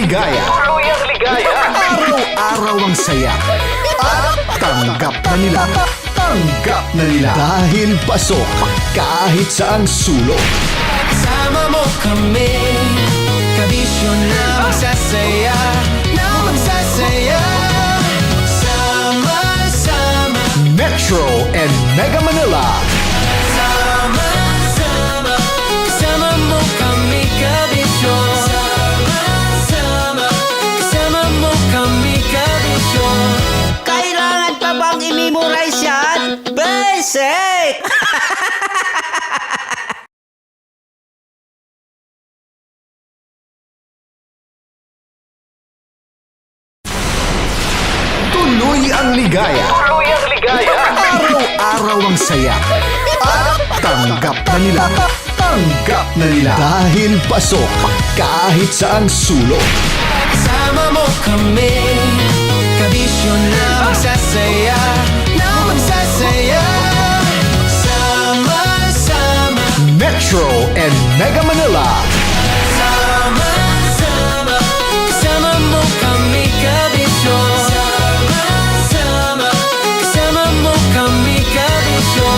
ligaya. Araw-araw ang saya. At tanggap na nila. Tanggap na nila. Dahil pasok kahit saang sulok. Sama mo kami, kabisyo na magsasaya, na magsasaya. Sama-sama, Metro and Mega Manila. sama-sama, kasama mo kami, kabisyo. Sama-sama, kasama mo kami, kabisyo. Kailangan pa bang i-memorize yan? Basic! Tuloy ang ligaya. Araw-araw ang saya. At tanggap na nila. Tanggap na nila. Dahil pasok kahit saang sulok. Sama mo kami, kabisyo na magsasaya, na magsasaya. Sama-sama, Metro and Mega Manila. sama-sama, kasama mo kami, kabisyo. Sama-sama, kasama mo kami, kabisyo.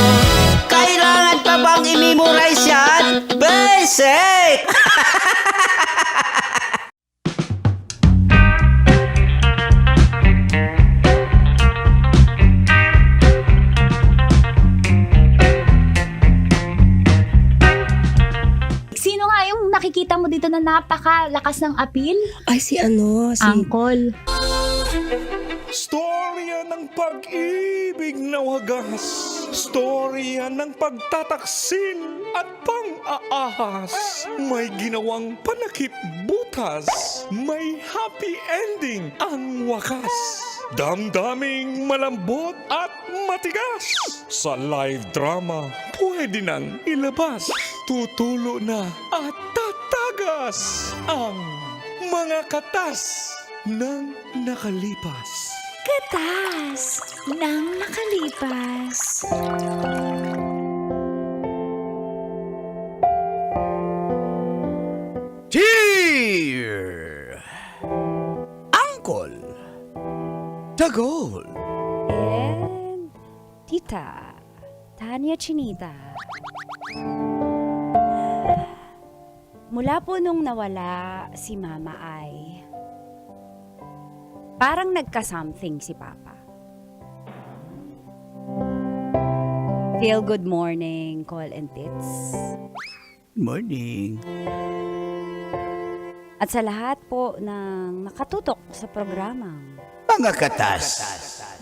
Kailangan pa bang i-memorize yan? Basic! Sino nga yung nakikita mo dito na napakalakas ng appeal? Ay, si Angkol. Storya ng pag-ibig na wagas. Storya ng pagtataksil at pang-aahas. May ginawang panakip butas. May happy ending ang wakas. Damdaming malambot at matigas. Sa live drama, pwede nang ilabas. Tutulo na at tatagas ang mga katas ng nakalipas. Katas ng nakalipas. Cheer! Angkol! Tagol! And Tita Tanya Chinita. Mula po nung nawala si Mama ay parang nagka-something si Papa. Feel good morning, call and tits. Morning. At sa lahat po ng nakatutok sa programang Mga katas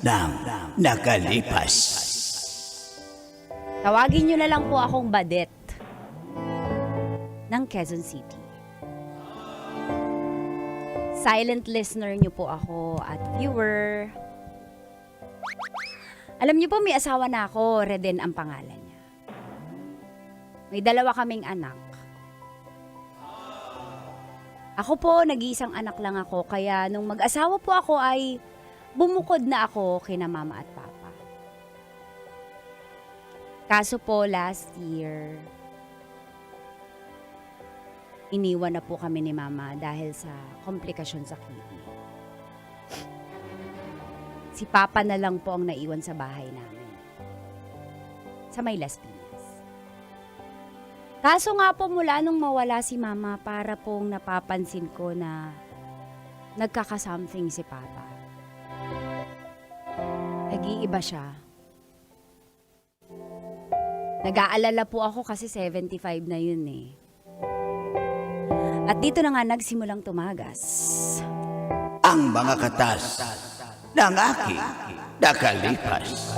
ng nakalipas. tawagin nyo na lang po akong Badet ng Quezon City. Silent listener nyo po ako at viewer. Alam nyo po, may asawa na ako, Reden ang pangalan niya. May 2 kaming anak. Ako po, nag-iisang anak lang ako, kaya nung mag-asawa po ako ay bumukod na ako kina Mama at Papa. Kaso po, last year, iniwan na po kami ni Mama dahil sa komplikasyon sa kidney. Si Papa na lang po ang naiwan sa bahay namin. Sa may Las Piñas. Kaso nga po mula nung mawala si Mama, para pong napapansin ko na nagkaka-something si Papa. Nag-iiba siya. Nag-aalala po ako kasi 75 na yun eh. At dito na nga nagsimulang tumagas. Ang mga katas ng aking nakalipas.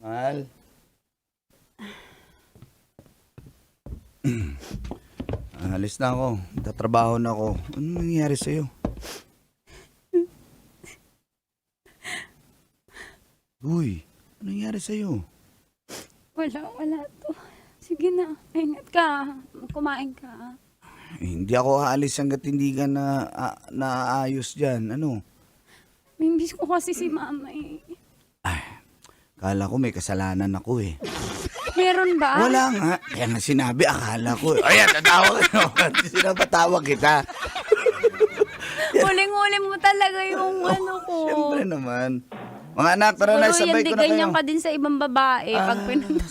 Mahal. Alis na ako. Tatrabaho na ako. Ano nangyayari sa'yo? Uy, ano nangyayari sa'yo? Wala to. Sige na, ingat ka. Kumain ka. Hindi ako aalis hanggat hindi ka naayos dyan. Ano? Mimbis ko kasi si mama eh. Kala ko may kasalanan ako eh. Meron ba? Wala nga. Kaya nga sinabi, akala ko. Ayan, tatawag ko. Sinapatawag kita. Huling-huli mo talaga yung ano ko. Siyempre naman. Mga anak, tara na, sabay ko na kayo. Ganyan ka din sa ibang babae pag pinunta.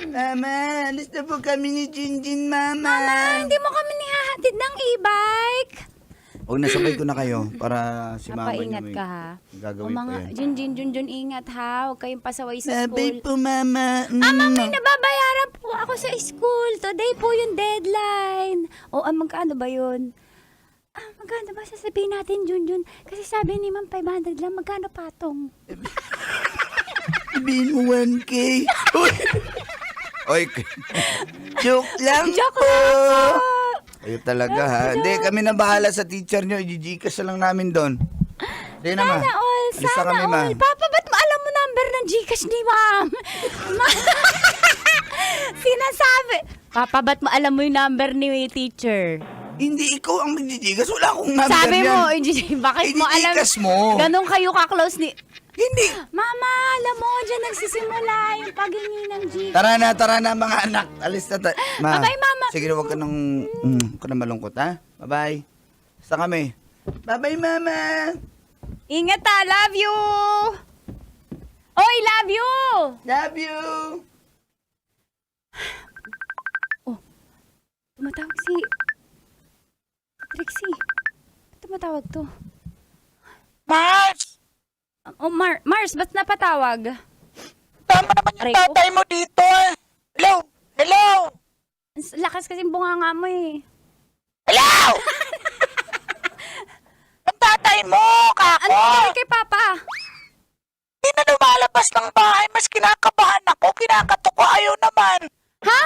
Mama, alis na po kami ni Jinjin, Mama. Mama, hindi mo kami nihahatid ng e-bike. Huwag nasabay ko na kayo para si Mama niyo Papaingat may ka ha. gagawin pa yan. Junjun, ingat ha. Huwag kayong pasaway sa Sabay school. po, Mama. May nababayaran po ako sa school. Today po yung deadline. O, magkano ba yun? Magkano ba sasabihin natin, Junjun? Kasi sabi ni Ma'am 500 lang. Magkano patong? Sabihin mo 1K. Oy, joke lang Joke po. lang po. Kayo talaga ha. Hindi, kami na bahala sa teacher nyo. I-Gcash na lang namin doon. Hindi na, Ma. Sana all, Alis na sana kami, Ma. all. Papa, ba't mo alam mo number ng Gcash ni Ma'am? Sinasabi. Papa, ba't mo alam mo yung number ni teacher? Hindi, ikaw ang mag-Gcash. Wala akong number Sabi yan. mo, bakit mo alam? I-Gcash mo. Ganun kayo ka-close ni... Hindi. Mama, alam mo, dyan nagsisimula yung paghingi ng Gcash. Tara na mga anak. Alis na tayo. Bye-bye, Mama. Sige, huwag ka nang malungkot, ha? Bye-bye. Basta kami. Bye-bye, Mama. Ingat ha, love you! Oy, love you! Love you. Tumatawag si... Trixie. Tumatawag to. Mars! Mars, ba't napatawag? Tama naman yung Aray ko. tatay mo dito eh. Hello? Hello? Ang lakas kasi bunganga mo eh. Hello? Ang tatay mo, kako! Ano nangyari kay Papa? Hindi na lumalabas ng bahay. Mas kinakabahan ako. Kinakatok ko. Ayaw naman. Ha?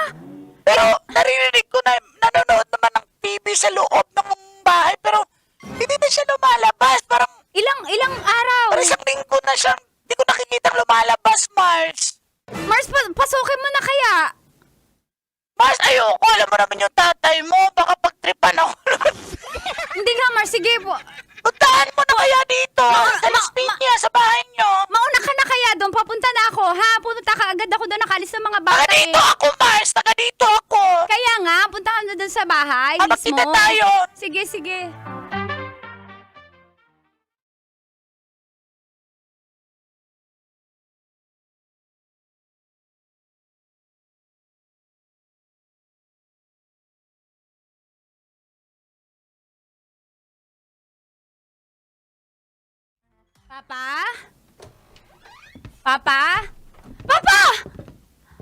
Pero naririnig ko na nanonood naman ng TV sa loob ng bahay. Pero hindi na siya lumalabas. Parang Ilang araw? isang linggo na siya. Hindi ko nakikita lumalabas, Mars. Mars, pasukin mo na kaya. Mars, ayoko. Alam mo naman yung tatay mo. Baka pagtripan ako. Hindi nga, Mars. Sige po. Puntahan mo na kaya dito. Sa Las Piñas, sa bahay nyo. Mauna ka na kaya doon. Papunta na ako, ha? Pumunta ka agad ako doon. Nakalis ng mga bata Taga dito eh. ako, Mars. Taga dito ako. Kaya nga, punta ka na doon sa bahay. Magkita Mismo. tayo. Sige. Papa? Papa? Papa!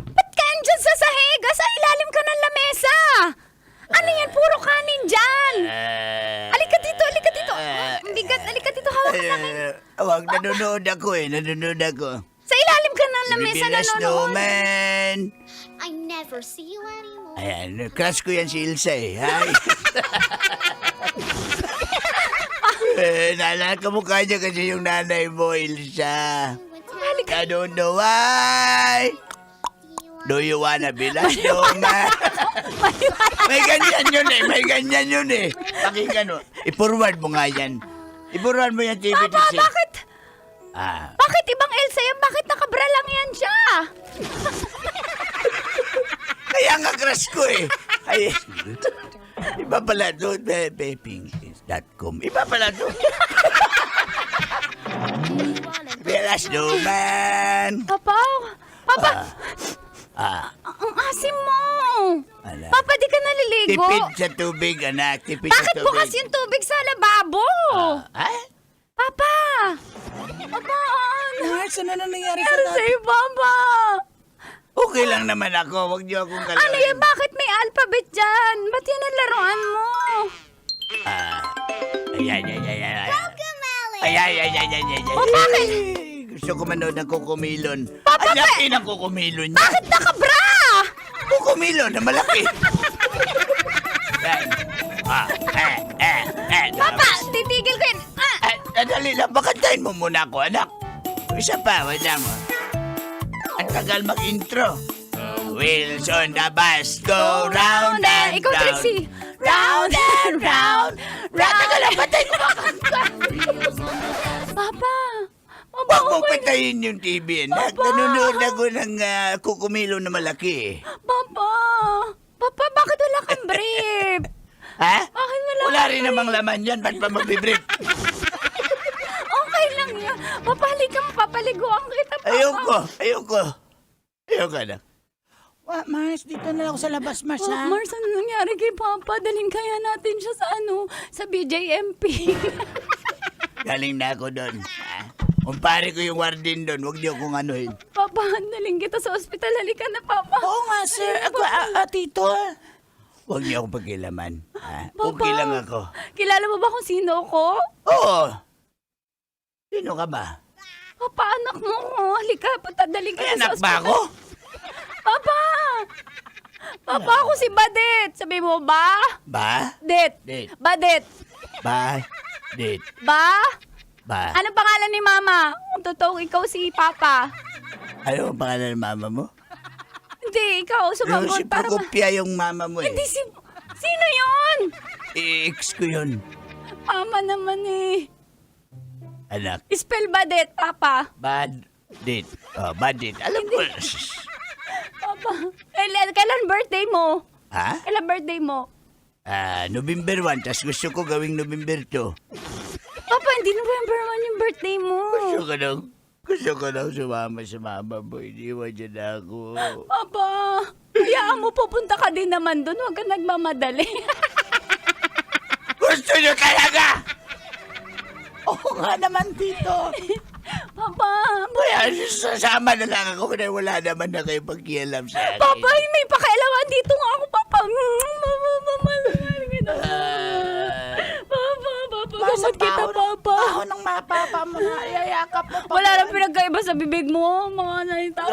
Ba't ka andyan sa sahig? Sa ilalim ka ng lamesa? Ano yan? Puro kanin dyan! Halika dito! Ang bigat! Halika dito! Hawak ka sa akin! Huwag, nanonood ako eh. Nanonood ako. Sa ilalim ka ng lamesa Bibilas nanonood! naman. I never see you anymore. Ayan, crush ko yan si Ilsa eh. Hi. Naalala ka mukha niya kasi yung nanay mo, Ilsa. I don't know why. Do you wanna be last man? May ganyan yun eh. Pakinggan mo. I-forward mo nga yan. I-forward mo yan, TV. Papa, bakit? Ah. Bakit ibang Elsa yan? Bakit nakabra lang yan siya? Kaya nga crush ko eh. Ay, iba pala doon, bebepingkins.com. Iba pala doon. Belas naman. Papa, ang asim mo. Ala. Papa, di ka naliligo. Tipid sa tubig, anak. Tipid sa Bakit tubig. bukas yung tubig sa lababo? Ha? Papa! Papa, Mars, ano na nangyari ano sa'yo, Papa? Okay lang naman ako. Huwag niyo akong kalawin. Ano yan? Bakit may alphabet dyan? Ba't yun ang laruan mo? Ay. O bakit? Gusto ko manood ng Kukumilon. Ang laki ng Kukumilon niya. Bakit nakabra? Kukumilon na malaki. Papa, titigil ko yun. Dali lang, bakantahin mo muna ako, anak. Isa pa, wala mo. Ang tagal mag-intro. Wheels on the bus go round and Ikaw, round. Trixie. Round and round. Tagal lang, patay ko makanta. Papa. Papa, Huwag mong okay. patayin yung TV, anak. Papa. Nanonood ako ng Kukumilon na malaki. Papa. Papa, bakit wala kang brief? Ha? Bakit wala Wala kang rin brief? namang laman yan. Ba't pa magbibrief? Okay lang yan. Papalikan mo, papaliguan kita, Papa. Ayoko, anak. Mars, dito na ako sa labas, Mars, ha? Mars, ano nangyari kay Papa? Dalhin kaya natin siya sa BJMP. Galing na ako doon. Kumpare ko yung warden doon. Huwag niyo akong anuhin. Papa, dalhin kita sa ospital. Halika na, Papa. Oo nga, sir. Ako, tito. Huwag niyo akong pagkilaman. Papa. Okay lang ako. Kilala mo ba kung sino ko? Oo. Sino ka ba? Papa, anak mo ko. Halika, dalhin May kita sa anak ospital. ba ako? Papa! Papa, ako si Badet. Sabi mo, ba? Ba? Det. Det. Badet. Ba? Dit. Ba? Ba? Ano pangalan ni Mama? Kung totoong ikaw si Papa. Ano ang pangalan ng mama mo? Hindi, ikaw. Yung Sumagot. si Procopia yung mama mo eh. Hindi si... Sino yun? Ex ko yun. Mama naman eh. Anak. Spell Badet, Papa. Bad date. Oh, bad date. Alam ko. Papa. Kailan birthday mo? Ha? Kailan birthday mo? November 1, tas gusto ko gawing November 2. Papa, hindi November 1 yung birthday mo. Gusto ko daw sumama sa mama mo. Iniwan niya na ako. Papa, hayaan mo, pupunta ka din naman doon. Huwag ka nagmamadali. Gusto niyo talaga! Oo nga naman, tito. Papa, Kaya sasama na lang ako na wala naman na kayo pagkialam sa akin. Papa, may pakialaman dito nga ako, Papa. Papa, gamot kita, Papa. Ako nang mapapa mo na iyayakap mo. Wala nang pinagkaiba sa bibig mo, mga nalitaw.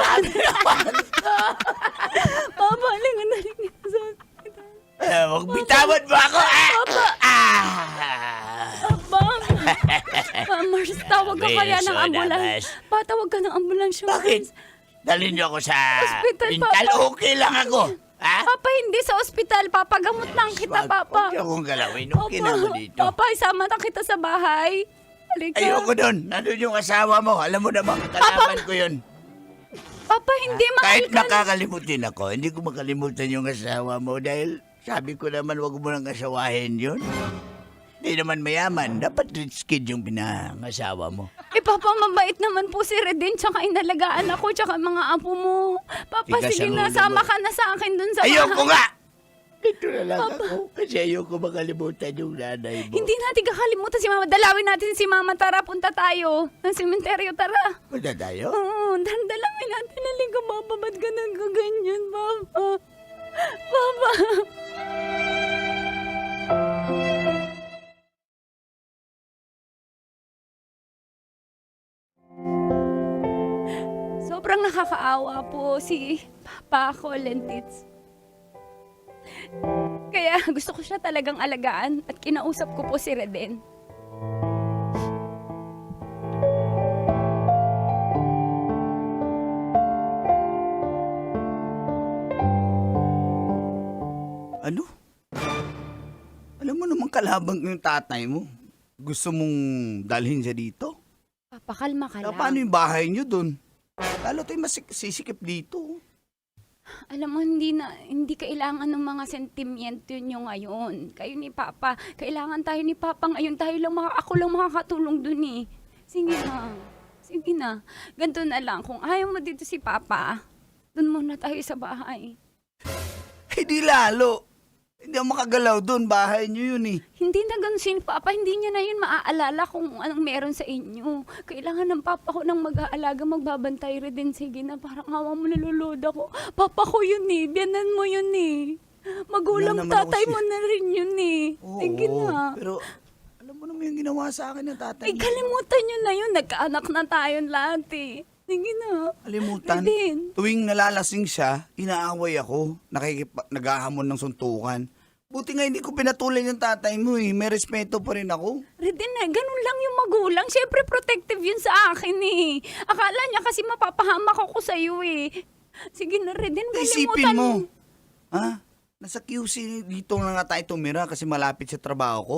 Papa, lingon na lingon sa hospital. Huwag bitawan mo ako! Papa. Mars, tawag ka kaya ng Wilson, ambulans. Patawag ka ng ambulans. Bakit? Dalhin niyo ako sa Hospital, mental. Papa. Okay lang ako. Ha? Papa, hindi sa ospital. Papagamot lang kita, Papa. Huwag niyo akong galawin. Okay na ako dito. Papa, isama na kita sa bahay. Halika. Ayoko doon. Nandun yung asawa mo. Alam mo naman, kalaban ko yun. Papa, hindi Kahit mahal ka. makakalimutin ako, hindi ko makalimutan yung asawa mo dahil sabi ko naman huwag mo nang asawahin yun. Hindi naman mayaman. Dapat rich kid yung pinangasawa mo. Papa, mabait naman po si Redin, tsaka inalagaan ako, tsaka mga apo mo. Papa, Tigas sige ang na, ulo sama mo. ka na sa akin dun sa Ayoko bahay. nga! Dito na lang ako kasi ayoko makalimutan yung nanay mo. Hindi natin kakalimutan si Mama. Dalawin natin si Mama. Tara, punta tayo. Ng sementeryo, tara. Punta tayo? Oo, dalawin natin. Halika, Papa. Ba't ka nagkaganyan, Papa? Papa. Sobrang nakakaawa po si Papa Colentits. Kaya gusto ko siya talagang alagaan at kinausap ko po si Reden. Ano? Alam mo naman kalabang yung tatay mo. Gusto mong dalhin siya dito? Papa, kalma ka lang. Paano yung bahay niyo doon? Lalo tayo masisikip dito. Alam mo, hindi kailangan ng mga sentimiento nyo ngayon. Kayo ni Papa, kailangan tayo ni Papa ngayon. Ako lang makakatulong dun eh. Sige na. Ganito na lang. Kung ayaw mo dito si Papa, dun muna tayo sa bahay. Hindi lalo. Hindi ako makagalaw doon. Bahay niyo yun eh. Hindi na ganun si Papa, hindi niya na yun maaalala kung anong meron sa inyo. Kailangan ng Papa ko nang mag-aalaga, magbabantay rin din. Sige na, parang awa mo, nalulod ako. Papa ko yun eh, biyanan mo yun eh. Magulang Wala naman tatay ako mo na rin yun eh. Sige na. Pero alam mo naman yung ginawa sa akin ng tatay Ay, mo. kalimutan nyo na yun. Nagkaanak na tayong lahat eh. Sige na. Kalimutan. Redin. Tuwing nalalasing siya, inaaway ako. Naghahamon ng suntukan. Buti nga hindi ko pinatuloy yung tatay mo eh. May respeto pa rin ako. Redin eh, ganun lang yung magulang. Siyempre protective yun sa akin eh. Akala niya kasi mapapahamak ako sa'yo eh. Sige na Redin, Isipin kalimutan mo. Ha? Nasa QC dito na nga tayo tumira kasi malapit sa trabaho ko.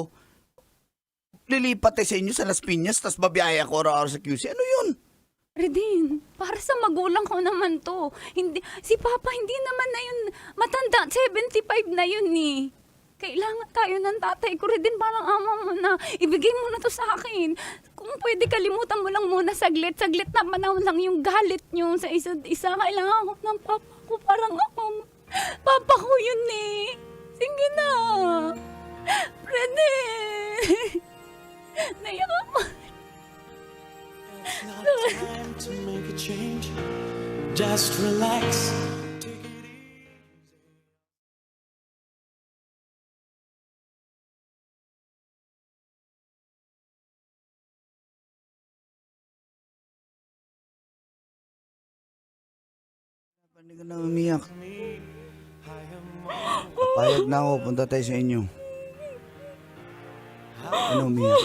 Lilipat tayo sa inyo sa Las Piñas tapos babiyaya ako araw-araw sa QC. Ano yun? Redin, para sa magulang ko naman to. Hindi, si Papa hindi naman na yun matanda. 75 na yun eh. Kailangan tayo ng tatay ko. Redin, parang ama mo na. Ibigay mo na to sa akin. Kung pwede, kalimutan mo lang muna saglit. Saglit na panahon lang yung galit nyo sa isa't isa. Kailangan ko ng Papa ko. Parang ako. Papa ko yun eh. Sige na. Redin. Naiyak ako. It's not time to make a change. Just relax. Hindi ka na umiyak. Papayag na ako. Punta tayo sa inyo. Ano umiyak?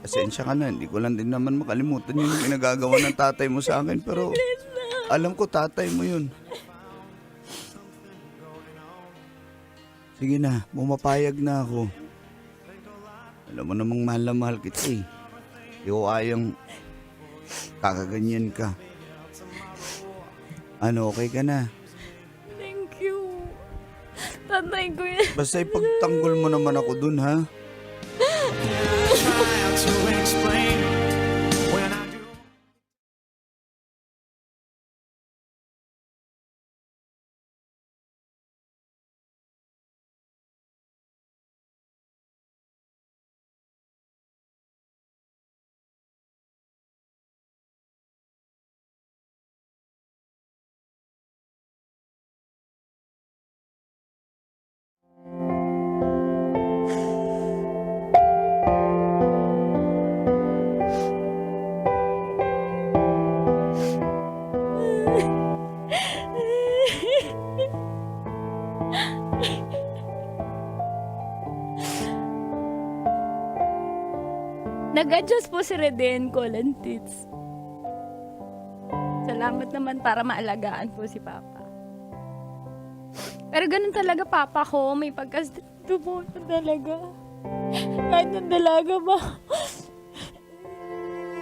Pasensya ka na. Hindi ko lang din naman makalimutan yung pinagagawa ng tatay mo sa akin. Pero alam ko tatay mo yun. Sige na. Bumapayag na ako. Alam mo namang mahal na mahal kita eh. Hindi ko kayang kakaganyan ka. Ano, okay ka na? Thank you. Tatay ko yan. Basta ipagtanggol mo naman ako dun, ha? Try to explain when I do. Nag-adjust po si Reden, Colin Tits. Salamat naman para maalagaan po si Papa. Pero ganun talaga Papa ko, may pagkastrito po talaga. Kahit ng dalaga ba?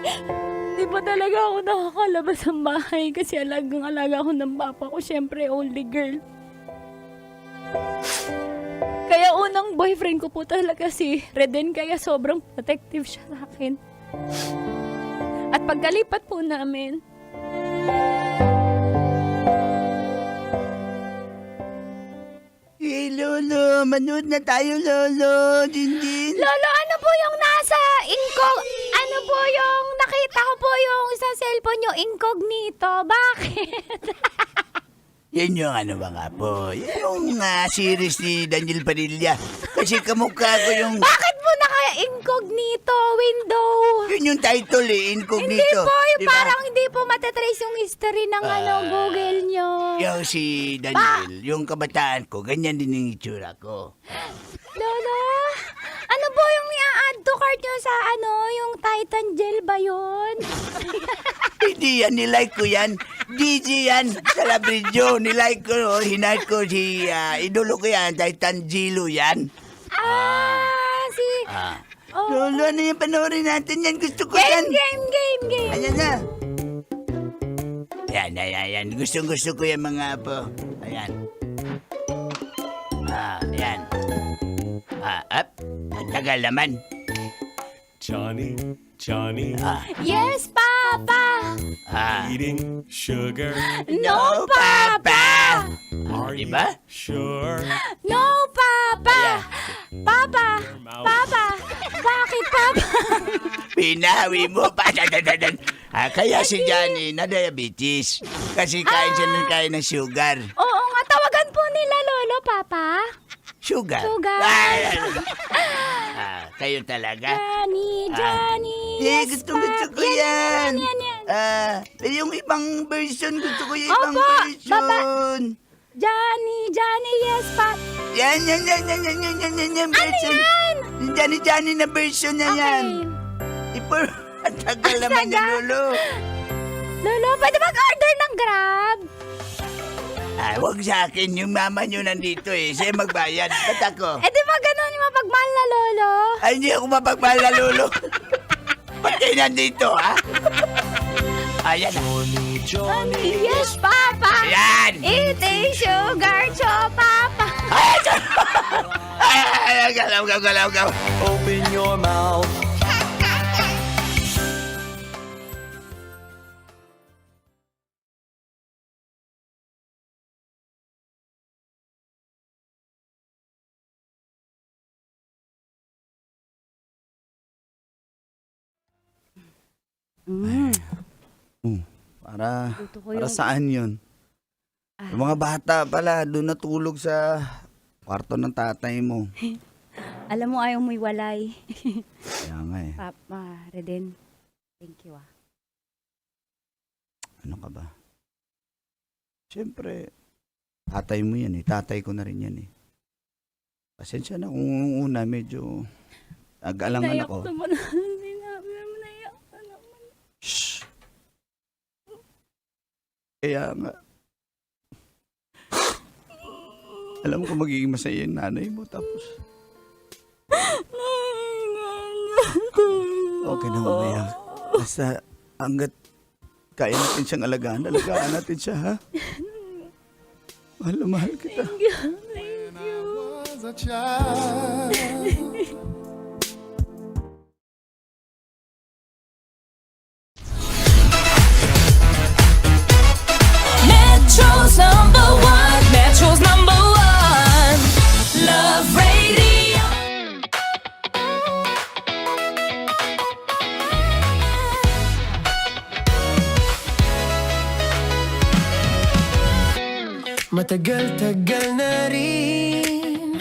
Hindi pa talaga ako nakakalabas ng bahay kasi alagang-alaga ako ng Papa ko. Siyempre, only girl. Kaya unang boyfriend ko po talaga si Reden, kaya sobrang protective siya sa akin. At pagkalipat po namin, Eh, Lolo, manood na tayo, Lolo. Jinjin. Lolo, ano po yung nasa ano po yung nakita ko po yung sa cellphone nyo, incognito? Bakit? Yan yung ano ba nga po? Yan yung series ni Daniel Padilla. Kasi kamukha ko yung... Bakit po naka-incognito window? Yun yung title eh, Incognito. Hindi po, yung Diba? parang hindi po matatrace yung history ng Google nyo. Yung si Daniel, yung kabataan ko, ganyan din yung itsura ko. Lolo, ano po yung i-add to cart nyo sa yung Titan Gel ba yun? Hindi yan, nilike ko yan. DJ yan, sa Labridyo. Nilike ko, no? Hinahit ko si idolo ko yan, Titan Gilo yan. Si... Oh. Lolo, ano yung panoorin natin yan? Gusto ko Game, yan. game. Ayan na. Yan. Gusto ko yan mga apo. Ayan. Ayan. Up. Ang tagal naman. Johnny, Yes, Papa! eating sugar. No, Papa! Are you Diba? sure? No, Papa! Papa! Papa! Bakit, Papa? Pinawi mo pa. Kaya si Johnny na diabetes. Kasi kain siya ng sugar. Oo nga, tawagan po nila Lolo, Papa. Sugar. Sugar. Kayo talaga? Johnny. Gusto ko yan. Yan. Yung ibang version, gusto ko yung ibang Opo, version. Johnny, yes, Papa. Yan version. yan? Yung Johnny na version na yan. Ang tagal naman ni Lolo. Lolo, pwede mag-order ng Grab? Wag sa akin, yung mama nyo nandito siya magbayad. Ba't ako? Di ba ganun yung mapagmahal na Lolo? Ay, hindi ako mapagmahal na Lolo. Ba't kayo nandito, ha? Ayan na. Johnny, yes, Papa. Ayan! Eating sugar, Papa. Ay, galaw. Open your mouth. Para Luto ko yung- saan yun? Yung mga bata pala, doon natulog sa kwarto ng tatay mo. Alam mo, ayaw mo'y walay. Kaya nga Papa, Reden, thank you Ano ka ba? Siyempre, tatay mo yan tatay ko na rin yan Pasensya na kung una medyo nag-alangan ako. naman. Naiyak ka naman. Shh! Kaya nga, alam ko magiging masaya yung nanay mo tapos okay na mamaya. Basta hanggat kaya natin siyang alagaan natin siya, ha? Mahal na mahal kita. Metro's number one, Love Radio. Matagal-tagal na rin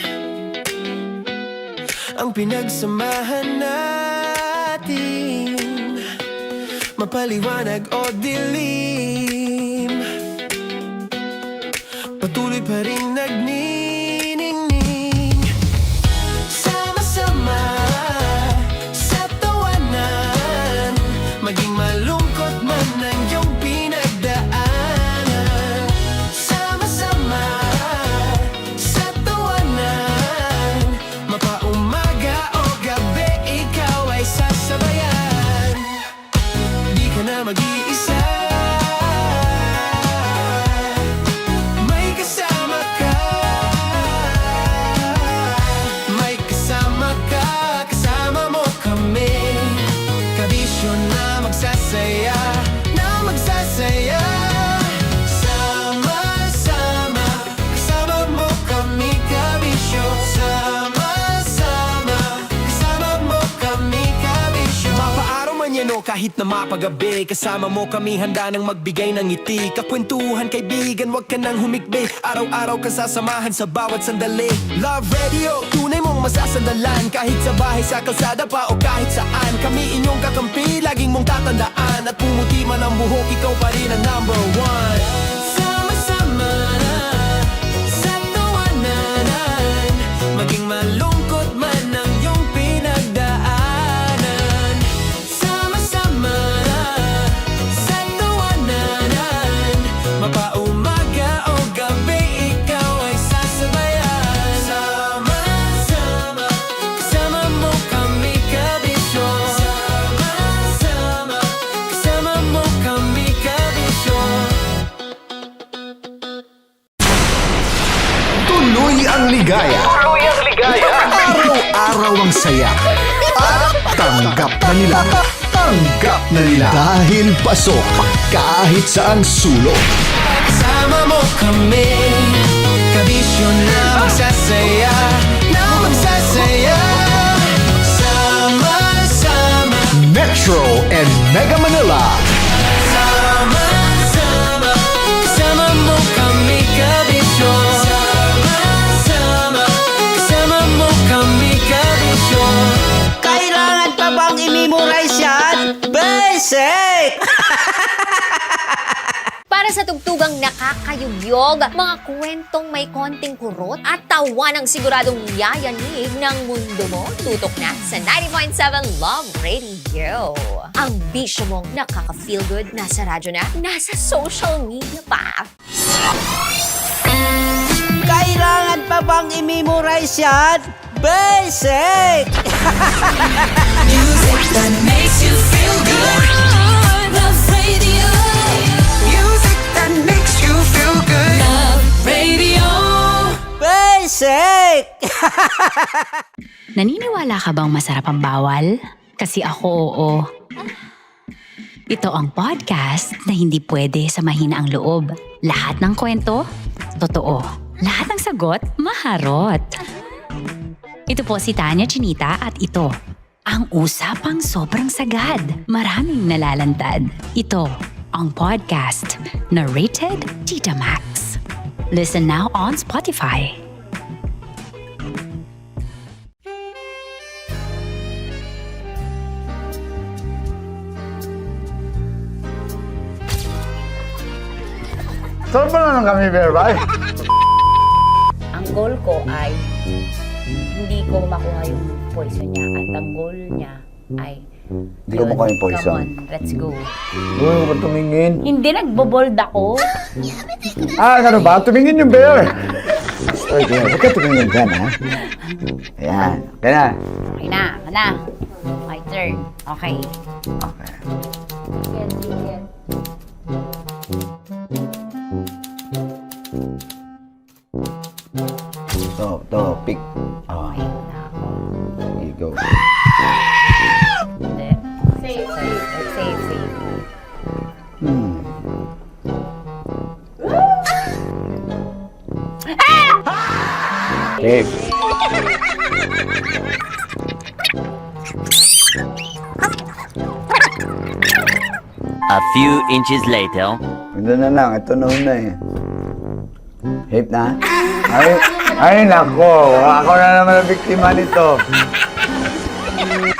ang pinagsamahan natin, mapaliwanag o dilim, patuloy pa rin nagniningning. Sama-sama sa tawanan, maging malungkot man ang iyong pinagdaanan. Sama-sama sa tawanan, mapaumaga o gabi, ikaw ay sasabayan. Di ka na mag-iisa, may kasama ka. May kasama ka, kasama mo kami. Kabisyo na magsasaya, na magsasaya. Sama-sama, kasama mo kami, kabisyo. Sama-sama, kasama mo kami, kabisyo. Mapaaraw man yan o kahit na mapagabi, kasama mo kami, handa nang magbigay ng ngiti. Kakwentuhan, kaibigan, wag ka nang humikbi. Araw-araw ka sasamahan sa bawat sandali. Love Radio, tunay mong masasandalan. Kahit sa bahay, sa kalsada pa o kahit saan, kami inyong kakampi, laging mong tatandaan. At pumuti man ang buhok, ikaw pa rin ang number one. Sama-sama na sa tawanan, maging malungkot man ang iyong pinagdaanan. Sama-sama na sa tawanan, mapaumaga o gabi, ikaw ay sasabayan. Sama-sama, kasama mo kami, kabisyo. Sama-sama, kasama mo kami, kabisyo. Tuloy ang ligaya. Araw-araw ang saya. At tanggap na nila. Tanggap na nila. Dahil pasok kahit saang sulok. Kasama mo kami, kabisyo na magsasaya, na magsasaya. Sama-sama, Metro and Mega Manila. sama-sama, kasama mo kami, kabisyo. Sama-sama, Basic! Para sa tugtugang nakakayugyog, mga kwentong may konting kurot at tawa ng siguradong yayanig ng mundo mo, tutok na sa 90.7 Love Radio. Ang bisyo mong nakaka-feel good, nasa radyo na, nasa social media pa. Kailangan pa bang i-memorize yan? Basic! Music that makes you feel good. Love Radio. Music that makes you feel good. Love Radio. Basic! Naniniwala ka bang masarap ang bawal? Kasi ako, oo. Ito ang podcast na hindi pwede sa mahina ang loob. Lahat ng kwento, totoo. Lahat ng sagot, maharot. Ito po si Tanya Chinita at ito, ang usapang sobrang sagad. Maraming nalalantad. Ito, ang podcast na rated Tita Max. Listen now on Spotify. Saan ba na kami, Berbay? Ang goal ko ay hindi ko makuha yung poison niya at ang goal niya ay Hindi ko makuha yung poison. Come on, let's go. Uy, huwag kang tumingin. Hindi, nagbobold ako. Ano ba? Tumingin yung bear. Oy, bear, huwag ka tumingin dyan, ha? Ayan, kaya na. Okay na, my turn. Okay. Okay. To, pick. Oh, Okay na ako. here you go. Hindi. Safe. Pick. A few inches later. Ito na lang, ito na una eh. Hip na? Ay nako, ako na naman ang biktima nito.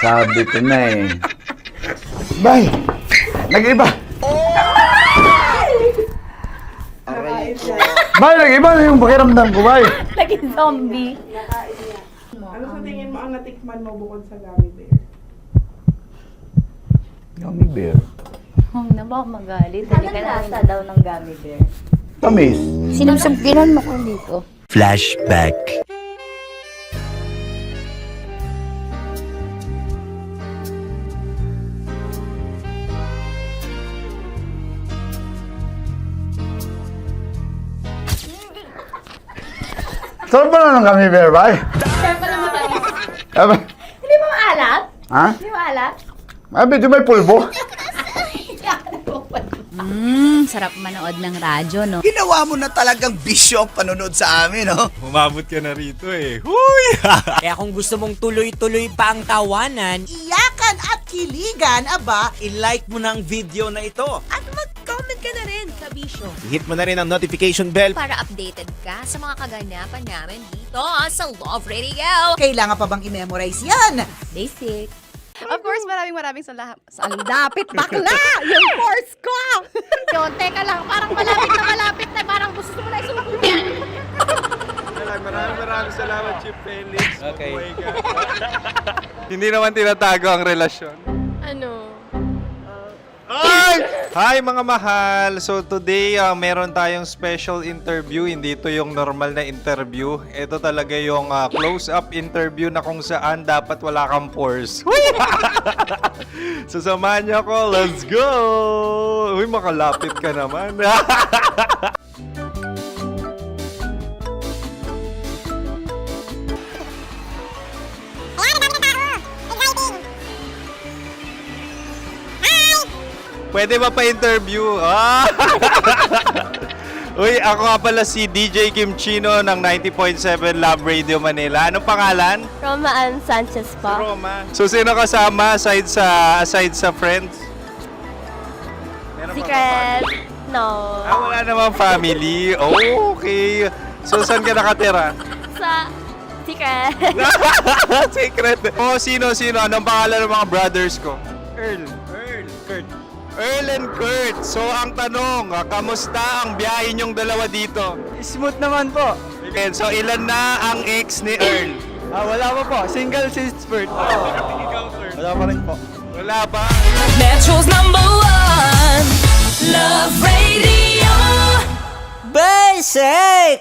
Sabi ko na eh. Bay! Nag-iba! Bay, nag-iba na yung pakiramdam ko, bay! Naging zombie. Ano sa tingin mo ang natikman mo bukod sa gummy bear? Gummy bear. Huwag na ba magalit? Hindi ka nasa daw ng gummy bear. Tamis. Sinusumpinan mo ko dito. Flashback. Saan ba na ng gummy bear, bay? Hindi ba maalat? Ha? Hindi maalat? Ay, medyo may pulbo. Sarap manood ng radyo, no? Ginawa mo na talagang bisyo ang panonood sa amin, no? Umabot ka na rito eh. Huy! Kaya kung gusto mong tuloy-tuloy pa ang tawanan, Iyakan at kiligan, aba! i-like mo na ang video na ito. At mag-comment ka na rin sa bisyo Hit mo na rin ang notification bell. para updated ka sa mga kaganapan namin dito sa Love Radio. Kailangan pa bang i-memorize yan? Basic. Of course, maraming sa lapit bakla! Yung force ko! Yun, teka lang, parang malapit na, parang gusto mo na isulat. Maraming salamat, Chip Felix. Okay. Oh my God. Hindi naman tinatago ang relasyon. Ano? Hi mga mahal! So today, meron tayong special interview. Hindi ito yung normal na interview. Ito talaga yung close-up interview na kung saan dapat wala kang pores. So samahan niyo ako. Let's go! Uy, makalapit ka naman. Pwede ba pa-interview? Uy, ako nga pala si DJ Kim Chino ng 90.7 Love Radio Manila. Anong pangalan? Roma Ann Sanchez po. Roma. So, sino kasama aside sa friends? Meron pa ba Secret. family? No. Wala namang family. Oh, okay. So, saan ka nakatira? Sa secret. Secret. Oh, sino? Anong pangalan ng mga brothers ko? Earl. Kurt. Earl and Kurt. So ang tanong, kamusta ang biyahe niyong dalawa dito? Smooth naman po. Okay, so ilan na ang ex ni Earl? Wala pa po. Single since birth. Wala pa rin po. Wala ba? Metro's #1 Love Radio. Basic!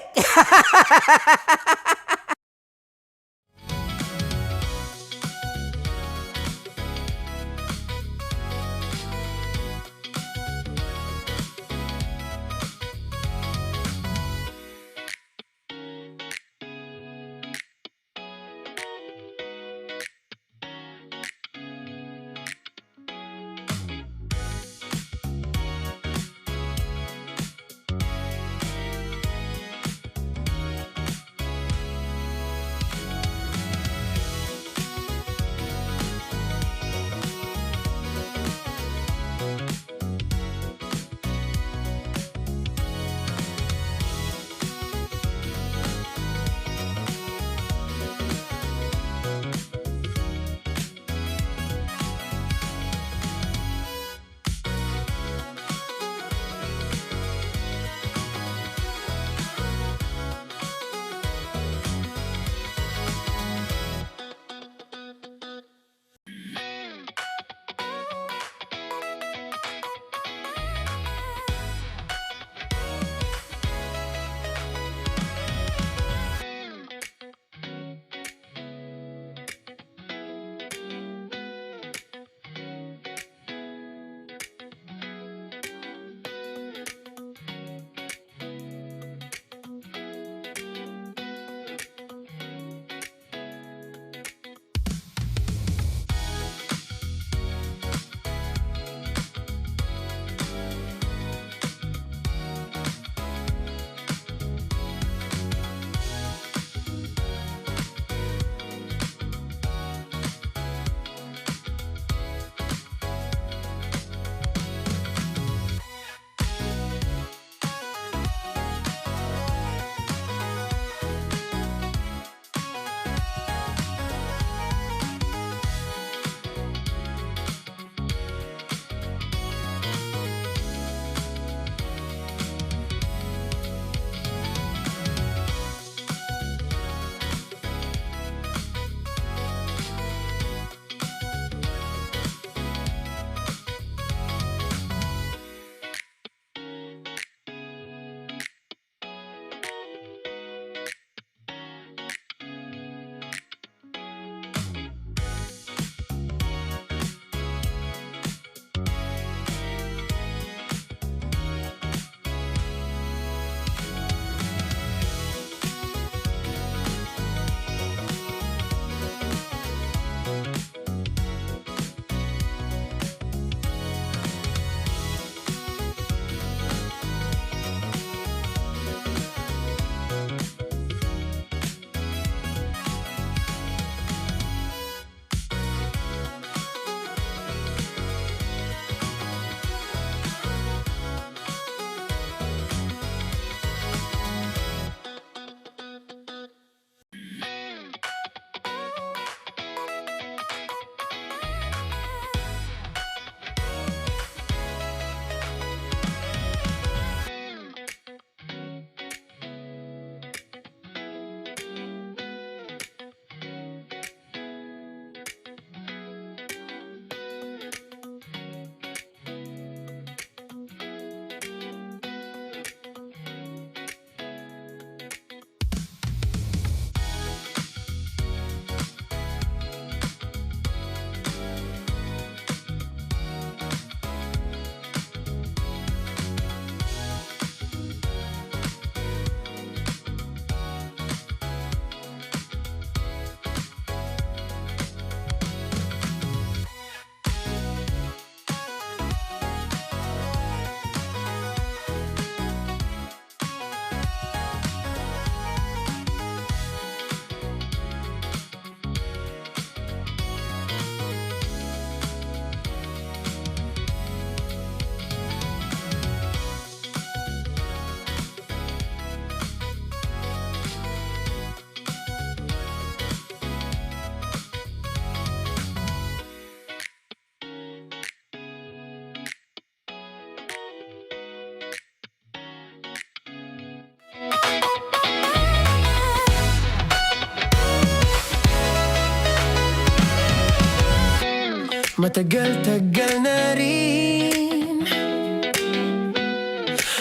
Matagal-tagal na rin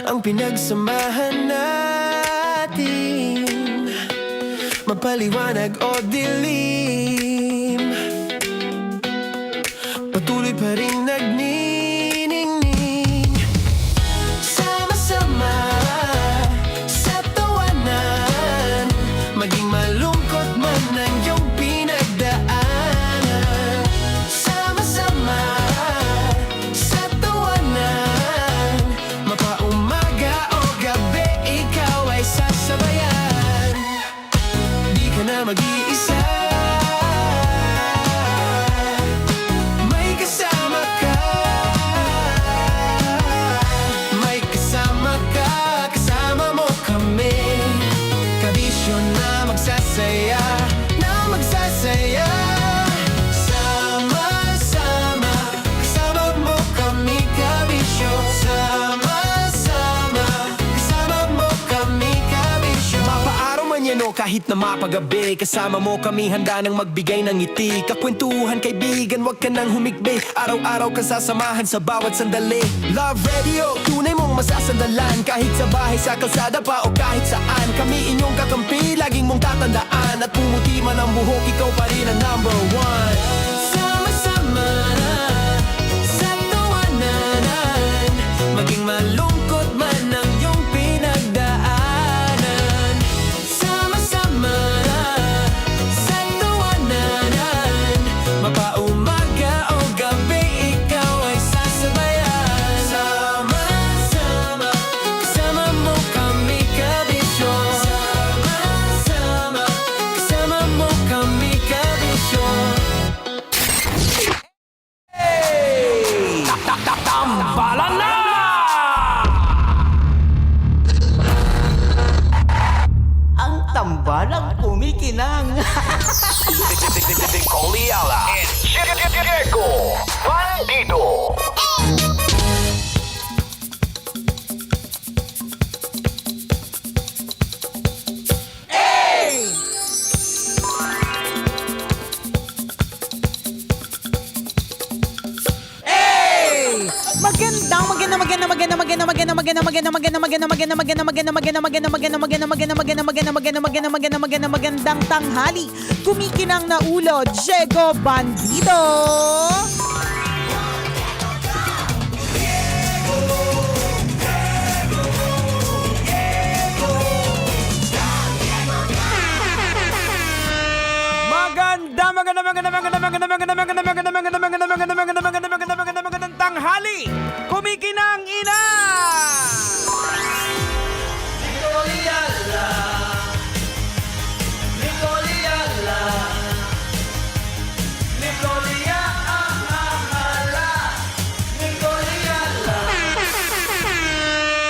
ang pinagsamahan natin, mapaliwanag o dilim, patuloy pa rin nagniningning. Sama-sama sa tawanan, maging malungkot man ang iyong pinagdaanan. Sama-sama sa tawanan, mapaumaga o gabi, ikaw ay sasabayan. Di ka na mag-iisa, may kasama ka. May kasama ka, kasama mo kami. Kabisyo na magsasaya, na magsasaya. Sama-sama, kasama mo kami, kabisyo. Sama-sama, kasama mo kami, kabisyo. Mapaaraw man yan o kahit na mapagabi, kasama mo kami, handa nang magbigay ng ngiti. Kakwentuhan, kaibigan, wag ka nang humikbi. Araw-araw ka sasamahan sa bawat sandali. Love Radio, tunay mong masasandalan. Kahit sa bahay, sa kalsada pa o kahit saan, kami inyong kakampi, laging mong tatandaan. At pumuti man ang buhok, ikaw pa rin ang number one. Sama-sama sa tawanan, maging malungkot man ang iyong pinagdaanan. Sama-sama sa tawanan, mapaumaga o gabi, ikaw ay sasabayan. Sama-sama, kasama mo kami, kabisyo. Sama-sama, kasama mo kami, kabisyo. Tambalan na! Ang tambalang kumikinang. Nicoliala and Diego Bandido. Magandang tanghali. Kumikinang na ulo, Diego Bandido. Magandang tanghali. Kumikinang ina.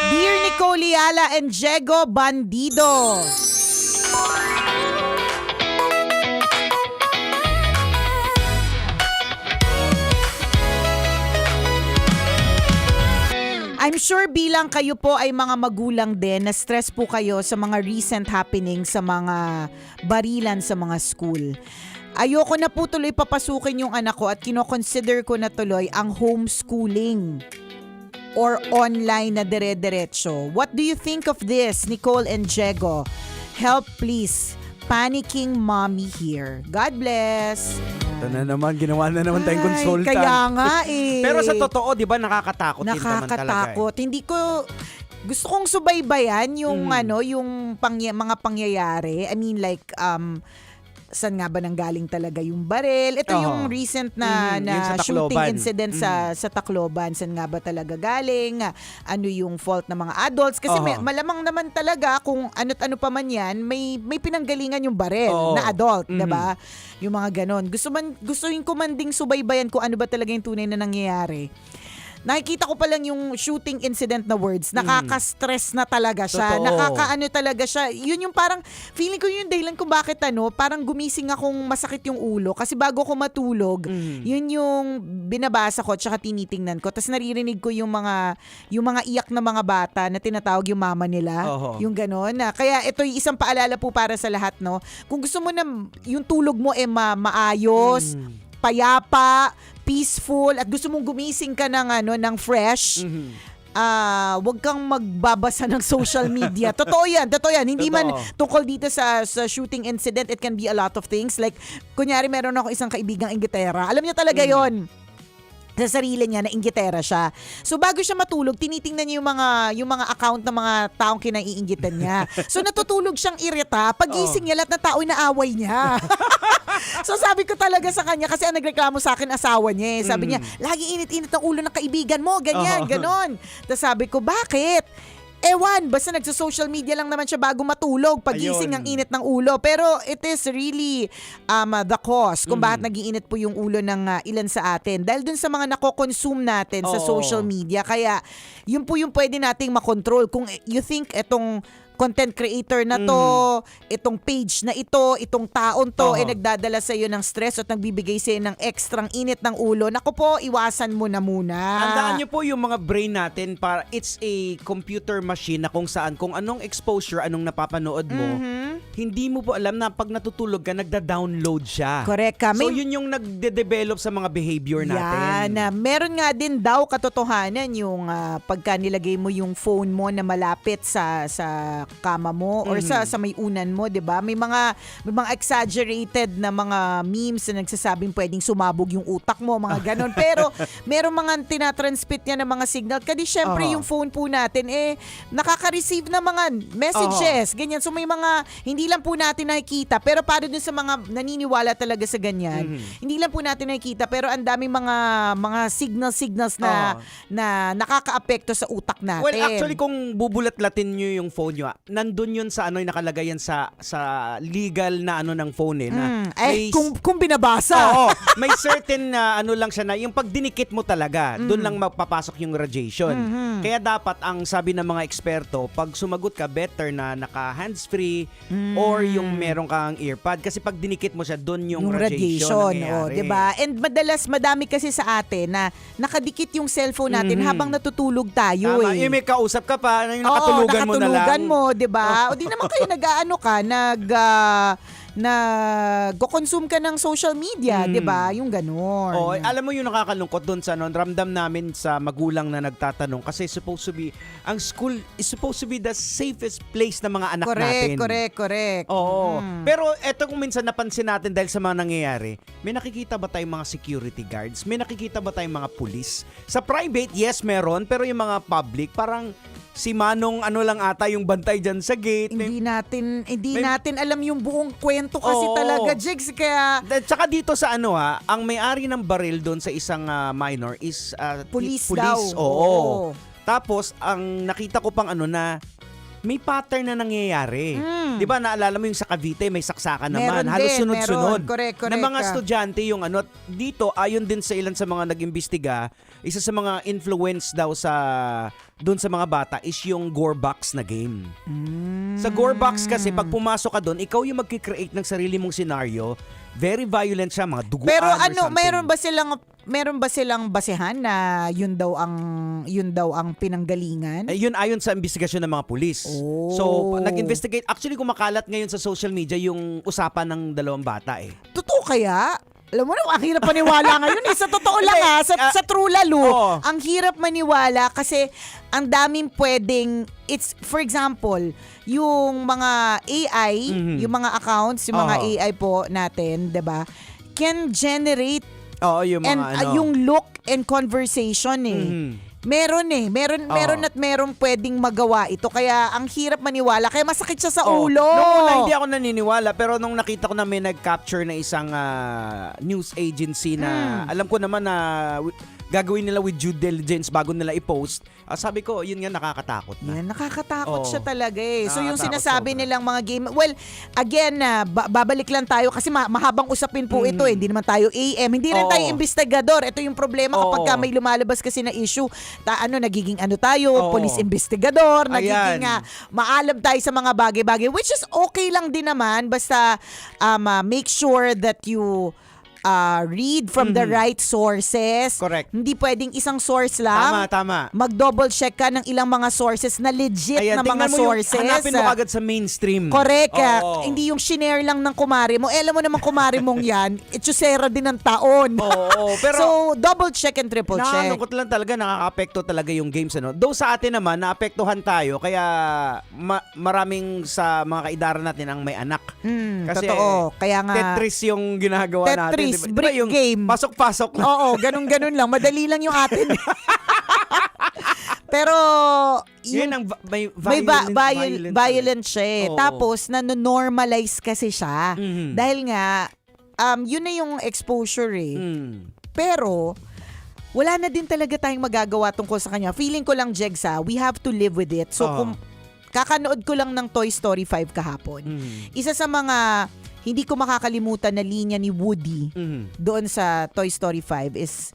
Dear Nicoliala and Diego Bandido. I'm sure bilang kayo po ay mga magulang din, na-stress po kayo sa mga recent happenings sa mga barilan sa mga school. Ayoko na po tuloy papasukin yung anak ko at kino-consider ko na tuloy ang homeschooling or online na dire-diretso. What do you think of this, Nicole and Diego? Help please. Panicking mommy here. God bless. Ito na naman, ginawa na naman tayong consultant. Kaya nga eh. Pero sa totoo, di ba, nakakatakot din naman talaga. Nakakatakot. Hindi ko gusto kong subaybayan yung yung mga pangyayari. I mean like saan nga ba nanggaling talaga yung baril? Ito yung recent na shooting incident sa Tacloban. Saan nga ba talaga galing? Ano yung fault ng mga adults? Kasi malamang naman talaga kung ano't-ano pa man yan, may pinanggalingan yung baril na adult, diba? Yung mga ganon. Gustuin ko man ding subaybayan kung ano ba talaga yung tunay na nangyayari. Nakikita ko pa lang yung shooting incident na words. Nakaka-stress na talaga siya. Totoo. Nakakaano talaga siya. Yun yung parang, feeling ko yung dahilan kung bakit parang gumising akong masakit yung ulo. Kasi bago ko matulog, yun yung binabasa ko tsaka tinitingnan ko. Tapos naririnig ko yung mga iyak na mga bata na tinatawag yung mama nila. Yung ganon. Kaya ito yung isang paalala po para sa lahat, no? Kung gusto mo na yung tulog mo maayos, payapa, peaceful at gusto mong gumising ka ng fresh, wag kang magbabasa ng social media. Totoo yan. Hindi man tungkol dito sa shooting incident, it can be a lot of things. Like, kunyari meron ako isang kaibigang inggitera. Alam niya talaga yon sa sarili niya na inggitera siya. So bago siya matulog, tinitingnan niya yung mga account ng mga taong kinaiinggitan niya. So natutulog siyang irita, pagising niya lahat na tao inaaway niya. So sabi ko talaga sa kanya, kasi ang nagreklamo sa akin asawa niya. Sabi niya, lagi init-init ang ulo ng kaibigan mo, ganyan, ganon. Tapos sabi ko, bakit? Ewan, basta nagsa-social media lang naman siya bago matulog. Pagising ang init ng ulo. Pero it is really the cause kung bakit nag-iinit po yung ulo ng ilan sa atin. Dahil dun sa mga nako-consume natin sa social media. Kaya yun po yung pwede nating makontrol. Kung you think etong content creator na to, itong page na ito, itong taon to, nagdadala sa iyo ng stress at nagbibigay sa iyo ng ekstrang init ng ulo, naku po, iwasan mo na muna. Tandaan niyo po yung mga brain natin, para it's a computer machine na kung saan, kung anong exposure, anong napapanood mo, hindi mo po alam na pag natutulog ka, nagda-download siya. Correct ka. So yun yung nagde-develop sa mga behavior natin. Yan. Meron nga din daw katotohanan yung pagka nilagay mo yung phone mo na malapit sa kama mo or sa may unan mo, 'di ba? May mga exaggerated na mga memes na nagsasabing pwedeng sumabog yung utak mo, mga ganon. Pero merong mga tinatransmit niya ng mga signal. Kadi syempre yung phone po natin nakaka-receive ng mga messages, ganyan. So may mga hindi lang po natin nakikita, pero para dun sa mga naniniwala talaga sa ganyan, hindi lang po natin nakikita, pero ang daming mga signals na nakakaapekto sa utak natin. Well, actually, kung bubulat-latin nyo yung phone nyo, nandun yun sa nakalagay yan sa legal na ng phone na kung binabasa. Oo, may certain lang siya na yung pag dinikit mo talaga, doon lang magpapasok yung radiation. Kaya dapat ang sabi ng mga eksperto, pag sumagot ka, better na naka hands-free or yung meron kang earpod, kasi pag dinikit mo siya, doon yung radiation nangyayari. 'Di ba? And madami kasi sa atin na nakadikit yung cellphone natin habang natutulog tayo. Tama, may kausap ka pa, yung nakatulugan mo na lang. Nakatulugan mo, 'di ba? O di naman kayo nag-consume ka ng social media, 'di ba? Yung gano'n. Oh, alam mo yung nakakalungkot doon sa ramdam namin sa magulang na nagtatanong, kasi ang school is supposed to be the safest place ng mga anak natin. Correct. Oo. Pero eto, kung minsan napansin natin dahil sa mga nangyayari, may nakikita ba tayong mga security guards? May nakikita ba tayong mga police? Sa private, yes, meron, pero yung mga public, parang si Manong lang ata yung bantay dyan sa gate. Hindi natin alam yung buong kwento kasi talaga, Jigs. Kaya tsaka dito sa ang may-ari ng baril doon sa isang minor is police daw. Oo. Tapos ang nakita ko pang na may pattern na nangyayari. 'Di ba, naalala mo yung sa Cavite, may saksakan naman. Halos sunod-sunod. Correct. Na mga estudyante yung dito, ayon din sa ilan sa mga nag-imbestiga, isa sa mga influence daw doon sa mga bata is yung Gore Box na game. Sa Gore Box kasi, pag pumasok ka doon, ikaw yung magkikreate ng sarili mong scenario. Very violent siya, mga duguan. Pero or something. meron ba silang basehan na yun daw ang pinanggalingan? Yun ayon sa investigasyon ng mga pulis. So, nag-investigate. Actually, kumakalat ngayon sa social media yung usapan ng dalawang bata Totoo kaya? Alam mo na, ang hirap maniwala ngayon Sa totoo lang sa true lalo, ang hirap maniwala kasi ang daming pwedeng, for example, yung mga AI, yung mga accounts, yung mga AI po natin, 'di ba? Can generate yung mga yung look and conversation Meron at meron pwedeng magawa ito. Kaya ang hirap maniwala. Kaya masakit siya sa ulo. Noong una, hindi ako naniniwala. Pero nung nakita ko na may nag-capture na isang news agency na alam ko naman na gagawin nila with due diligence bago nila i-post, sabi ko, yun nga, nakakatakot na. Yan, nakakatakot siya talaga So yung Nakakatakot sinasabi sobra. nilang mga game, well, again, babalik lang tayo kasi mahabang usapin po ito Hindi naman tayo AM, hindi rin tayo investigador. Ito yung problema kapag may lumalabas kasi na issue, nagiging tayo, police investigador, nagiging maalam tayo sa mga bagay-bagay, which is okay lang din naman, basta make sure that you read from the right sources. Correct. Hindi pwedeng isang source lang. Tama. Mag-double check ka ng ilang mga sources na legit Ayan, na mga tingnan mo sources. hanapin mo kagad sa mainstream. Correct. Oo. Hindi yung shinare lang ng kumare mo. Alam mo naman kumare mong yan, itsusera din ng taon. Oo, pero so, double check and triple check. Nakalungkot lang talaga, nakaka-apekto talaga yung games. Though sa atin naman, naapektuhan tayo, kaya maraming sa mga kaidaran natin ang may anak. Kasi Totoo. Kaya nga, Tetris yung ginagawa natin. Tetris, Diba brick yung game. pasok-pasok na. Oo, ganun-ganun lang. Madali lang yung atin. Pero, Yun ang may violent siya eh. Oo. Tapos, nanonormalize kasi siya. Mhm. Dahil nga, yun na yung exposure eh. Pero, wala na din talaga tayong magagawa tungkol sa kanya. Feeling ko lang, Jegs, we have to live with it. So, kung kakanood ko lang ng Toy Story 5 kahapon, isa sa mga hindi ko makakalimutan na linya ni Woody doon sa Toy Story 5 is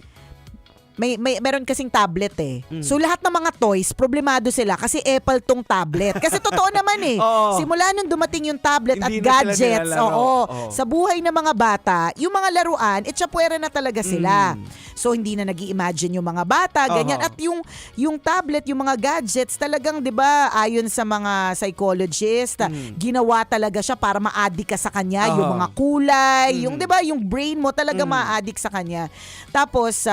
meron kasing tablet eh. So lahat ng mga toys, problemado sila kasi Apple tong tablet. Kasi totoo naman eh. Oo. Simula nung dumating yung tablet Hindi at na sila gadgets, nilalaro. Oo. sa buhay ng mga bata, yung mga laruan, itsapwera na talaga sila. So hindi na nag-i-imagine yung mga bata, ganyan. Oo. At yung tablet, yung mga gadgets, talagang 'di ba, ayon sa mga psychologist, ginawa talaga siya para ma-addict ka sa kanya, yung mga kulay, yung 'di ba, yung brain mo talaga ma-addict sa kanya. Tapos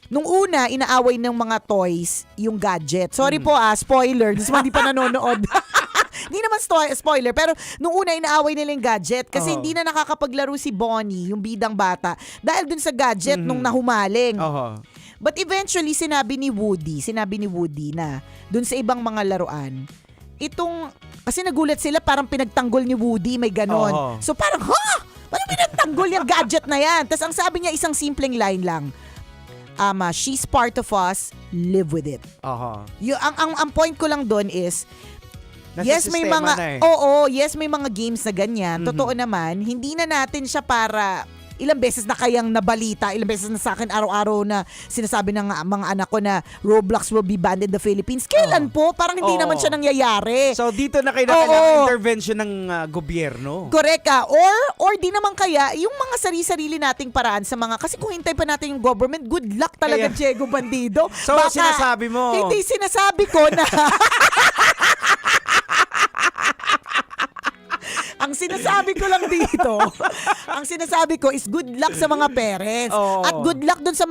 nung una, inaaway ng mga toys yung gadget. Sorry po spoiler. Gusto mo hindi pa nanonood. Hindi naman spoiler, pero nung una, inaaway nila yung gadget kasi hindi na nakakapaglaro si Bonnie, yung bidang bata, dahil dun sa gadget nung nahumaling. But eventually, sinabi ni Woody na dun sa ibang mga laruan, kasi nagulat sila, parang pinagtanggol ni Woody, may ganon. So parang, parang pinagtanggol yung gadget na yan. Tapos ang sabi niya, isang simpleng line lang, she's part of us, live with it. Ang point ko lang doon is, yes, may mga yes, may mga games na ganyan. Totoo naman, hindi na natin siya para ilang beses na kayang nabalita, ilang beses na sa akin araw-araw na sinasabi ng mga anak ko na Roblox will be banned in the Philippines. Kailan po? Parang hindi naman siya nangyayari. So dito na kailangan intervention ng gobyerno. Correct ka. Or di naman kaya yung mga sarili-sarili nating paraan sa mga, kasi kung hintay pa natin yung government, good luck talaga, Diego Bandido. So sinasabi mo. Hindi sinasabi ko na ang sinasabi ko lang dito, ang sinasabi ko is good luck sa mga parents. At good luck dun sa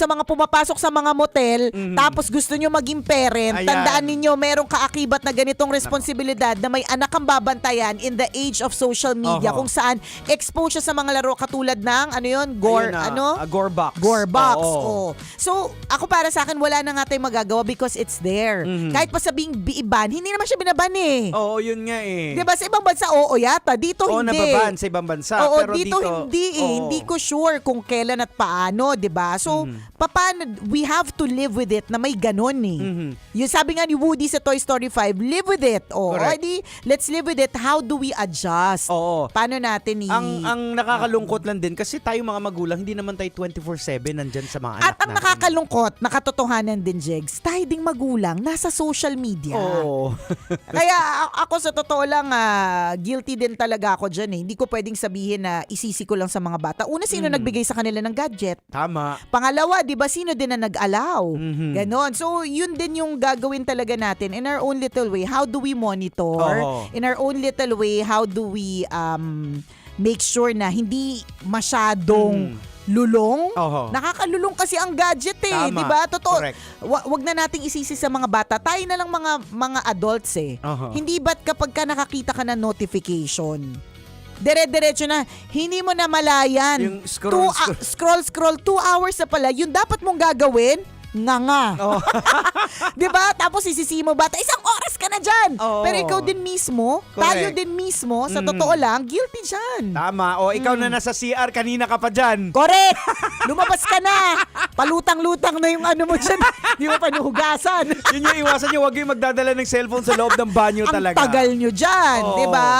mga pumapasok sa mga motel, tapos gusto nyo maging parent. Ayan. Tandaan ninyo, merong kaakibat na ganitong responsibilidad na may anak kang babantayan in the age of social media, kung saan expose siya sa mga laro katulad ng Gorebox. Gorebox. So, ako para sa akin, wala na nga tayong magagawa because it's there. Kahit pa sabing ban, hindi naman siya binaban eh. Oo, yun nga eh. Diba sa ibang bansa, yata. Dito hindi. nababan sa ibang bansa. Pero dito hindi eh. Hindi ko sure kung kailan at paano, diba? So, paano, we have to live with it na may ganun eh. Yung sabi nga ni Woody sa Toy Story 5, live with it. Let's live with it. How do we adjust? Paano natin Ang nakakalungkot lang din, kasi tayo mga magulang, hindi naman tayo 24/7 nandyan sa mga anak At ang nakakalungkot, nakatotohanan din, Jegs, tayo ding magulang, nasa social media. Kaya ako sa totoo lang, guilty din talaga ako dyan eh. Hindi ko pwedeng sabihin na isisi ko lang sa mga bata. Una, sino nagbigay sa kanila ng gadget? Tama. Pangalawa, di ba, sino din na nag-allow? Ganon. So, yun din yung gagawin talaga natin in our own little way. How do we monitor? In our own little way, how do we make sure na hindi masyadong lulong? Nakakalulong kasi ang gadget eh, di ba? Totoo. Wag na nating isisi sa mga bata. Tayo na lang mga adults eh. Hindi ba't kapag ka nakakita ka ng notification, dire-diretso na, hindi mo na malayan. Yung scroll. Scroll, 2 hours na pala. Yung dapat mong gagawin, nga. Di ba? Tapos isisi mo bata, 1 oras ka na dyan. Pero ikaw din mismo, tayo din mismo, sa totoo lang, guilty dyan. Tama. Ikaw na nasa CR, kanina ka pa dyan. Correct! Lumabas ka na! Palutang-lutang na yung ano mo dyan. Di mo pa nahugasan. Yun yung iwasan nyo, huwag yung magdadala ng cellphone sa loob ng banyo talaga. Ang tagal nyo dyan, di ba?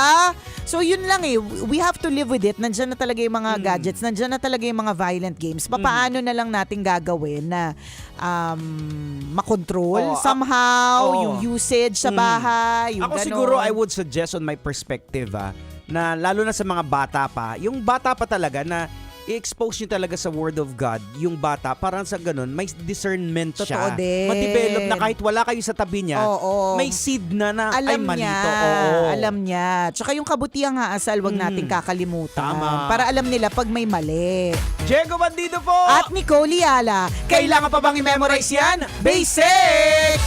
So yun lang eh, we have to live with it. Nandyan na talaga yung mga gadgets, nandyan na talaga yung mga violent games. Paano na lang natin gagawin na makontrol somehow yung usage sa bahay, yung Ako ganon. siguro, I would suggest on my perspective na lalo na sa mga bata pa, yung bata pa talaga na i-expose nyo talaga sa Word of God yung bata para sa ganun, may discernment siya. Totoo din. Ma-develop na kahit wala kayo sa tabi niya, Oo. may seed na ay Alam mali niya. to. Oo. Alam niya. Tsaka yung kabutihang haasal, wag nating kakalimutan. Tama. Para alam nila pag may mali. Diego Bandido po! At Nicole Yala. kailangan pa bang i-memorize yan? Basic!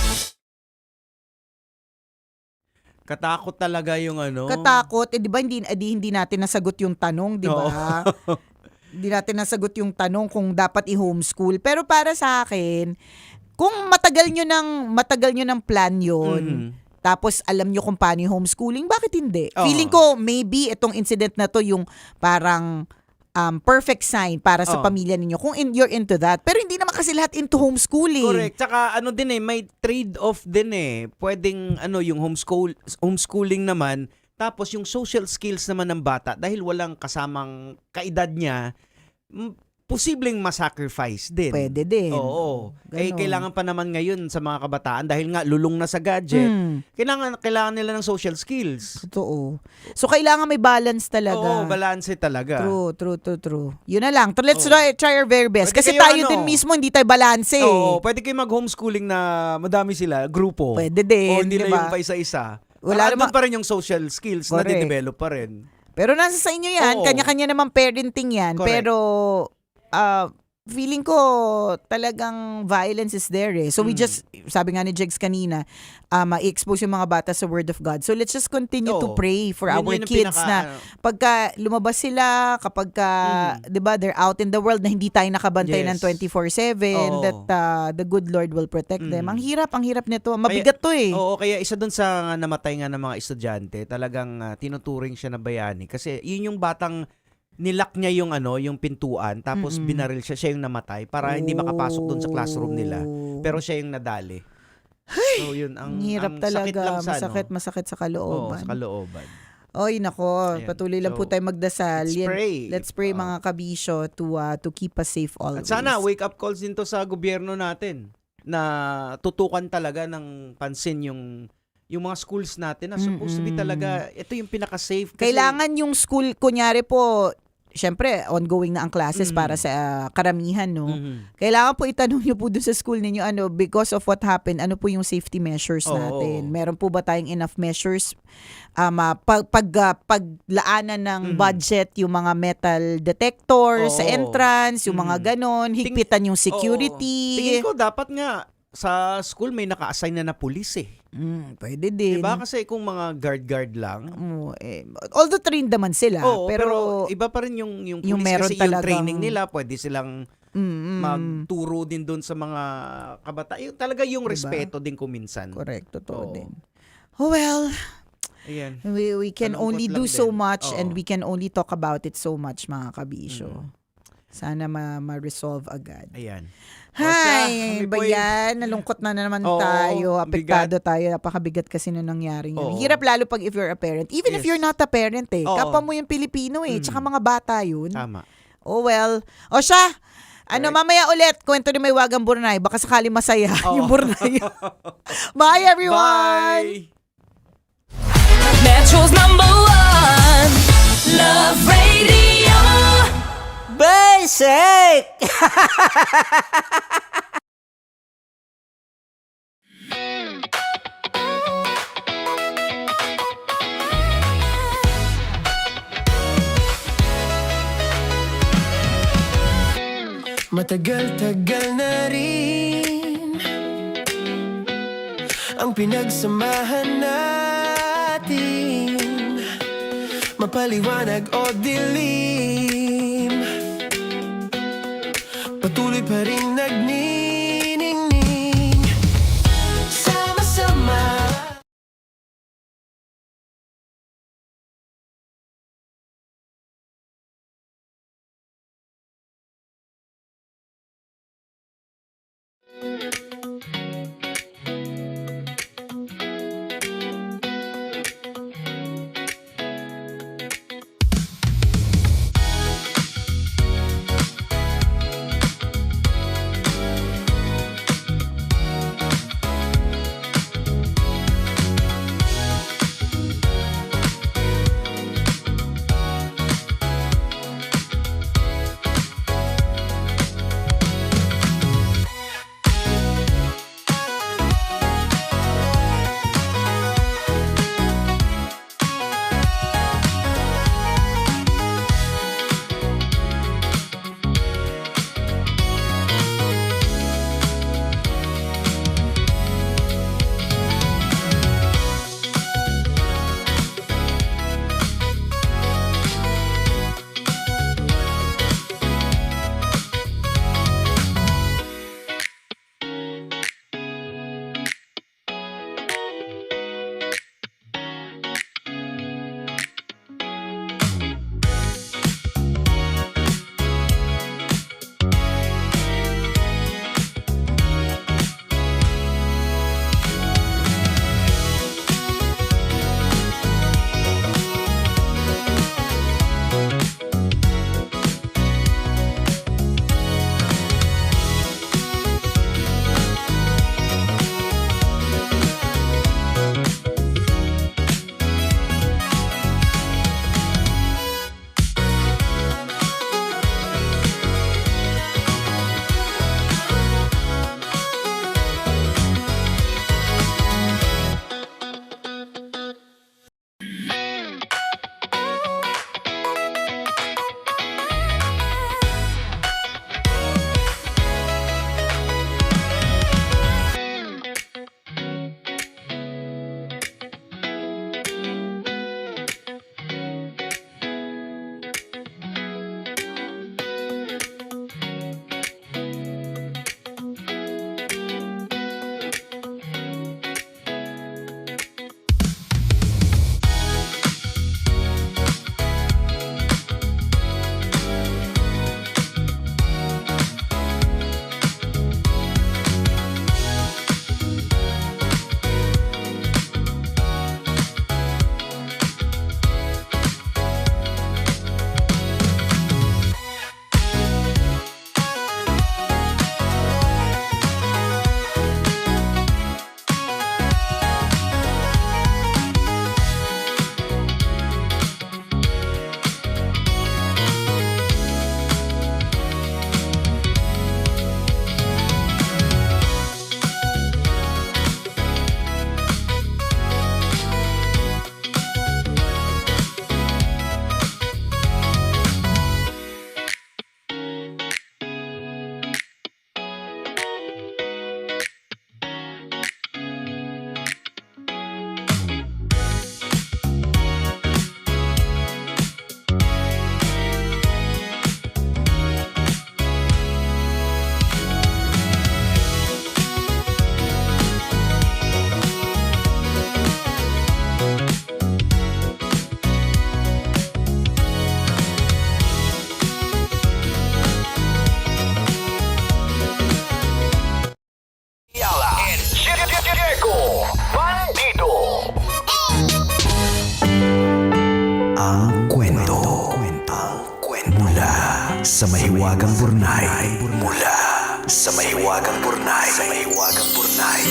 Katakot talaga yung ano. Katakot. Di ba hindi natin nasagot yung tanong, di ba? Hindi natin nasagot yung tanong kung dapat i-homeschool. Pero para sa akin, kung matagal nyo ng plan yun, tapos alam nyo kung paano yung homeschooling, bakit hindi? Feeling ko, maybe itong incident na to yung parang perfect sign para sa pamilya ninyo kung you're into that. Pero hindi naman kasi lahat into homeschooling. Correct. Tsaka may trade-off din Pwedeng yung homeschooling naman, tapos yung social skills naman ng bata dahil walang kasamang kaedad niya, posibleng masacrifice din. Pwede din. Oo. Ganon. Kailangan pa naman ngayon sa mga kabataan dahil nga lulong na sa gadget, kailangan nila ng social skills. Totoo. So, kailangan may balance talaga. Oo, balance talaga. True. Yun na lang. Let's try our very best. Pwede Kasi kayo, tayo din mismo, hindi tayo balance eh. Oo, pwede kayo mag-homeschooling na madami sila, grupo. Pwede din, O hindi na diba? yung pa isa-isa. Wala Andun naman- pa rin yung social skills na Correct. de-develop pa rin. Pero nasa sa inyo yan. Oo. Kanya-kanya naman parenting yan. Correct. Pero, feeling ko talagang violence is there eh. So we just, sabi nga ni Jegs kanina, i-expose yung mga bata sa Word of God. So let's just continue to pray for our Yun ang kids na pagka lumabas sila, kapag di ba, they're out in the world na hindi tayo nakabantay ng 24/7, that the good Lord will protect them. Ang hirap nito. Mabigat to eh. Oo, kaya isa dun sa namatay nga ng mga estudyante, talagang tinuturing siya na bayani. Kasi yun yung batang nilak niya yung pintuan, tapos binaril siya yung namatay para hindi makapasok doon sa classroom nila. Pero siya yung nadali. So yun, ang hirap ang talaga. sakit lang sa Masakit sa Oo, kalooban. sa kalooban. Oy, nako. Ayan. Patuloy lang po So, tayo magdasal. let's pray. Let's pray mga kabisyo to keep us safe always. At sana wake up calls din to sa gobyerno natin na tutukan talaga ng pansin yung mga schools natin na supposed to be talaga, ito yung pinaka-safe. Kasi, Kailangan yung school, kunyari po, syempre, ongoing na ang classes para sa karamihan, no? Kailangan po itanong nyo po dun sa school ninyo, because of what happened, ano po yung safety measures natin? Meron po ba tayong enough measures? Paglaanan ng budget, yung mga metal detectors sa entrance, yung mga ganon, higpitan yung security. Tingin ko dapat nga sa school may naka-assign na pulis eh. Pwede din. Diba? Kasi kung mga guard lang. Although trained naman sila. pero iba pa rin yung police meron kasi yung talagang training nila, pwede silang magturo din doon sa mga kabataan. Talaga yung respeto din kuminsan. Correct, totoo din. Oh well, ayan. we can Malungkot only lang do so din. much and Oo. we can only talk about it so much, mga kabisyo. Sana ma-resolve agad. Ayan. Hay, Kami ba po yan? Nalungkot na naman Oo, tayo. Apektado bigat. tayo. Napakabigat kasi nung nangyari yun. Oo. Hirap lalo pag if you're a parent. Even if Yes. you're not a parent eh. Oo. Kapwa mo yung Pilipino eh. Tsaka mga bata yun. Tama. Oh well. O siya, mamaya ulit, kwento ni May Wagang Burnay. Baka sakali masaya yung Burnay. Bye everyone! Bye! Metro's #1 Love Radio. Basic! Matagal-tagal na rin ang pinagsamahan natin, mapaliwanag o dilim, patuloy pa rin nagniningning, sama-sama. sa mahiwagang burnay. Mula sa mahiwagang burnay. Sa mahiwagang burnay.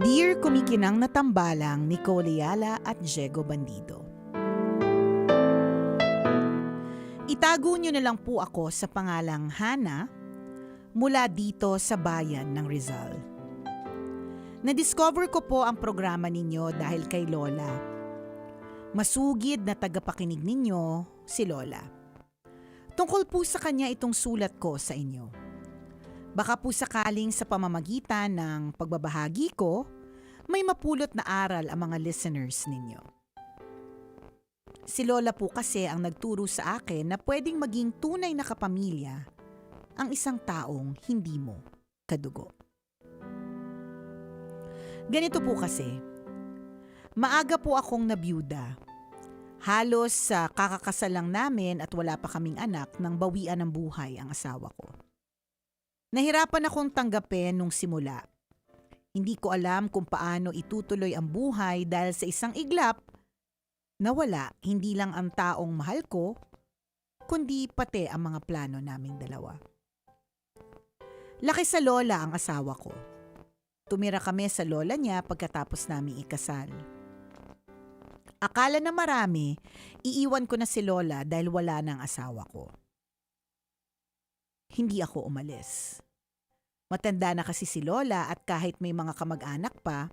Dear kumikinang na tambalang Nicole Ayala at Diego Bandido. Itago niyo na lang po ako sa pangalang Hana mula dito sa bayan ng Rizal. Na-discover ko po ang programa ninyo dahil kay Lola. Masugid na tagapakinig ninyo si Lola. Tungkol po sa kanya itong sulat ko sa inyo. Baka po sakaling sa pamamagitan ng pagbabahagi ko, may mapulot na aral ang mga listeners ninyo. Si Lola po kasi ang nagturo sa akin na pwedeng maging tunay na kapamilya ang isang taong hindi mo kadugo. Ganito po kasi, maaga po akong nabiyuda. Halos sa kakakasal lang namin at wala pa kaming anak nang bawian ng buhay ang asawa ko. Nahirapan akong tanggapin nung simula. Hindi ko alam kung paano itutuloy ang buhay dahil sa isang iglap, nawala hindi lang ang taong mahal ko, kundi pati ang mga plano naming dalawa. Laki sa lola ang asawa ko. Tumira kami sa lola niya pagkatapos naming ikasal. Akala na marami, iiwan ko na si lola dahil wala na ang asawa ko. Hindi ako umalis. Matanda na kasi si Lola at kahit may mga kamag-anak pa,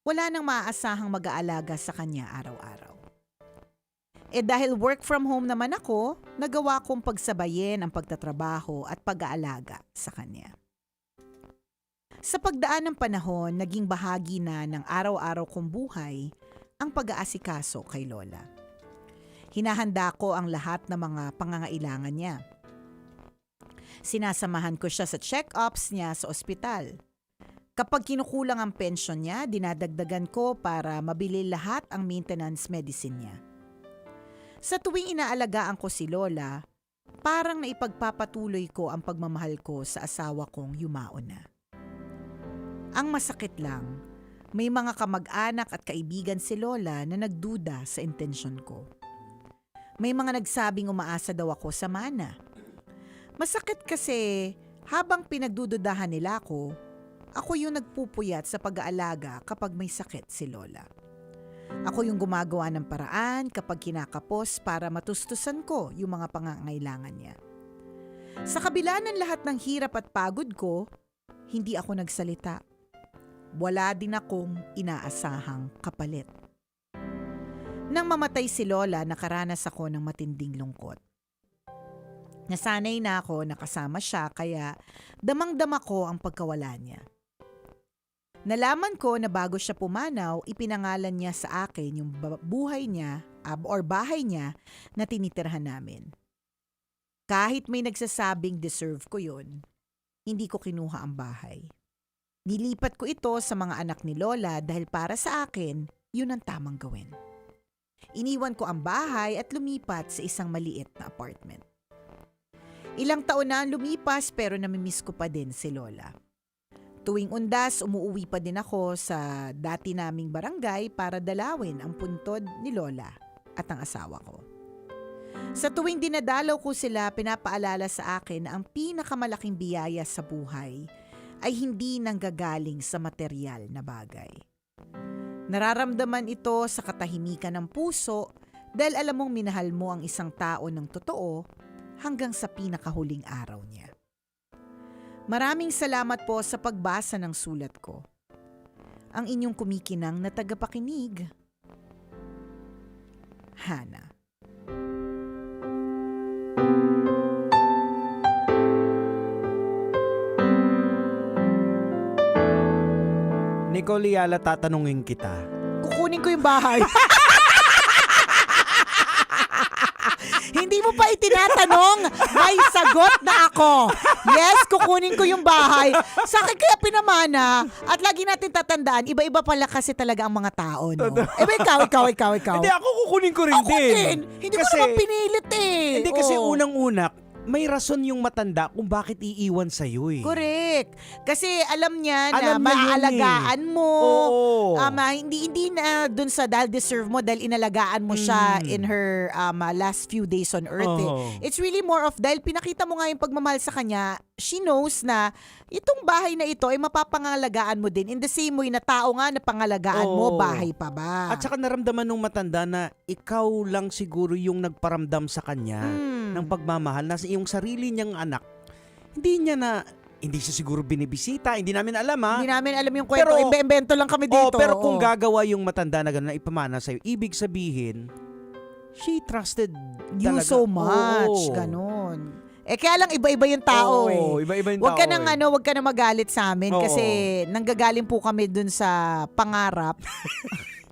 wala nang maaasahang mag-aalaga sa kanya araw-araw. Dahil work from home naman ako, nagawa kong pagsabayin ang pagtatrabaho at pag-aalaga sa kanya. Sa pagdaan ng panahon, naging bahagi na ng araw-araw kong buhay ang pag-aasikaso kay Lola. Hinahanda ko ang lahat ng mga pangangailangan niya. Sinasamahan ko siya sa check-ups niya sa ospital. Kapag kinukulang ang pensyon niya, dinadagdagan ko para mabili lahat ang maintenance medicine niya. Sa tuwing inaalagaan ko si Lola, parang naipagpapatuloy ko ang pagmamahal ko sa asawa kong yumao na. Ang masakit lang, may mga kamag-anak at kaibigan si Lola na nagduda sa intensyon ko. May mga nagsabing umaasa daw ako sa mana. Masakit kasi habang pinagdududahan nila ako yung nagpupuyat sa pag-aalaga kapag may sakit si Lola. Ako yung gumagawa ng paraan kapag kinakapos para matustusan ko yung mga pangangailangan niya. Sa kabila ng lahat ng hirap at pagod ko, hindi ako nagsalita. Wala din akong inaasahang kapalit. Nang mamatay si Lola, nakaranas ako ng matinding lungkot. Nasanay na ako nakasama siya kaya damang-dama ko ang pagkawala niya. Nalaman ko na bago siya pumanaw, ipinangalan niya sa akin yung buhay niya or bahay niya na tinitirhan namin. Kahit may nagsasabing deserve ko yun, hindi ko kinuha ang bahay. Nilipat ko ito sa mga anak ni Lola dahil para sa akin, yun ang tamang gawin. Iniwan ko ang bahay at lumipat sa isang maliit na apartment. Ilang taon na ang lumipas pero namimiss ko pa din si Lola. Tuwing undas, umuuwi pa din ako sa dati naming barangay para dalawin ang puntod ni Lola at ang asawa ko. Sa tuwing dinadalaw ko sila, pinapaalala sa akin na ang pinakamalaking biyaya sa buhay ay hindi nanggagaling sa material na bagay. Nararamdaman ito sa katahimikan ng puso dahil alam mong minahal mo ang isang tao ng totoo hanggang sa pinakahuling araw niya. Maraming salamat po sa pagbasa ng sulat ko. Ang inyong kumikinang na tagapakinig, Hana. Nicole Ayala, tatanungin kita. Kukunin ko yung bahay. Hindi mo mo pa itinatanong, may sagot na ako. Yes, kukunin ko yung bahay. Sa akin kaya pinamana. At lagi natin tatandaan, iba-iba pala kasi talaga ang mga tao, no? Ikaw. Hindi, ako kukunin ko rin Ako din. din. Hindi ko naman pinilit eh. Hindi kasi Oo. unang-una, may rason yung matanda kung bakit iiwan sa'yo eh. Correct. Kasi alam niya Alam niya na yun maaalagaan mo. Oo. Hindi na dun sa dahil deserve mo dahil inalagaan mo siya in her last few days on earth. Oo. It's really more of dahil pinakita mo nga yung pagmamahal sa kanya, she knows na itong bahay na ito ay mapapangalagaan mo din in the same way na tao nga na pangalagaan mo, Oo. bahay pa ba? At saka naramdaman nung matanda na ikaw lang siguro yung nagparamdam sa kanya ng pagmamahal na yung sarili niyang anak, hindi siya siguro binibisita, hindi namin alam Hindi namin alam yung kwento. Pero- Imbento lang kami dito. pero kung Oo. gagawa yung matanda na gano'n na ipamana sa'yo, ibig sabihin, she trusted You talaga. so much. Oo. Ganon. Kaya lang iba-iba yung tao Oo, eh. iba-iba yung Huwag ka tao nang eh. huwag ka nang magalit sa amin Oo. kasi nanggagaling po kami dun sa pangarap.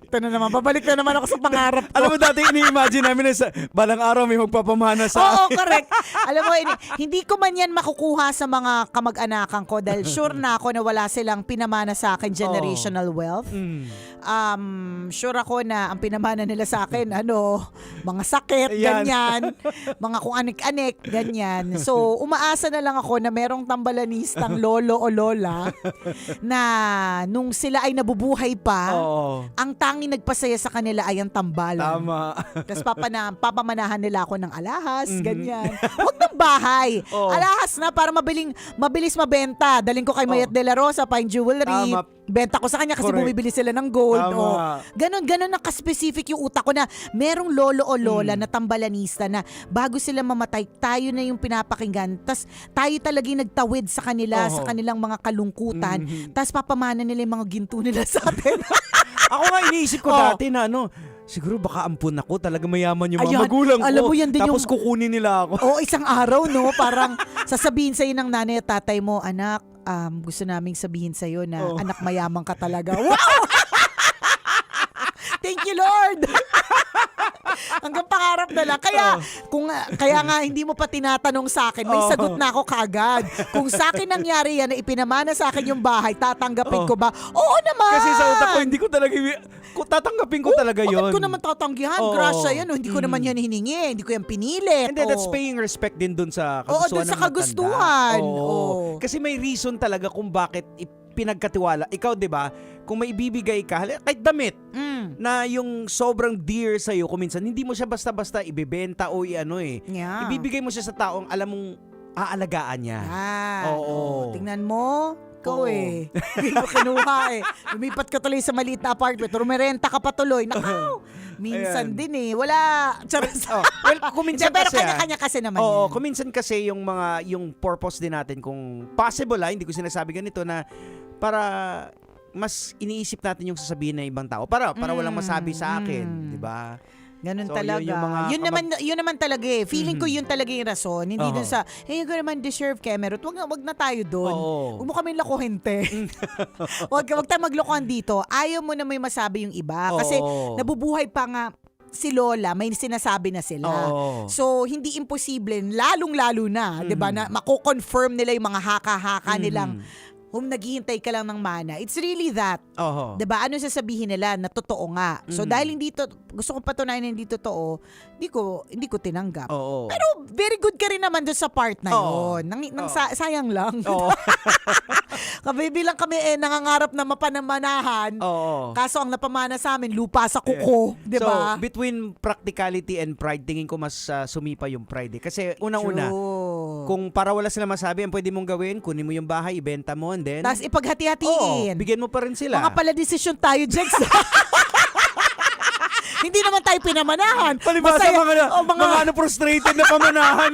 Ito na naman, babalik na naman ako sa pangarap ko. Alam mo dati ini-imagine namin na sa balang araw may magpapamana sa Oo, correct. Alam mo, hindi ko man yan makukuha sa mga kamag-anakan ko dahil sure na ako na wala silang pinamana sa akin generational wealth. Sure ako na ang pinamana nila sa akin, mga sakit, Ayan. ganyan. Mga kung anik-anik, ganyan. So, umaasa na lang ako na merong tambalanistang lolo o lola na nung sila ay nabubuhay pa, Oo. ang tanging nagpasaya sa kanila ay ang tambalan. Tama. Tapos papamanahan nila ako ng alahas, ganyan. Huwag ng bahay. Oo. Alahas na para mabilis mabenta. Daling ko kay Mayat de la Rosa, Fine Jewelry. Tama. Benta ko sa kanya kasi Correct. bumibili sila ng gold. Tama. Ganon na ka-specific yung utak ko na merong lolo o lola na tambalanista na bago sila mamatay, tayo na yung pinapakinggan. Tapos tayo talaga yung nagtawid sa kanila, sa kanilang mga kalungkutan. Tapos papamana nila yung mga ginto nila sa atin. Ako nga iniisip ko dati na siguro baka ampun ako, talaga mayaman yung mga Ayan, magulang ko. alam mo yan din Tapos yung- kukunin nila ako. Oo, isang araw, no? Parang sasabihin sa'yo ng nanay at tatay mo, anak, gusto naming sabihin sa'yo na anak mayaman ka talaga. Wow! Thank you, Lord! Hanggang pangarap na lang. Kaya nga hindi mo pa tinatanong sa akin, may sagot na ako kaagad. Kung sa akin nangyari yan na ipinamana sa akin yung bahay, tatanggapin ko ba? Oo naman! Kasi sa utak ko, hindi ko talaga, tatanggapin ko talaga Bakit yon. ko naman tatanggihan? Oo. Grasya yan. Hindi ko naman yan hiningi. Hindi ko yan pinilit. Hindi, that's Oo. paying respect din dun sa Oo, kagustuhan dun sa ng matanda. kagustuhan. Oo. Oo. Kasi may reason talaga kung bakit pinagkatiwala. Ikaw, di ba, kung may ibibigay ka, kahit damit, na yung sobrang dear sa'yo, kung minsan, hindi mo siya basta-basta ibibenta o Yeah. ibibigay mo siya sa taong alam mong aalagaan niya. Oo. Tingnan mo. Ikaw Oo. Hindi mo kinuha Lumipat ka tuloy sa maliit na apartment. Rumerenta ka pa tuloy. Nakaw! Minsan Ayan. din Wala. Charis. Well, kung minsan Pero kasi, kanya-kanya kasi naman oo, yan. kung minsan kasi yung purpose din natin, kung possible hindi ko sinasabi ganito na para mas iniisip natin yung sasabihin ng ibang tao para walang masabi sa akin, di ba? Ganun So, talaga. yun yung mga Yun naman talaga Feeling ko yun talaga yung rason. Hindi dun sa, hey, you naman deserve Kemerut. Wag na tayo dun. Oo. Huwag mo kami lakuhin, te. wag tayo maglokohan dito. Ayaw mo na may masabi yung iba. Kasi Oo. nabubuhay pa nga si Lola, may sinasabi na sila. Oo. So, hindi imposible, lalong-lalo na, 'di ba, na mako-confirm nila yung mga haka-haka nilang naghihintay ka lang ng mana. It's really that. Oo. 'Di ba? Ano sasabihin nila na totoo nga. So dahil gusto ko patunayan na hindi totoo, hindi ko tinanggap. Oo. Pero very good ka rin naman doon sa part na Oo. 'yon. Sayang lang. Oo. Kabibilang kami nangangarap na mapanamanahan. Oo. Kaso ang napamana sa amin lupa sa kuko, 'di ba? So, between practicality and pride, tingin ko mas sumipa yung pride. Kasi unang-una, kung para wala sila masabi, ang pwede mong gawin, kunin mo yung bahay, ibenta mo, and then Tapos ipaghati-hatiin. bigyan mo pa rin sila. Mga pala desisyon tayo, Jex. Hindi naman tayo pinamanahan. Palibasa Masaya- mga mga frustrated na pamanahan.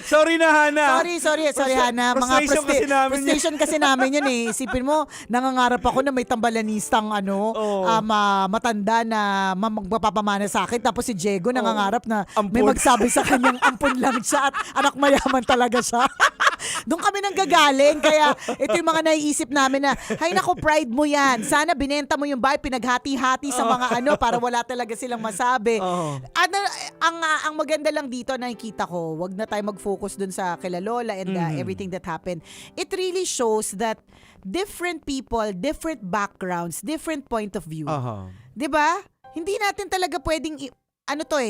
Sorry na, Hana. Sorry, Hana. Mga frustration kasi namin yun eh. Isipin mo, nangangarap ako na may tambalanistang matanda na magpapamana sa akin. Tapos si Diego nangangarap na may magsabi sa kanyang ampun lang siya at anak mayaman talaga siya. Doon kami nanggagaling. Kaya ito yung mga naiisip namin na, hay nako, pride mo yan. Sana binenta mo yung bahay, pinaghati-hati sa mga para wala talaga silang masabi. Ang maganda lang dito nakikita ko, wag na tayo mag-focus dun sa kila Lola and everything that happened. It really shows that different people, different backgrounds, different point of view. 'Di ba? Hindi natin talaga pwedeng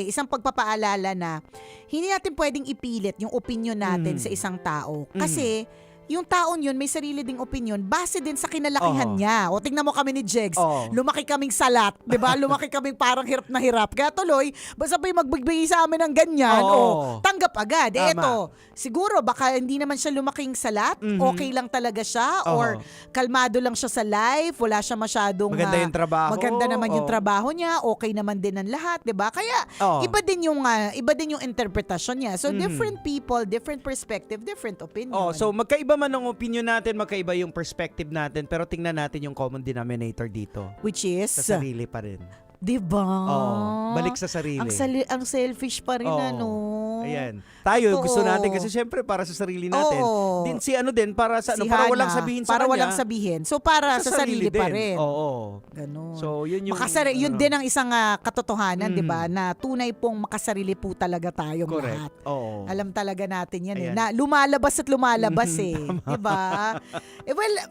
isang pagpapaalala na hindi natin pwedeng ipilit yung opinion natin sa isang tao. Kasi yung taon yun may sarili ding opinion base din sa kinalakihan niya. O tingnan mo kami ni Jegs, lumaki kaming salat, 'di ba? Lumaki kaming parang hirap na hirap. Kaya tuloy, basta pa magbigay sa amin ng ganyan, tanggap agad. Eto, siguro baka hindi naman siya lumaking salat, okay lang talaga siya or kalmado lang siya sa life, wala siya masyadong maganda yung trabaho. Maganda naman yung trabaho niya, okay naman din ang lahat, 'di ba? Kaya iba din yung interpretasyon niya. So different people, different perspective, different opinion. So magkaiba man ang opinion natin, magkaiba yung perspective natin, pero tingnan natin yung common denominator dito. Which is? Sa sarili pa rin. Diba? Balik sa sarili. Ang selfish pa rin, Ayan. Tayo, gusto natin kasi syempre para sa sarili natin. Din para sa para walang sabihin sa para kanya. walang sabihin. So para sa sarili pa rin. Oo. Ganun. So yun yung yun din ang isang katotohanan, 'di ba? Na tunay pong makasarili po talaga tayong lahat. Oo. Alam talaga natin 'yan na lumalabas at lumalabas 'di ba?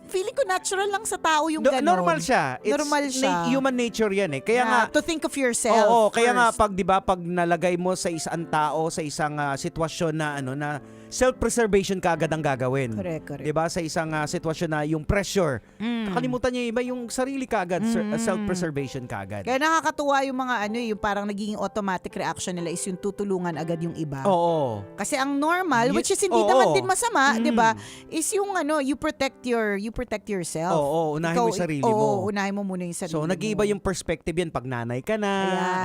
Feeling ko natural lang sa tao yung ganun. Normal siya. Normal siya. Human nature 'yan eh. Kaya nga to think of yourself. Oo, kaya nga first. pag nalagay mo sa isang tao sa isang sitwasyon na na self-preservation kaagad ang gagawin. Correct. 'Di ba? Sa isang sitwasyon na yung pressure. Kakalimutan niya iba yung sarili kaagad, self-preservation kaagad. Kaya nakakatuwa yung mga yung parang nagiging automatic reaction nila is yung tutulungan agad yung iba. Oo. Kasi ang normal, which is hindi naman din masama, 'di ba? Is yung you protect yourself. Oo, unahin mo yung sarili mo. Oo, unahin mo muna yung sarili mo. So nag-iiba yung perspective yan pag nanay ka na.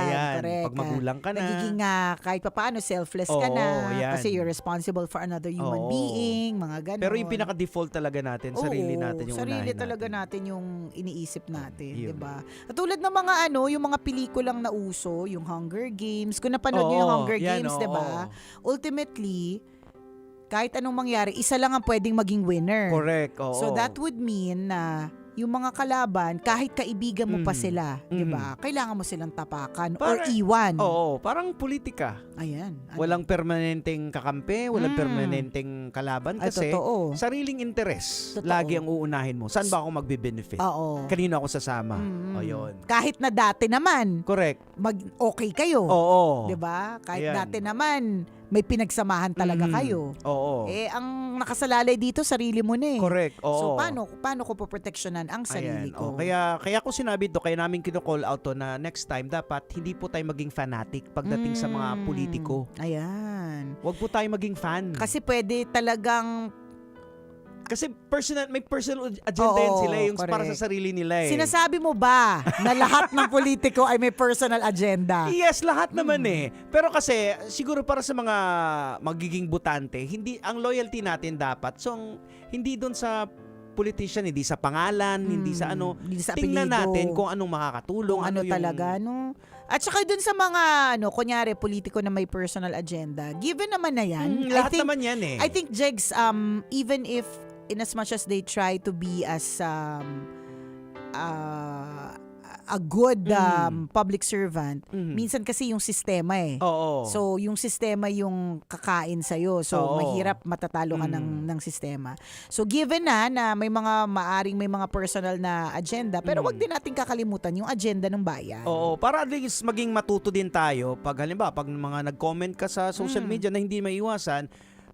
Ayan. Correct. Pag magulang ka na. Nagiging kahit paano selfless ka na. Ayan. Kasi you're responsible for another human being, mga ganon. Pero yung pinaka-default talaga natin, sarili natin yung sarili unahin talaga natin. natin yung iniisip natin, 'di ba? At tulad ng mga yung mga pelikulang nauso, yung Hunger Games. Kung napanood niyo yung Hunger Games, 'di ba? Ultimately, kahit anong mangyari, isa lang ang pwedeng maging winner. Correct. Oo. So that would mean na yung mga kalaban, kahit kaibigan mo pa sila, 'di ba? Kailangan mo silang tapakan or iwan. Oo, parang politika. Ayan. Walang permanenteng kakampi, walang permanenteng kalaban kasi totoo. sariling interes Totoo. lagi ang uunahin mo. Saan ba ako magbe-benefit? Oo. Kanino ako sasama? O yun. Kahit na dati naman, Correct. okay kayo. Oo. 'Di ba? Kahit Ayan. dati naman may pinagsamahan talaga kayo. Oo. Ang nakasalalay dito sarili mo na eh. Correct. Oo. So paano ko poproteksyonan ang sarili ko? Kaya ko sinabi to, kaya namin kino-call out to na next time dapat hindi po tayo maging fanatic pagdating sa mga politiko. Ayan. Huwag po tayo maging fan. Kasi pwede talagang Kasi may personal agenda yan sila, yung para correct. sa sarili nila eh. Sinasabi mo ba na lahat ng politiko ay may personal agenda? Yes, lahat naman eh. Pero kasi siguro para sa mga magiging butante, hindi ang loyalty natin dapat hindi doon sa politician, hindi sa pangalan, hindi sa hindi sa tingnan apelyido. natin kung anong makakatulong, Kung ano yung talaga, no? At saka dun sa mga, kunyari, politiko na may personal agenda, given naman na yan. lahat naman yan eh. I think, Jegs, even if, in as much as they try to be as a good public servant, minsan kasi yung sistema eh. Oo. So, yung sistema yung kakain sa'yo. So, Oo. mahirap matatalo ka ng sistema. So, given na may mga personal na agenda, pero wag din natin kakalimutan yung agenda ng bayan. Oo, para at least maging matuto din tayo pag halimbawa, pag mga nag-comment ka sa social media na hindi maiwasan,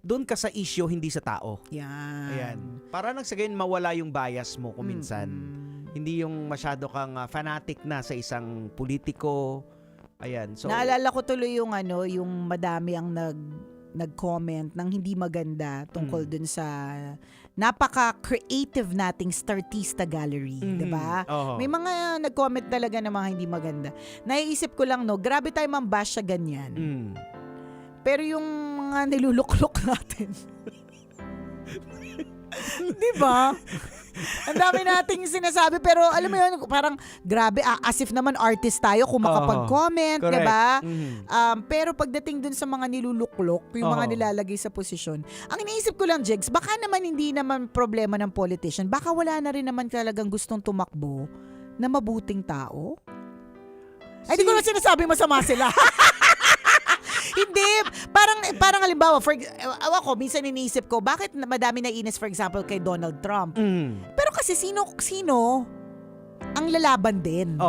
doon ka sa issue, hindi sa tao. Yan. Ayan. Para nang sa ganyan mawala yung bias mo kung minsan. Hindi yung masyado kang fanatic na sa isang politiko. Ayan. So, naalala ko tuloy yung madami ang nag-comment ng hindi maganda tungkol dun sa napaka-creative nating Startista Gallery, 'di ba? May mga nag-comment talaga ng mga hindi maganda. Naiisip ko lang grabe tayo mambash sa ganyan. Pero yung mga niluluklok natin. Di ba? Ang dami nating sinasabi pero alam mo yun, parang grabe, as if naman artist tayo kung makapag-comment, di ba? Pero pagdating dun sa mga niluluklok, yung mga nilalagay sa posisyon, ang iniisip ko lang, Jegs, baka naman hindi naman problema ng politician, baka wala na rin naman talagang gustong tumakbo na mabuting tao? Ay, di ko na sinasabi masama sila. Hindi. Parang halimbawa, ako, minsan iniisip ko, bakit madami na inis, for example, kay Donald Trump? Pero kasi sino ang lalaban din.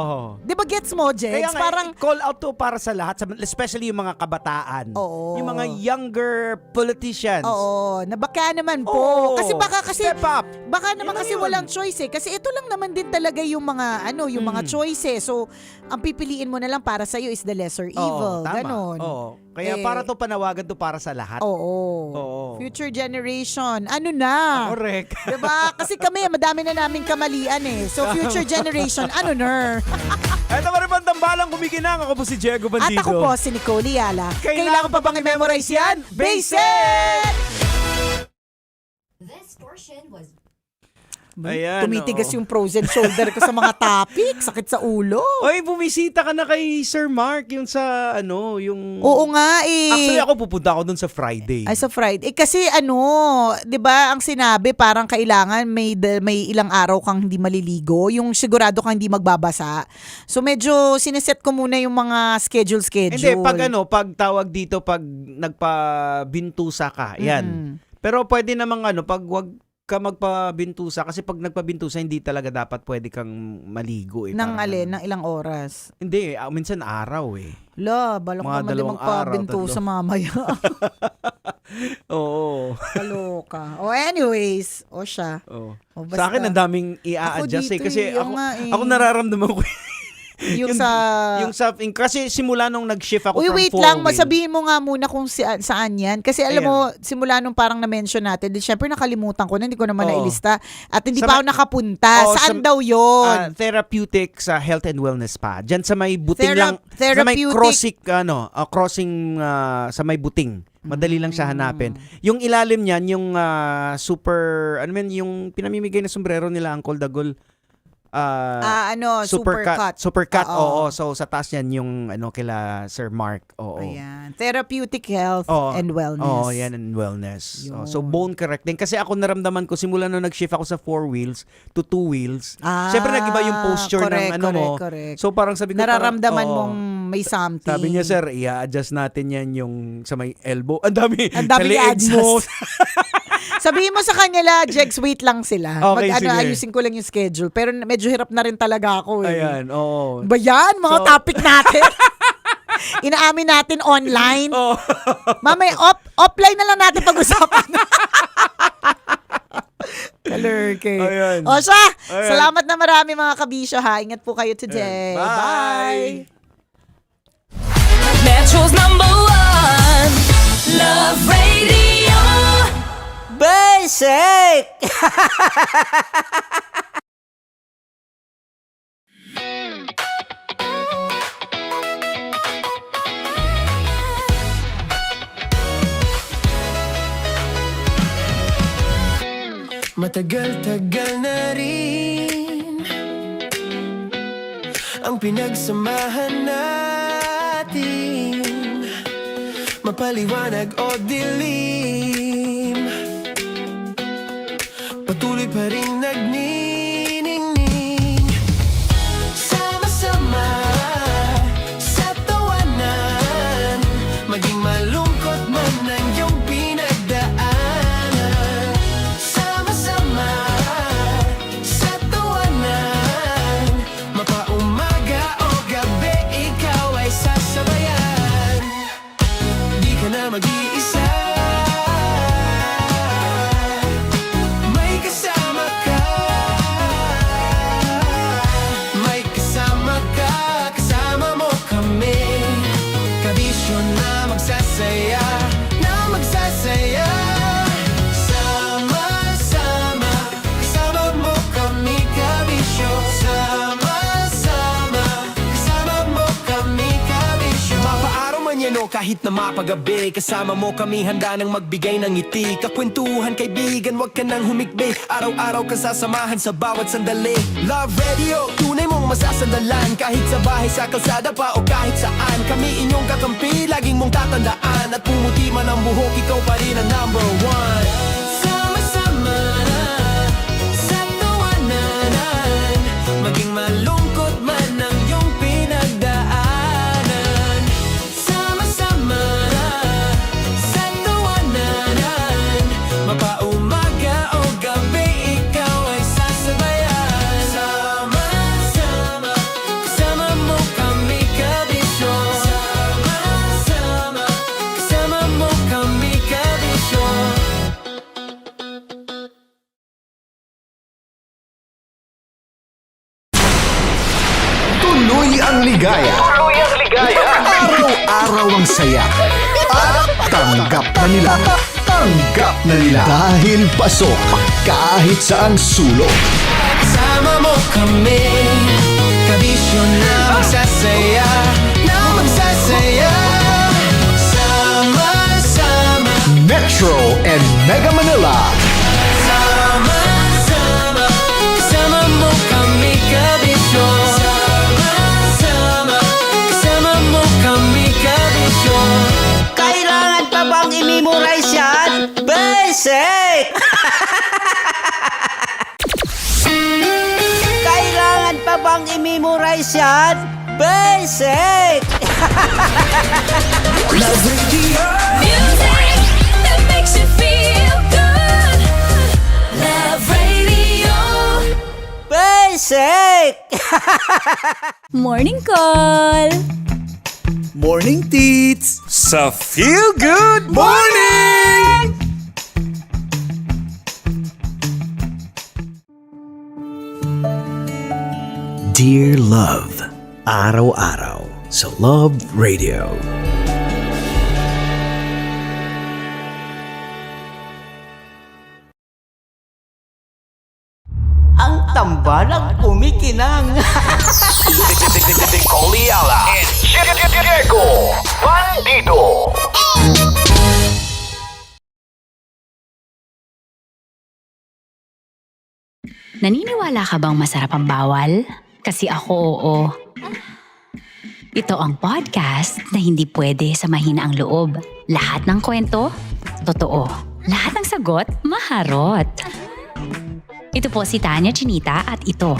Di ba gets mo, Jex? Kaya nga, parang call out to para sa lahat, especially yung mga kabataan. Oo. Yung mga younger politicians. Oo, na baka naman po. Oo. Kasi Step up. Baka naman Yun kasi na yun. walang choice eh. Kasi ito lang naman din talaga yung mga mga choices. So, ang pipiliin mo na lang para sa iyo is the lesser evil. Tama. Ganon. Oo. Kaya para to panawagan to para sa lahat. Oo. Future generation. Ano na? Correct. Diba? Kasi kami, madami na naming kamalian eh. So, future generation, ano na? Eto ka rin bang tambalang kumikinang. Ako po si Diego At Bandido. ako po si Nicole Yala. Kailangan pa bang i-memorize yan? Basic! This portion was Ayan, Tumitigas yung frozen shoulder ko sa mga topic. Sakit sa ulo. Oy, bumisita ka na kay Sir Mark yung sa yung... Oo nga eh. Actually, ako pupunta ako dun sa Friday. Ay, sa Friday. Kasi 'di ba, ang sinabi parang kailangan may ilang araw kang hindi maliligo, yung sigurado kang hindi magbabasa. So medyo sineset ko muna yung mga schedule. Hindi, pag tawag dito, pag nagpabintusa ka, yan. Pero pwede namang pag wag ka magpabintusa, kasi pag nagpabintusa, hindi talaga dapat pwede kang maligo. Nang ilang oras? Hindi, minsan araw eh. Balak Mga naman din dalawang magpabintusa mamaya. Oo. Kaloka. Anyways. siya. Basta. Sa akin, ang daming i-a-adjust Ako dito kasi yung nga ako nararamdaman ko yung kasi simula nung nag-shift ako from wait lang, masabihin mo nga muna kung saan yan. Kasi alam mo, simula nung parang na-mention natin, di syempre nakalimutan ko na, hindi ko naman nailista. At hindi pa ako nakapunta. Saan daw yun? Therapeutic sa Health and Wellness Spa. Diyan sa may buting Therapeutic. sa may crossing sa may buting. Madali lang siya hanapin. Yung ilalim niyan, yung super, yung pinamimigay na sombrero nila, Uncle Dagol. Supercut. Oo. So sa taas niyan yung kila Sir Mark. Oo. Ayan. Therapeutic health and wellness. Oo, yan and wellness. So bone correcting. Kasi ako naramdaman ko simula nung nag-shift ako sa 4 wheels to 2 wheels. Siyempre nag-iba yung posture ng mo. Correct. So parang sabi ko nararamdaman mong may something. Sabi niya, sir, i-adjust natin yan yung sa may elbow. Ang dami sa leeg mo. Sabihin mo sa kanya Jegs, wait lang sila. Okay, sige. Ayusin ko lang yung schedule. Pero medyo hirap na rin talaga ako eh. Ayan, oo. Ba yan? Mga topic natin. Inaamin natin online. Mamay, offline na lang natin pag-usapan. Kalurke. Siya. Salamat na marami mga kabisyo ha. Ingat po kayo today. Bye. Metro's #1 Love Radio. Basic! Matagal-tagal na rin ang pinagsamahan natin, mapaliwanag o dilim, patuloy pa rin nagniningning. Sama-sama sa tawanan, maging malungkot man ang iyong pinagdaanan. Sama-sama sa tawanan, mapaumaga o gabi, ikaw ay sasabayan. Di ka na mag-iisa. manyano kahit na mapagabi. Kasama mo kami handa nang magbigay ng ngiti. Kakwentuhan kaibigan, wag ka nang humikbi. Araw-araw kasasamahan sa bawat sandali. Love Radio, tunay mong masasandalan. Kahit sa bahay, sa kalsada pa o kahit saan. Kami inyong kakampi, laging mong tatandaan. At pumuti man ang buhok, ikaw pa rin ang number one. Sama-sama na sa tawanan, maging malungkot man ang iyong pinagdaanan. Sama-sama na sa tawanan, mapaumaga o gabi, ikaw ay sasabayan. Sama-sama, kasama mo kami kabisyo. Sama-sama, kasama mo kami kabisyo. Tuloy ang ligaya. Araw-araw ang saya. At tanggap na nila. Tanggap na nila. Dahil pasok kahit saang sulok. Sama mo kami, kabisyo na magsasaya, na magsasaya. Sama-sama, Metro and Mega Manila. sama-sama, kasama mo kami kabisyo. Sama-sama, kasama mo kami kabisyo. Kailangan pa bang i-memorize yan? Basic! Kailangan pa bang i-memorize yan? Basic! Love Radio. Music that makes you feel good. Love Radio. Basic! Morning call! Morning, Tits! Sa Feel Good Morning! Dear Love, araw-araw sa Love Radio. Ang tambalang kumikinang. Naniniwala ka bang masarap ang bawal? Kasi ako, oo. Ito ang podcast na hindi pwede samahin ang loob. Lahat ng kwento, totoo. Lahat ng sagot, maharot. Ito po si Tanya Chinita at ito,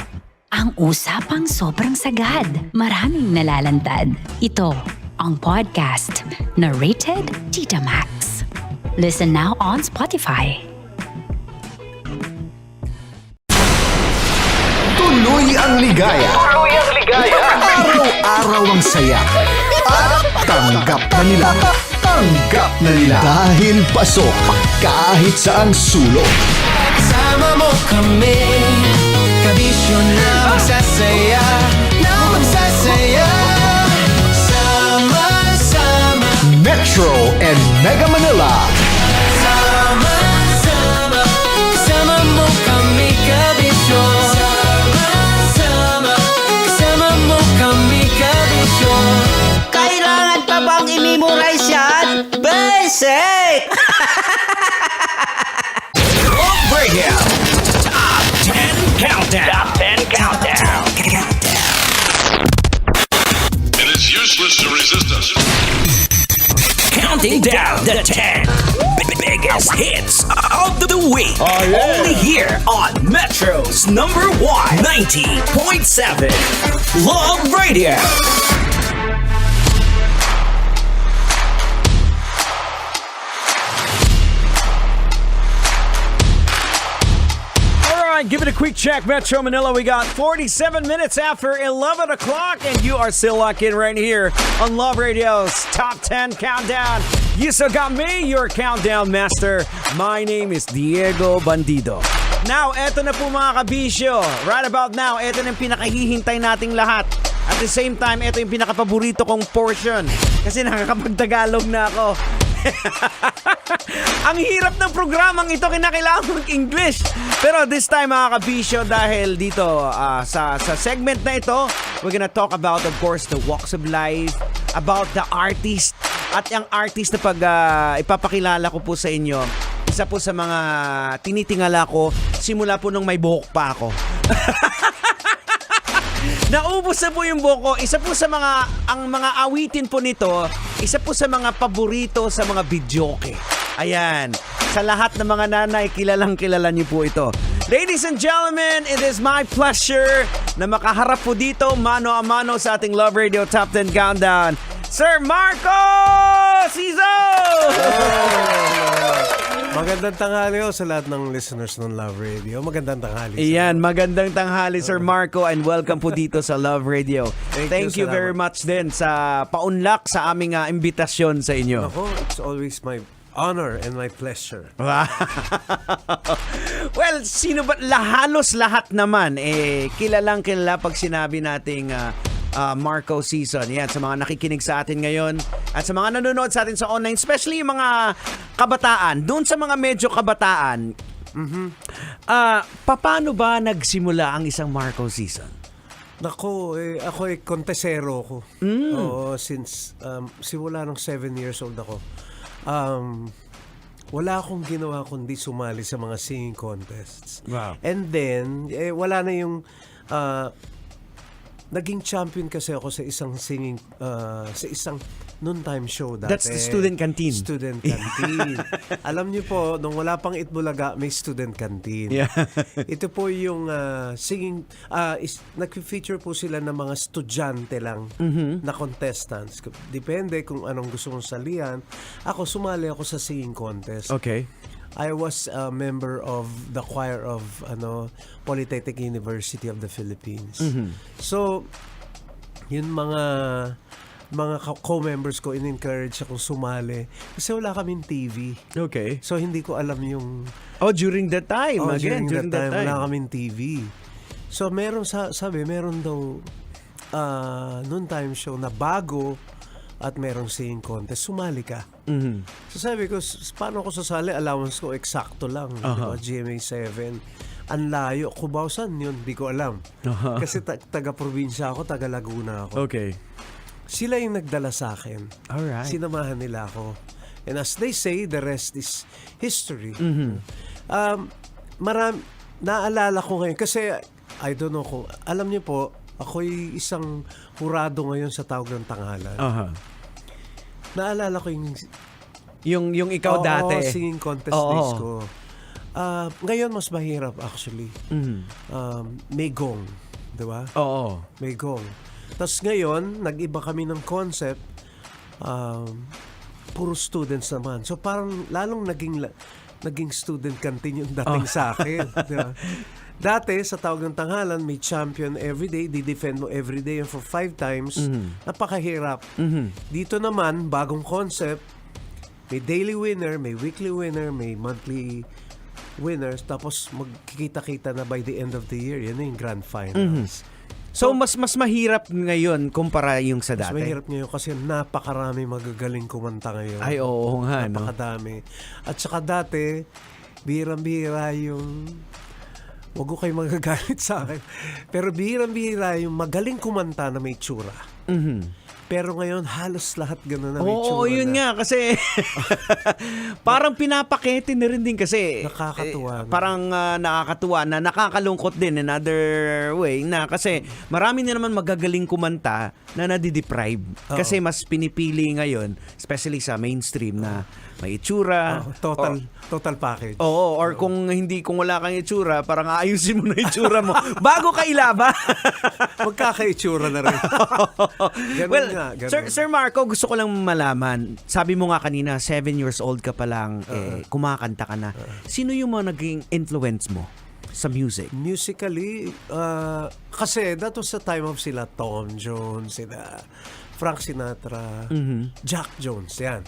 ang usapang sobrang sagad. Maraming nalalantad. Ito, ang podcast na rated Tita Max. Listen now on Spotify. Tuloy ang ligaya. Araw-araw ang saya. At tanggap na nila. Tanggap na nila. Dahil pasok kahit saang sulok. Sama mo kami, kabisyo na magsasaya, na magsasaya. Sama-sama, Metro and Mega Manila. sama-sama, kasama mo kami kabisyo. Sama-sama, kasama mo kami kabisyo. Kailangan pa bang i-memorize yan? Basic! Radio Top 10 Countdown. Top 10 Countdown. It is useless to resist us. Counting down the 10 biggest hits of the week. Only here on Metro's number 1 90.7 Love Radio. Give it a quick check, Metro Manila. We got 47 minutes after 11 o'clock, and you are still locked in right here on Love Radio's Top 10 Countdown. You still got me, your countdown master. My name is Diego Bandido. Now, eto na po mga kabisyo. Right about now, eto na yung pinakahihintay nating lahat. At the same time, eto yung pinakapaborito kong portion. Kasi nakakapagtagalog na ako. Ang hirap ng programang ito, kinakailangan mag-English. Pero this time mga kabisyo, dahil dito sa segment na ito, we're gonna talk about, of course, the walks of life, about the artist At ang artist na ipapakilala ko po sa inyo, isa po sa mga tinitingala ko simula po nung may buhok pa ako. Naubos na po yung buhok ko. Isa po sa ang mga awitin po nito, isa po sa mga paborito sa mga videoke. Ayan. Sa lahat ng mga nanay, kilala niyo po ito. Ladies and gentlemen, it is my pleasure na makaharap po dito mano a mano sa ating Love Radio Top 10 Countdown, Sir Marco Cizo! Magandang tanghali sa lahat ng listeners ng Love Radio. Magandang tanghali. Iyan, magandang tanghali Sir Marco and welcome po dito sa Love Radio. Thank you very salamat. much din sa paunlak sa aming imbitasyon sa inyo. Ako, it's always my honor and my pleasure. Well, sino ba? Halos lahat naman kilalang kilala pag sinabi nating Marco Season. Yan, sa mga nakikinig sa atin ngayon at sa mga nanonood sa atin sa online, especially yung mga kabataan. Doon sa mga medyo kabataan, paano ba nagsimula ang isang Marco Season? Nako, ako kontesero ko. Oo, since simula nung 7 years old ako. Wala akong ginawa kundi sumali sa mga singing contests. Wow. And then, wala na yung naging champion kasi ako sa isang singing sa isang noontime show dati. That's the student canteen. Student canteen. Alam niyo po, nung wala pang Itbulaga, may student canteen. Yeah. Ito po yung singing, nag-feature po sila ng mga estudyante lang na contestants. Depende kung anong gusto mong salihan. Ako, sumali ako sa singing contest. Okay. I was a member of the choir of Polytechnic University of the Philippines. So, yun mga co-members ko, in-encourage akong sumali. Kasi wala kaming TV. Okay. So, hindi ko alam yung... during that time. During that time, wala kaming TV. So, meron daw noontime show na bago at merong singing contest, sumali ka. So sabi ko, paano ako sasali? Allowance ko, eksakto lang. Diba? GMA 7. Ang layo. Cubao, saan yun? Di ko alam. Kasi taga-probinsya ako, taga-Laguna ako. Okay. Sila yung nagdala sa akin. Alright. Sinamahan nila ako. And as they say, the rest is history. Naalala ko ngayon, kasi I don't know kung, alam niyo po, ako'y isang hurado ngayon sa Tawag ng Tanghalan. Naalala ko yung ikaw dati. Singing contest days ko. Ngayon mas mahirap actually. May gong, di ba? Oo. May gong. Tapos ngayon, nag-iba kami ng concept. Puro students naman. So parang lalong naging student canteen yung dating sa akin. Di ba? Dati, sa Tawag ng Tanghalan, may champion everyday, di-defend mo everyday and for 5 times. Napakahirap. Dito naman, bagong concept, may daily winner, may weekly winner, may monthly winners, tapos magkikita-kita na by the end of the year. Yan na yung grand finals. So, mas mahirap ngayon kumpara yung sa dati? Mas mahirap ngayon kasi napakarami magagaling kumanta ngayon. Ay, oo nga, no? Napakadami. At saka dati, bihirang-bihira yung... Huwag ko kayo magagalit sa akin. Pero bihirang-bihira yung magaling kumanta na may tsura. Pero ngayon, halos lahat gano'n na may tsura. Oo, yun nga. Kasi parang pinapakete na rin din kasi. Nakakatuwa. Parang nakakatuwa na nakakalungkot din another way na kasi marami na naman magagaling kumanta na nadideprive. Kasi mas pinipili ngayon, especially sa mainstream na may itsura. Total package. Oo, or kung wala kang itsura, parang aayusin mo na itsura mo bago ka ilaban. Magkaka-itsura na rin. Well, Sir Marco, gusto ko lang malaman. Sabi mo nga kanina, 7 years old ka pa lang, kumakanta ka na. Sino yung mga naging influence mo sa music? Musically, kasi that was the time of sila Tom Jones, sila Frank Sinatra, Jack Jones, yan.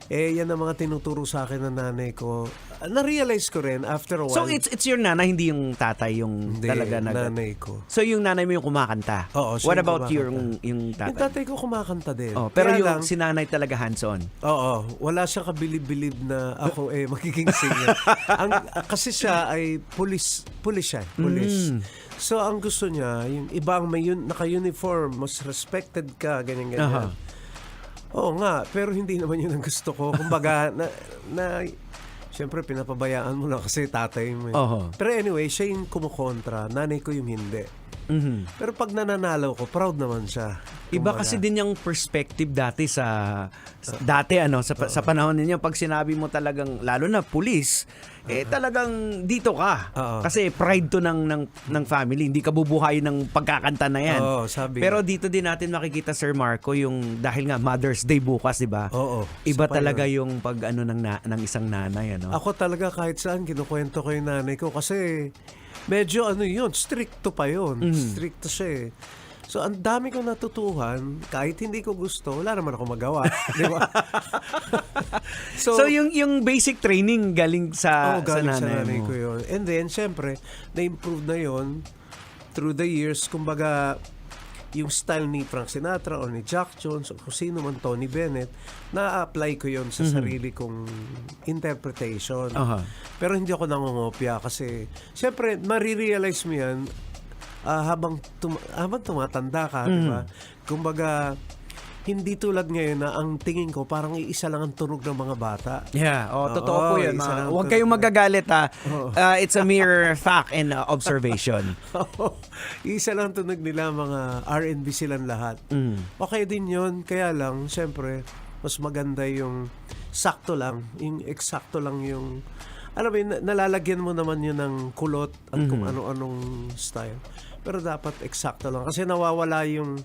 Yan ang mga tinuturo sa akin ng nanay ko. Na-realize ko rin after a while. So it's your nanay, hindi yung tatay yung Hindi, talaga nanay ko. So yung nanay mo yung kumakanta? Oo, siya What yung about kumakanta. yung tatay? Yung tatay ko kumakanta din. Pero Kaya yung lang, si nanay talaga hands-on? Oo. Wala siya kabilib-bilib na ako magiging singer. Kasi siya ay police siya. Police. So ang gusto niya, yung ibang may naka-uniform, mas respected ka, ganyan-ganyan. Oo nga, pero hindi naman yun ang gusto ko. Kumbaga, siyempre pinapabayaan mo na kasi tatay mo. Pero anyway, siya yung kumukontra. Nanay ko yung hindi. Pero pag nananalo ko, proud naman siya. Iba kasi din yung perspective dati sa panahon ninyo, pag sinabi mo talagang, lalo na pulis, talagang dito ka. Kasi pride to ng family. Hindi ka bubuhay ng pagkakanta na yan. Pero dito din natin makikita, Sir Marco, yung dahil nga Mother's Day bukas, di ba? Iba talaga yung pag ng isang nanay. Ako talaga kahit saan, kinukwento ko yung nanay ko kasi medyo yun, stricto pa yun. Stricto siya eh. So, ang dami kong natutuhan, kahit hindi ko gusto, wala naman ako magawa. Di ba? So yung basic training galing sa nanay ko mo. yun. And then, syempre, na-improve na yun through the years. Kumbaga, yung style ni Frank Sinatra o ni Jack Jones o kung sino man, Tony Bennett, na-apply ko yun sa sarili kong interpretation. Pero hindi ako nangungopia kasi syempre marirealize mo yan habang tumatanda ka, di ba? Kumbaga, hindi tulad ngayon na ang tingin ko parang iisa lang ang tunog ng mga bata. Yeah, totoo po yun. Huwag kayong magagalit ha. It's a mere fact and observation. Isa lang tunog nila, mga R&B silang lahat. Okay din yun, kaya lang, syempre, mas maganda yung sakto lang, yung eksakto lang yung, alam mo, nalalagyan mo naman yun ng kulot at kung ano-anong style. Pero dapat eksakto lang. Kasi nawawala yung,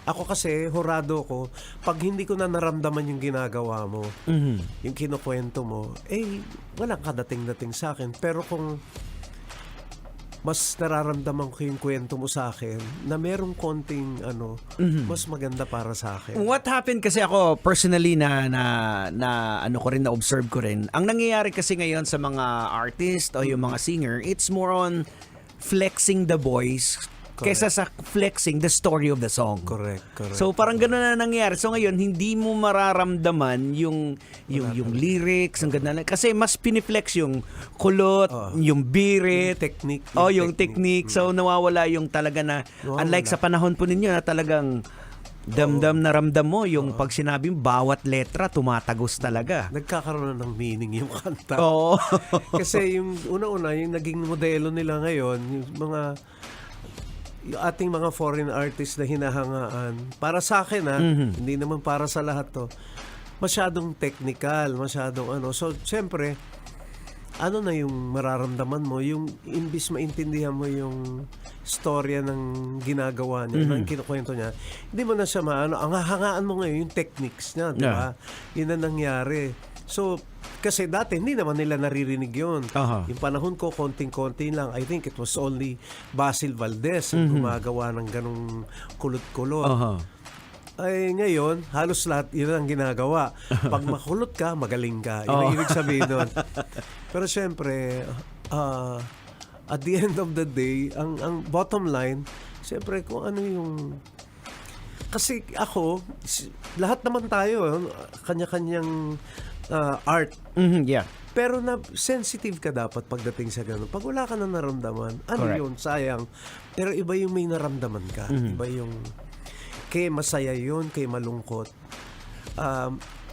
ako kasi, horado ko, pag hindi ko na naramdaman yung ginagawa mo, yung kinukwento mo, walang kadating-dating sa akin. Pero kung mas nararamdaman ko yung kwento mo sa akin, na merong konting, mas maganda para sa akin. What happened kasi ako, personally, na observe ko rin, ang nangyayari kasi ngayon sa mga artist o yung mga singer, it's more on flexing the voice kesa sa flexing the story of the song. Correct. So parang gano'n na nangyayari. So ngayon hindi mo mararamdaman yung lyrics, ang ganda na, kasi mas piniflex yung kulot, yung birit, yung technique. So nawawala yung talaga na unlike sa panahon po ninyo na talagang damdam na ramdam mo yung pag sinabi mo, bawat letra tumatagos talaga. Nagkakaroon ng meaning yung kanta. Oo. Kasi yung una-una, yung naging modelo nila ngayon, yung ating mga foreign artists na hinahangaan, para sa akin hindi naman para sa lahat to, masyadong technical, masyadong So, siyempre, na yung mararamdaman mo, yung imbis maintindihan mo yung storya ng ginagawa niya, ng kinukwento niya, hindi mo na siya ang hahangaan mo ngayon yung techniques niya, di ba? Yun ang nangyari. So, kasi dati, hindi naman nila naririnig yun. Yung panahon ko, konting-konti lang. I think it was only Basil Valdez ang gumagawa ng ganong kulot-kulot. Ay, ngayon, halos lahat yun ang ginagawa. Pag makulot ka, magaling ka. Yun ang ibig sabihin nun. Pero syempre, at the end of the day, ang bottom line, syempre kung ano yung... Kasi ako, lahat naman tayo, kanya-kanyang art. Pero sensitive ka dapat pagdating sa ganun. Pag wala ka na naramdaman, yun, sayang. Pero iba yung may naramdaman ka. Iba yung kay masaya yun, kay malungkot.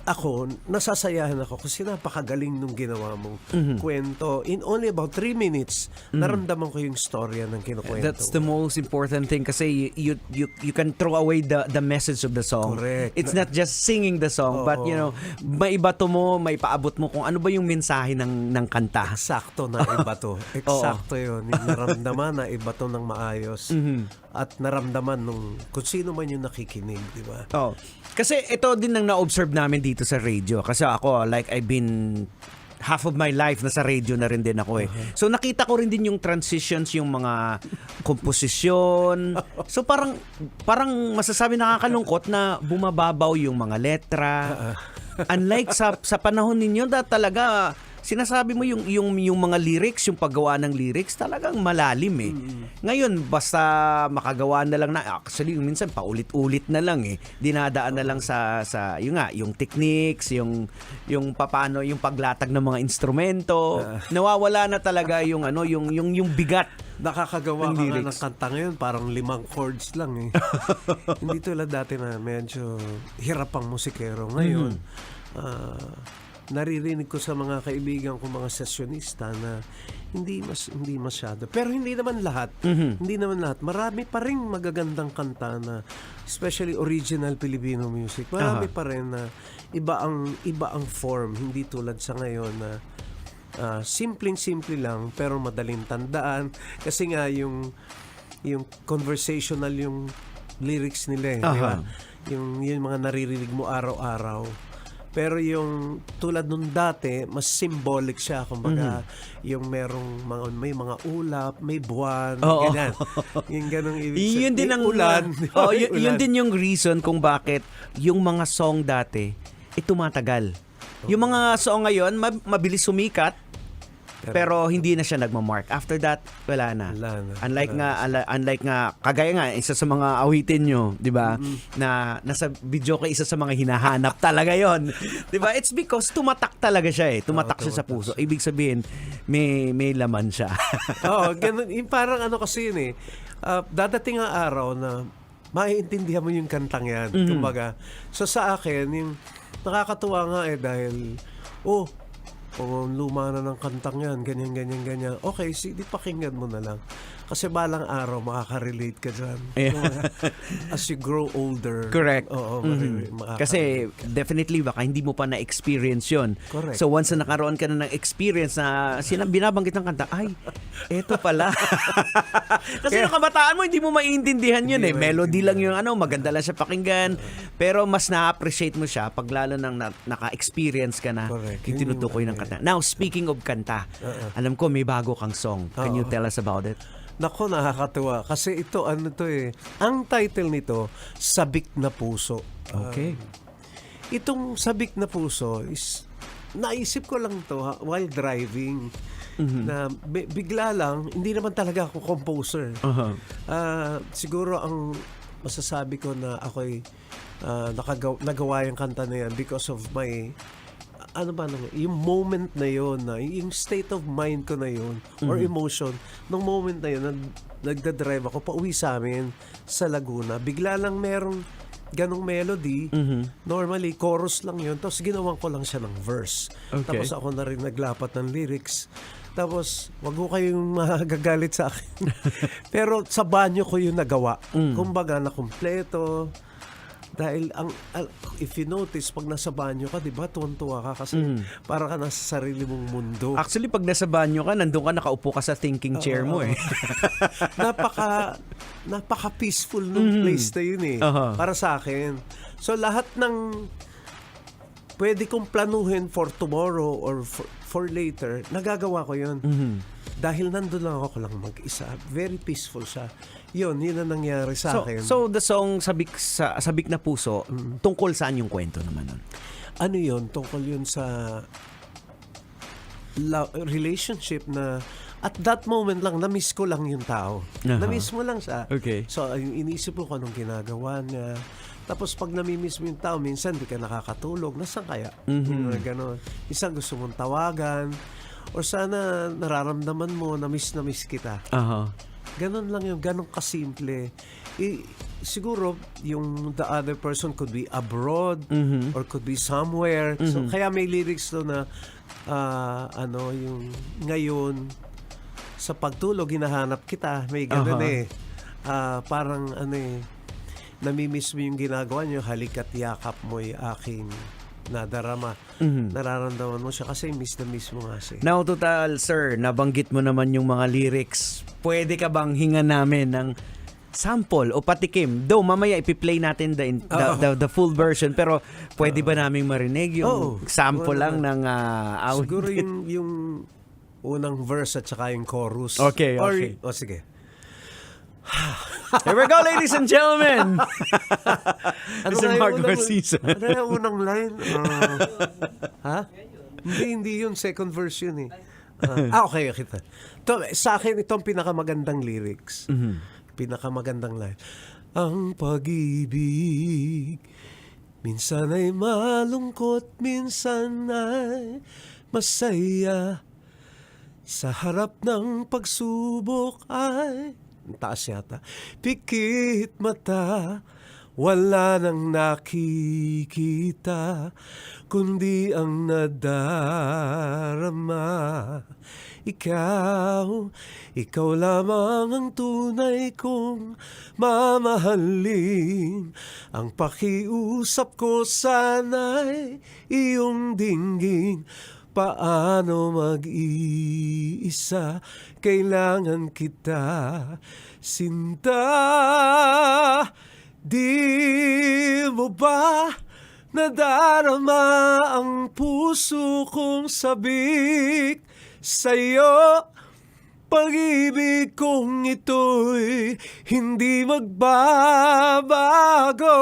Ako, nasasayahan ako kasi napakagaling nung ginawa mong kwento. In only about 3 minutes, naramdaman ko yung storya ng kinukwento. That's the most important thing kasi you can throw away the message of the song. Correct. It's not just singing the song, but maibato mo, maipaabot mo kung ano ba yung mensahe ng kanta. Eksakto na ibato. Eksakto yun. Yung naramdaman na ibato ng maayos. At naramdaman nung kung sino man yung nakikinig, di ba? Kasi ito din ang na-observe namin dito sa radio. Kasi ako, like I've been half of my life nasa radio na rin din ako eh. So nakita ko rin din yung transitions, yung mga komposisyon. So parang masasabi nakakalungkot na bumababaw yung mga letra. Unlike sa panahon ninyo, talaga sinasabi mo yung mga lyrics, yung paggawa ng lyrics talagang malalim eh. Ngayon basta makagawa na lang na actually minsan paulit-ulit na lang eh. Dinadaan na lang sa yung techniques, yung papaano yung paglatag ng mga instrumento. Nawawala na talaga yung yung bigat. Nakakagawa ng ka nga lyrics. ng kanta ngayon, parang 5 chords lang eh. Hindi tulad dati na medyo hirap ang musikero. Ngayon, naririnig ko sa mga kaibigan ko, mga sesyonista na hindi masyado. Pero hindi naman lahat. Hindi naman lahat. Marami pa rin magagandang kanta na especially original Filipino music. Marami pa rin na iba ang form. Hindi tulad sa ngayon na simpleng-simple lang pero madaling tandaan kasi nga yung conversational yung lyrics nila eh, di ba? Yung mga naririnig mo araw-araw. Pero yung tulad nung dati, mas symbolic siya. Kumbaga, yung may mga ulap, may buwan, ganyan. Yung ganong ibig sabihin. Yun din May ang ulan. yun din yung reason kung bakit yung mga song dati tumatagal. Yung mga song ngayon mabilis sumikat pero hindi na siya nagma-mark. After that, wala na. Unlike nga kagaya nga isa sa mga awitin nyo, 'di ba? Na nasa video ko isa sa mga hinahanap talaga 'yon. 'Di ba? It's because tumatak talaga siya eh. Tumatak siya sa puso. Ibig sabihin may laman siya. Ganun. Yung parang kasi yun eh. Dadating ang araw na maiintindihan mo yung kantang yan. Kumbaga, so sa akin, yung nakakatuwa nga dahil luma na ng kantang yan, ganyan. Okay, di pakinggan mo na lang. Kasi balang araw, makaka-relate ka dyan. As you grow older. Correct. Makaka-relate. Kasi definitely baka hindi mo pa na-experience yun. Correct. So once na nakaroon ka na ng experience na binabanggit ng kanta, ay, eto pala. Kasi nung kabataan mo, hindi mo maiintindihan yun eh. Melody lang yung maganda lang siya pakinggan. Pero mas na-appreciate mo siya pag lalo nang naka-experience ka na yung tinutukoy ng kanta. Now, speaking of kanta, alam ko may bago kang song. Can you tell us about it? Nako, nakakatuwa. Kasi ito, ang title nito, Sabik na Puso. Okay. Itong Sabik na Puso is, naisip ko lang to while driving. Na bigla lang, hindi naman talaga ako composer. Siguro ang masasabi ko na ako'y nagawa yung kanta na yan because of my yung moment na yun, yung state of mind ko na yun, or emotion, nung moment na yun, nagdadrive ako pauwi sa amin sa Laguna. Bigla lang merong ganong melody. Normally, chorus lang yun. Tapos ginawan ko lang siya ng verse. Okay. Tapos ako na rin naglapat ng lyrics. Tapos, wag ko kayong magagalit sa akin. Pero sa banyo ko yung nagawa. Kumbaga, na kumpleto. Dahil if you notice, pag nasa banyo ka, di ba, tuwan-tuwa ka kasi para ka nasa sarili mong mundo. Actually, pag nasa banyo ka, nandun ka, nakaupo ka sa thinking chair mo eh. Napaka-peaceful nung place na yun eh. Para sa akin. So, lahat ng pwede kong planuhin for tomorrow or for later, nagagawa ko yun. Dahil nandun lang ako lang mag-isa. Very peaceful siya. Yun ang nangyari sa akin. So the song Sabik na Puso, tungkol saan yung kwento naman nun? Ano yun? Tungkol yun sa relationship na at that moment lang, na-miss ko lang yung tao. Na-miss mo lang siya. Okay. So, inisip mo kung anong ginagawa niya. Tapos pag nami-miss mo yung tao, minsan di ka nakakatulog. Nasaan kaya? Ganon. Minsan gusto mong tawagan. Or sana nararamdaman mo na miss kita. Ganon lang yung ganon kasimple. Siguro yung the other person could be abroad or could be somewhere. So kaya may lyrics to na yung ngayon sa pagtulog hinahanap kita. May ganon parang namimiss mo yung ginagawa niyo, halika't yakap mo'y aking nadarama. Nararamdaman mo siya kasi miss mo nga siya. Now, total, sir, nabanggit mo naman yung mga lyrics. Pwede ka bang hingan namin ng sample o patikim? Though, mamaya ipi-play natin the full version, pero pwede ba naming marinig yung sample lang ng siguro yung unang verse at saka yung chorus. Okay. Sige. Here we go, ladies and gentlemen. Mr. Mark Garcia. Ano yung unang line? Hindi yun. Second verse yun eh. Okay. Sa akin, itong pinakamagandang lyrics. Pinakamagandang line. Ang pag-ibig, minsan ay malungkot, minsan ay masaya. Sa harap ng pagsubok ay, taas yata, pikit mata, wala nang nakikita, kundi ang nadarama. Ikaw lamang ang tunay kong mamahalin. Ang pakiusap ko sana'y iyong dinggin. Paano mag-iisa, kailangan kita, sinta. Di mo ba nadarama ang puso kong sabik sa'yo? Pag-ibig kong ito'y hindi magbabago.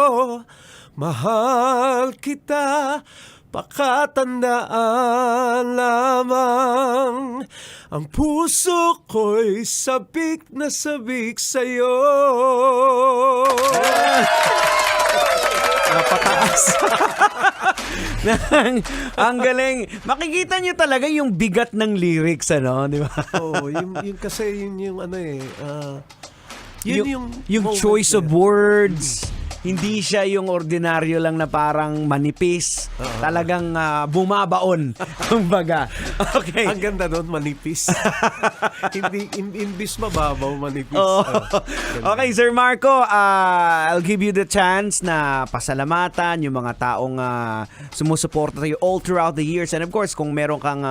Mahal kita, pakatandaan lamang. Ang puso ko'y sabik na sabik sa'yo. Napataas. Ang galing. Makikita nyo talaga yung bigat ng lyrics, ano? Di ba? Oo, yung kasi yung ano eh. Yung choice of words. Hindi siya yung ordinaryo lang na parang manipis. Talagang bumabaon. Kumbaga. Okay. Ang ganda doon, manipis. Hindi, imbis mababaw, manipis. Okay, Sir Marco, I'll give you the chance na pasalamatan yung mga taong sumusuporta tayo all throughout the years. And of course, kung meron kang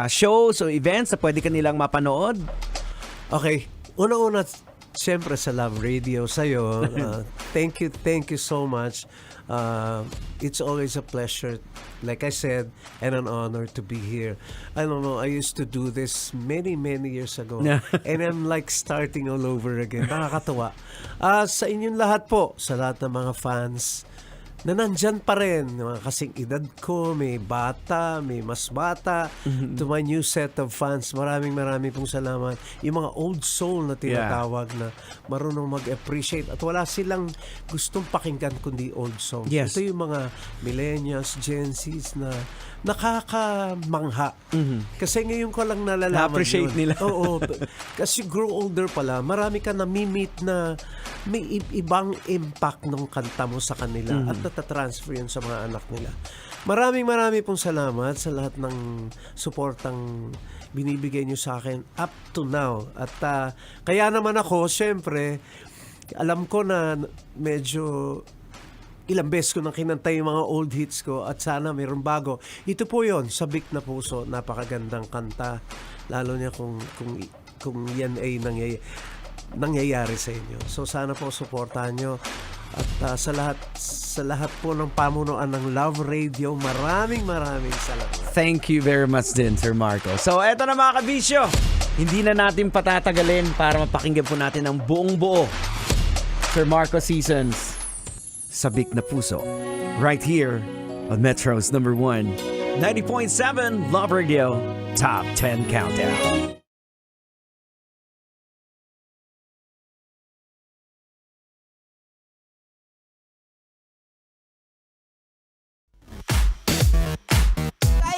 shows o events na pwede ka nilang mapanood. Okay. Una-una, siyempre sa Love Radio sa'yo. Thank you so much. It's always a pleasure, like I said, and an honor to be here. I don't know, I used to do this many years ago. And I'm like starting all over again. Nakakatawa. Sa inyong lahat po, sa lahat ng mga fans na nandyan pa rin, mga kasing edad ko, may bata, may mas bata, to my new set of fans, maraming pong salamat. Yung mga old soul na tinatawag na marunong mag-appreciate at wala silang gustong pakinggan kundi old songs. Yes. Ito yung mga millennials, Gen Zs na nakakamangha. Kasi ngayon ko lang nalalaman Na-appreciate yun. nila. Oo. Kasi grow older pala, marami ka na-meet na may ibang impact ng kanta mo sa kanila at natatransfer yun sa mga anak nila. Maraming pong salamat sa lahat ng suportang binibigay nyo sa akin up to now. At kaya naman ako, syempre, alam ko na medyo ilang beses ko nang kinantay yung mga old hits ko at sana mayroong bago. Ito po yon, Sabik na Puso, napakagandang kanta. Lalo niya kung yan ay nangyayari sa inyo. So sana po suportahan nyo. At sa lahat po ng pamunuan ng Love Radio, maraming salamat. Thank you very much din, Sir Marco. So, eto na mga kabisyo. Hindi na natin patatagalin para mapakinggan po natin ang buong buo. Sir Marco Seasons, Sabik na Puso. Right here on Metro's number 1, 90.7 Love Radio Top 10 Countdown.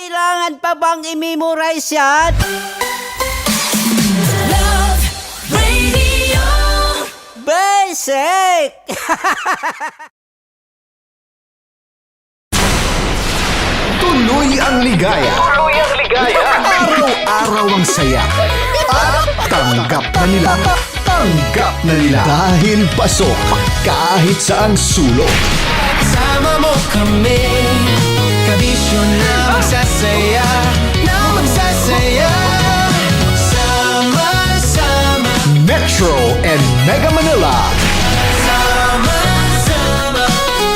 Kailangan pa bang i-memorize yan? Love Radio. Basic! Tuloy ang ligaya. Araw-araw ang saya. At tanggap na nila. Tanggap na nila. Dahil pasok kahit saang sulok. Sama mo kami, kabisyo na magsasaya, sama-sama. Metro and Mega Manila. Sama-sama,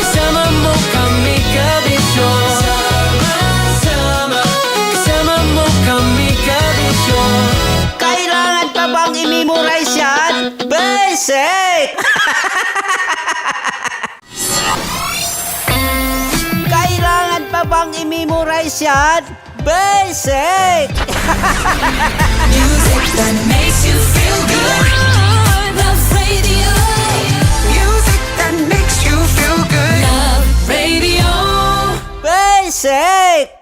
kasama mo kami, kabisyo. Sama-sama, kasama mo kami, kabisyo. Kailangan pa bang i-memorize yan? Basic! Kailangan pa bang i-memorize memorize yan? Basic! Music that makes you feel good. Love Radio. Music that makes you feel good. Love Radio. Basic!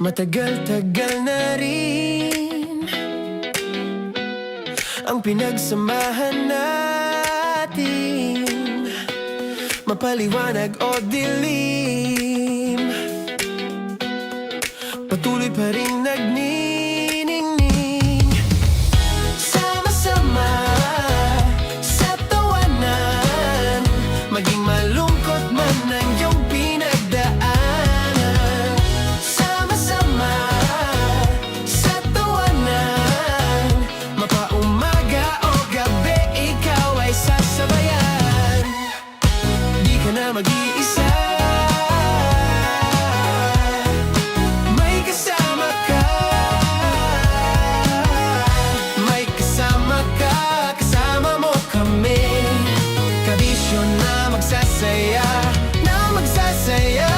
Matagal-tagal na rin ang pinagsamahan natin, mapaliwanag o dilim, patuloy pa rin nagniningning. Sama-sama sa tawanan, maging malungkot man ang iyong pinagdaanan. Sama-sama sa tawanan, mapaumaga o gabi, ikaw ay sasabayan. Di ka na mag-iisa, may kasama ka. May kasama ka, kasama mo kami. Kabisyo na magsasaya, na magsasaya.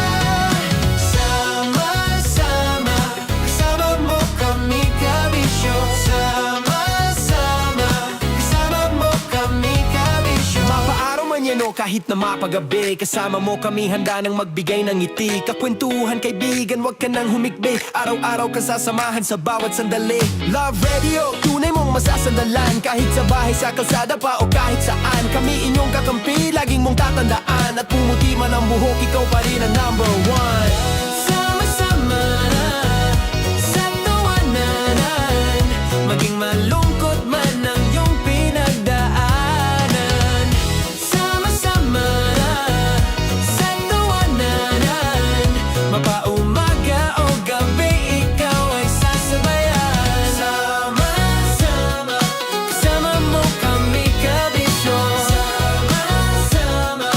Sama-sama, kasama mo kami, kabisyo. Sama-sama, kasama mo kami, kabisyo. Mapaaraw man yan o kahit na mapagabi, kasama mo kami, handa nang magbigay ng ngiti. Kakwentuhan, kaibigan, wag ka nang humikbi. Araw-araw kasasamahan sa bawat sandali. Love Radio, tunay mong masasandalan. Kahit sa bahay, sa kalsada pa o kahit saan, kami inyong kakampi, laging mong tatandaan. At pumuti man ang buhok, ikaw pa rin ang number one. Sama-sama sa tawanan, maging malungkot man ang iyong pinagdaanan. Sama-sama sa tawanan, mapaumaga o gabi, ikaw ay sasabayan. Sama-sama, kasama mo kami, kabisyo. Sama-sama,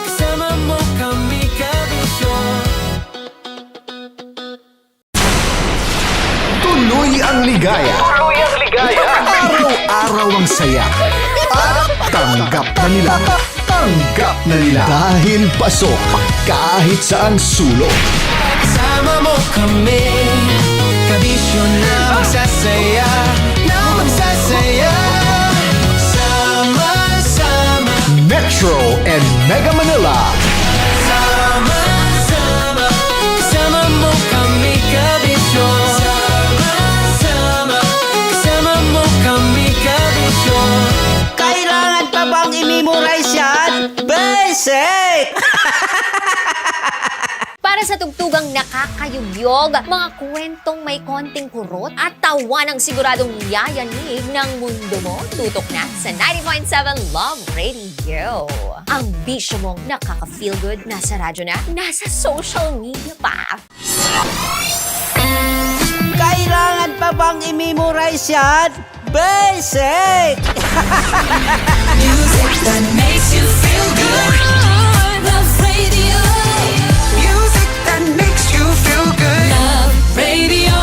kasama mo kami, kabisyo. Tuloy ang ligaya. Araw-araw ang saya. At tanggap na nila. Tanggap na nila. Dahil pasok kahit saang sulok. Kasama mo kami, kabisyo na magsasaya, na magsasaya. Sama-sama, Metro and Mega Manila. sama-sama, kasama mo kami, kabisyo. Sama-sama, kasama mo kami, kabisyo. Kailangan pa bang i-memorize yan? Basic! Para sa tugtugang nakakayugyog, mga kwentong may konting kurot at tawa ng siguradong yayanig ng mundo mo, tutok na sa 90.7 Love Radio. Ang bisyo mong nakaka-feel good, nasa radyo na, nasa social media pa. Kailangan pa bang i-memorize yan? Basic! Music that makes you feel good. Love Radio. Music that makes you feel good. Love Radio.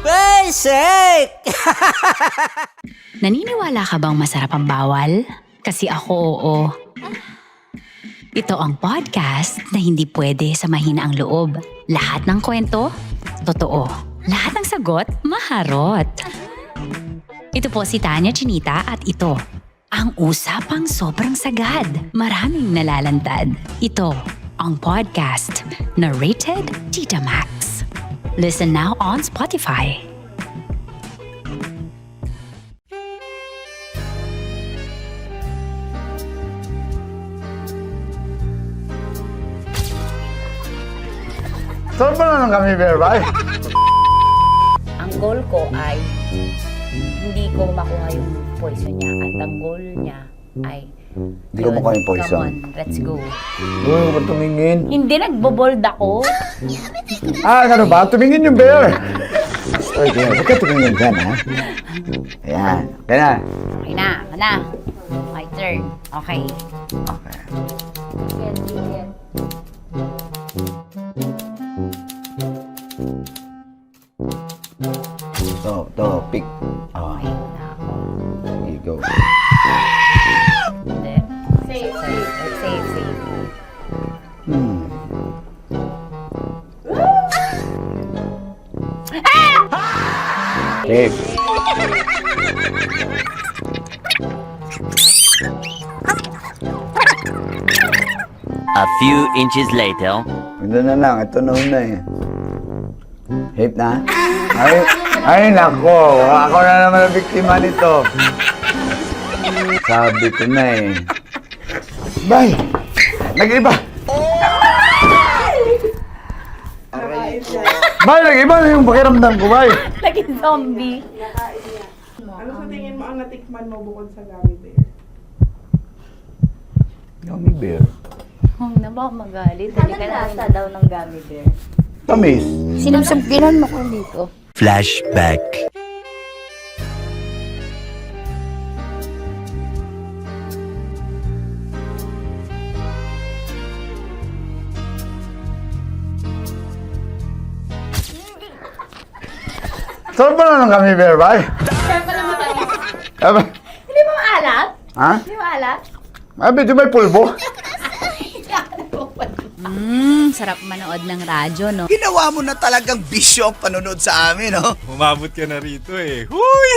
Basic! Naniniwala ka bang masarap ang bawal? Kasi ako oo. Ito ang podcast na hindi pwede samahin ang loob. Lahat ng kwento, totoo. Lahat ng sagot, maharot. Ito po si Tanya Chinita at ito, ang usapang sobrang sagad. Maraming nalalantad. Ito, ang podcast na rated Tita Max. Listen now on Spotify. Saan ba naman kami, Berbay? Ang goal ko ay hindi ko makuha yung poison niya at ang goal niya ay Hindi ko makuha yung poison. Come on, let's go. Doon ko ba tumingin? Hindi, nagbobold ako. Ano ba? Tumingin yung bear! Story ko, huwag ka tumingin dyan, ha? Ayan. Kaya na. Okay na, na. My turn. Okay. Okay. Yan, yan. To, Okay. A few inches later. Ito na lang, ito na una eh. Hate na? Ay nako, ako na naman ang biktima nito. Sabi ko na eh. Bay! Nag-iba! Bay, nag-iba na yung pakiramdam ko, bay! Naging zombie. Ano sa tingin mo ang natikman mo bukod sa gummy bear? Gummy bear? Huwag na ba magalit? Hindi ka nasa daw ng gummy bear. Tamis. Sinusumpiran mo ko dito. Flashback. Saan ba na ng gummy bear, bay? Saan pa naman tayo? Aba, Hindi mo maalat? ha? Hindi mo maalat? Abi, di may pulbo? Sarap manood ng radyo, no? Ginawa mo na talagang bisyo ang panonood sa amin, no? Umabot ka na rito eh. Huy!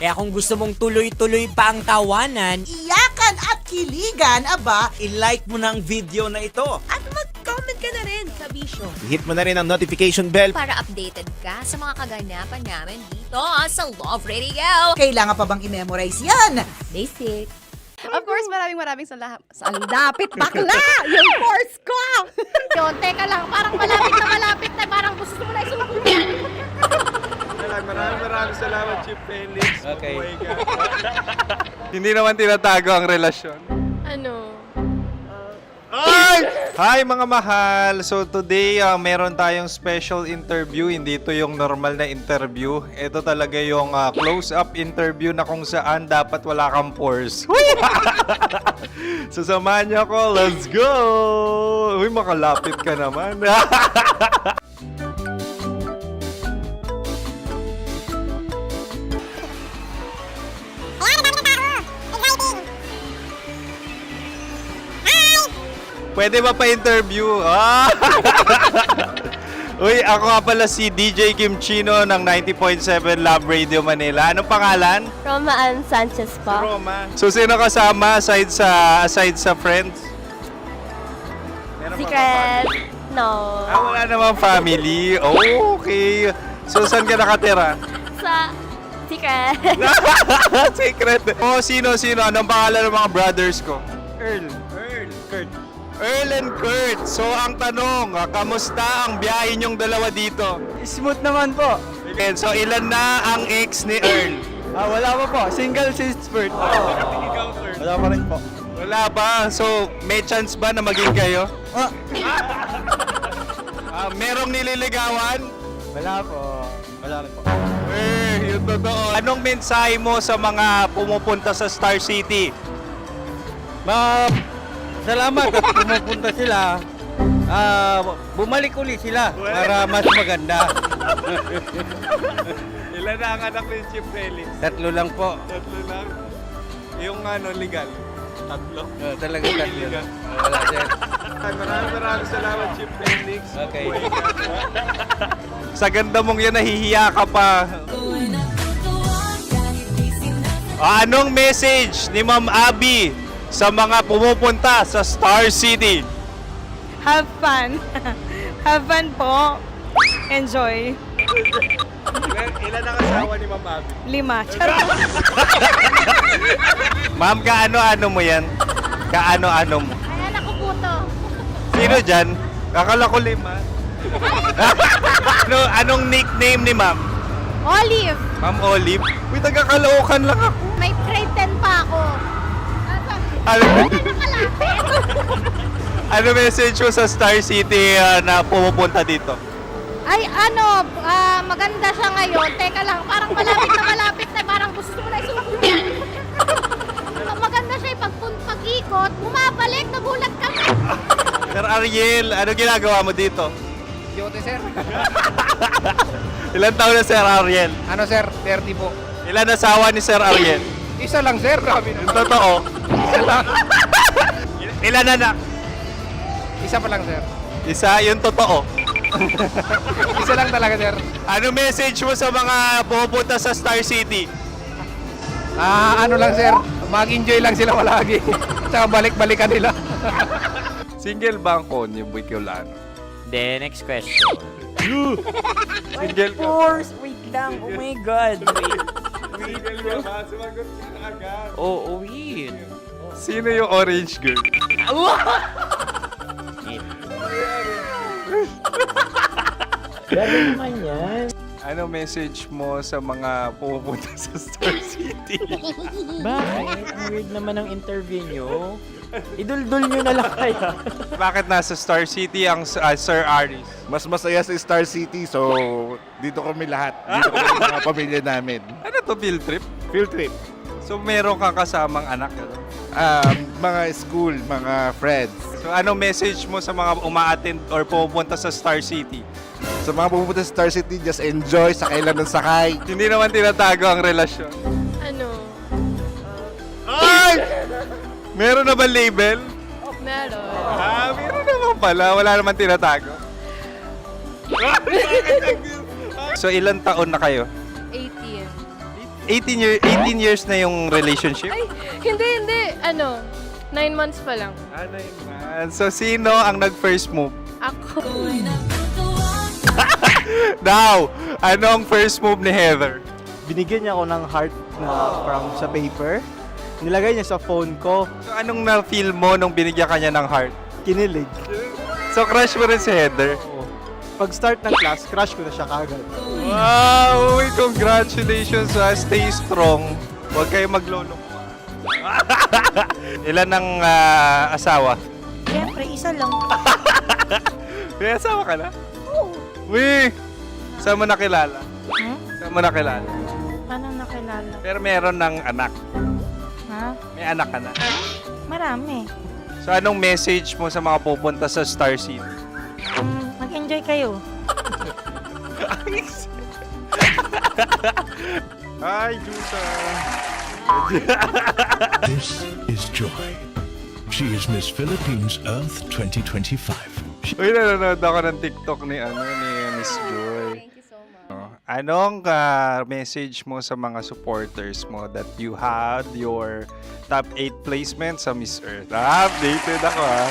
Kaya kung gusto mong tuloy-tuloy pa ang tawanan, Iyakan at kiligan, aba, I-like mo na ang video na ito. At mag-comment ka na rin sa Bisyo Hit mo na rin ang notification bell. para updated ka sa mga kaganapan namin dito sa Love Radio. kailangan pa bang i-memorize yan? Basic. Of course, maraming salamat. Ang lapit bakla! Yung force ko! Yun, teka lang, parang malapit na, parang gusto mo na isulat. Maraming salamat, Chief Felix. Okay. Hindi naman tinatago ang relasyon. Ano? Hi mga mahal! So today, meron tayong special interview. Hindi ito yung normal na interview. Ito talaga yung close-up interview na kung saan dapat wala kang pores. So samahan niyo ako. Let's go! Uy, makalapit ka naman. Pwede ba pa-interview? Uy, ako nga pala si DJ Kim Chino ng 90.7 Love Radio Manila. Anong pangalan? Roma Ann Sanchez po. Roma. So, sino kasama aside sa friends? Meron ba Secret. No. wala namang family. Oh, okay. So, saan ka nakatira? Sa secret. Secret. Oh, sino? Anong pangalan ng mga brothers ko? Earl, Kurt. Earl and Kurt. So, ang tanong, kamusta ang biyahe niyong dalawa dito? Smooth naman po. Okay, so ilan na ang ex ni Earl? Wala pa po. Single since birth. Wala pa rin po. Wala ba? So, may chance ba na maging kayo? Merong nililigawan? Wala po. Wala rin po. Yung totoo. Anong mensahe mo sa mga pumupunta sa Star City? Salamat at pumupunta sila. Bumalik uli sila para mas maganda. Ilan na ang anak ni Chief Felix? 3 lang po. 3 lang? Yung legal? 3? Talaga 3. Legal. Wala sir. Maraming salamat, Chief Felix. Okay. Sa ganda mong yan, nahihiya ka pa. Anong message ni Ma'am Abby sa mga pumupunta sa Star City? Have fun. Have fun po. Enjoy. Ilan ang asawa ni Ma'am Abby? 5. Ma'am, kaano-ano mo yan? Kaano-ano mo? Ayan ako po to. Sino dyan? Akala ko 5. Anong nickname ni Ma'am? Olive. Ma'am Olive? Uy, taga-Caloocan lang ako. May grade 10 pa ako. Ano message mo sa Star City na pumupunta dito? Ay, maganda siya ngayon. Teka lang, parang malapit na, parang gusto mo na isulat. Maganda siya pag-ikot, bumabalik, nagulat ka. Sir Ariel, ano ginagawa mo dito? Yote sir. Ilan taon na Sir Ariel? Ano sir? 30 po. Ilan asawa ni Sir Ariel? Isa lang sir. Grabe na. Yung totoo? Ilan anak? Isa pa lang sir. Isa, yung totoo. Isa lang talaga, sir. Ano message mo sa mga pupunta sa Star City? Ano lang sir, mag-enjoy lang sila palagi. Tsaka balik-balikan nila. Single ba ang Konyo, Boy Kiolano? Then, next question. Single Of course, wait lang. Oh my God. Single ka ba? Sumagot ka na agad. Oh, wait. Sino yung orange girl? Grabe naman yan. Ano message mo sa mga pupunta sa Star City? Bakit? Ang weird naman ng interview nyo. Idul-dul nyo na lang kaya. Bakit nasa Star City ang Sir Aris? Mas masaya sa Star City, so dito kami lahat. Dito kami mga pamilya namin. Ano to, field trip? Field trip. So meron kang kasamang anak? Mga school, mga friends. So ano message mo sa mga uma-attend or pupunta sa Star City? Sa mga pupunta sa Star City, just enjoy, sakay lang ng sakay. Hindi naman tinatago ang relasyon. Ano? Ay! Meron na ba label? Meron. Meron naman pala. Wala naman tinatago. So ilan taon na kayo? 18. 18 years na yung relationship? Ay, hindi. 9 months pa lang. 9 months. So sino ang nag-first move? Ako. Now, ano ang first move ni Heather? Binigyan niya ako ng heart na from sa paper. Nilagay niya sa phone ko. So anong na-feel mo nung binigyan ka niya ng heart? Kinilig. So crush mo rin si Heather? Oo. Pag start ng class, crush ko na siya kagad. Wow! Uy, congratulations ha. Stay strong. Huwag kayo maglolo. Ilan ang asawa? Siyempre, isa lang. May asawa ka na? Oo. Uy! Saan mo nakilala? Saan mo nakilala? Paano nakilala? Pero meron ng anak. Ha? May anak ka na. Marami. So anong message mo sa mga pupunta sa Star City? Mag-enjoy kayo. Hi, Jusa! This is Joy. She is Miss Philippines Earth 2025. Uy, nanonood ako ng TikTok ni Miss Joy. Thank you so much. Anong message mo sa mga supporters mo that you had your top 8 placement sa Miss Earth? Updated ako ha.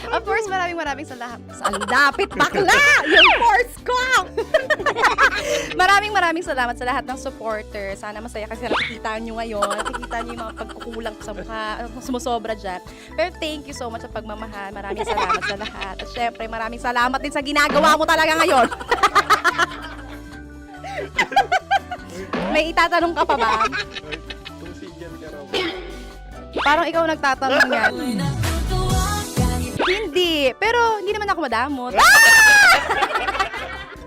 Of course, maraming salamat. Lapit bakla! Yung course ko! maraming salamat sa lahat ng supporters. Sana masaya kasi nakikita nyo ngayon. Nakikita nyo yung mga pagkukulang sa mukha, sumusobra dyan. Pero thank you so much sa pagmamahal. Maraming salamat sa lahat. At syempre, maraming salamat din sa ginagawa mo talaga ngayon. May itatanong ka pa ba? Parang ikaw nagtatanong yan. Hindi. Pero hindi naman ako madamot.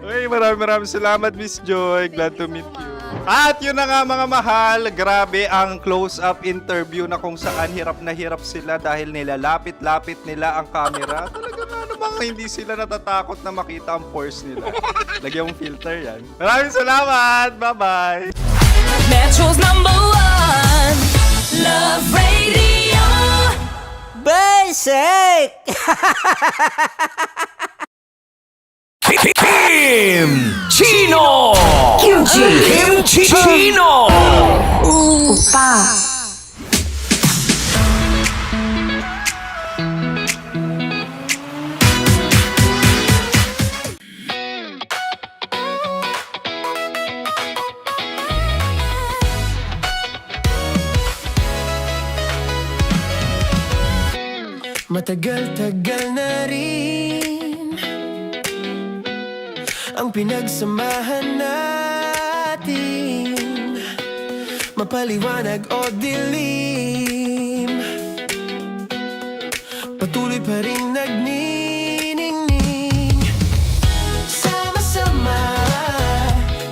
Uy, maraming salamat, Miss Joy. Glad to meet you. At yun na nga mga mahal, grabe ang close-up interview na kung saan hirap na hirap sila dahil nilalapit-lapit nila ang camera. Talaga nga namang hindi sila natatakot na makita ang pores nila. Lagyan mong filter yan. Maraming salamat! Bye-bye! Metro's #1 Love Radio. Basic! Kim Chino! Kimchi Chino! Upa. Matagal-tagal na rin ang pinagsamahan natin, mapaliwanag o dilim, patuloy pa rin nagniningning. Sama-sama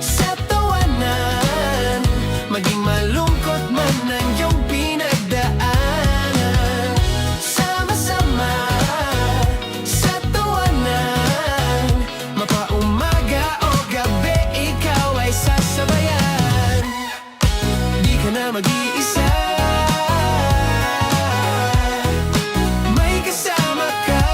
sa tawanan, maging malungkot man ang iyong pinagdaanan. Sama-sama sa tawanan, mapaumaga o gabi, ikaw ay sasabayan. Di ka na mag-iisa, may kasama ka.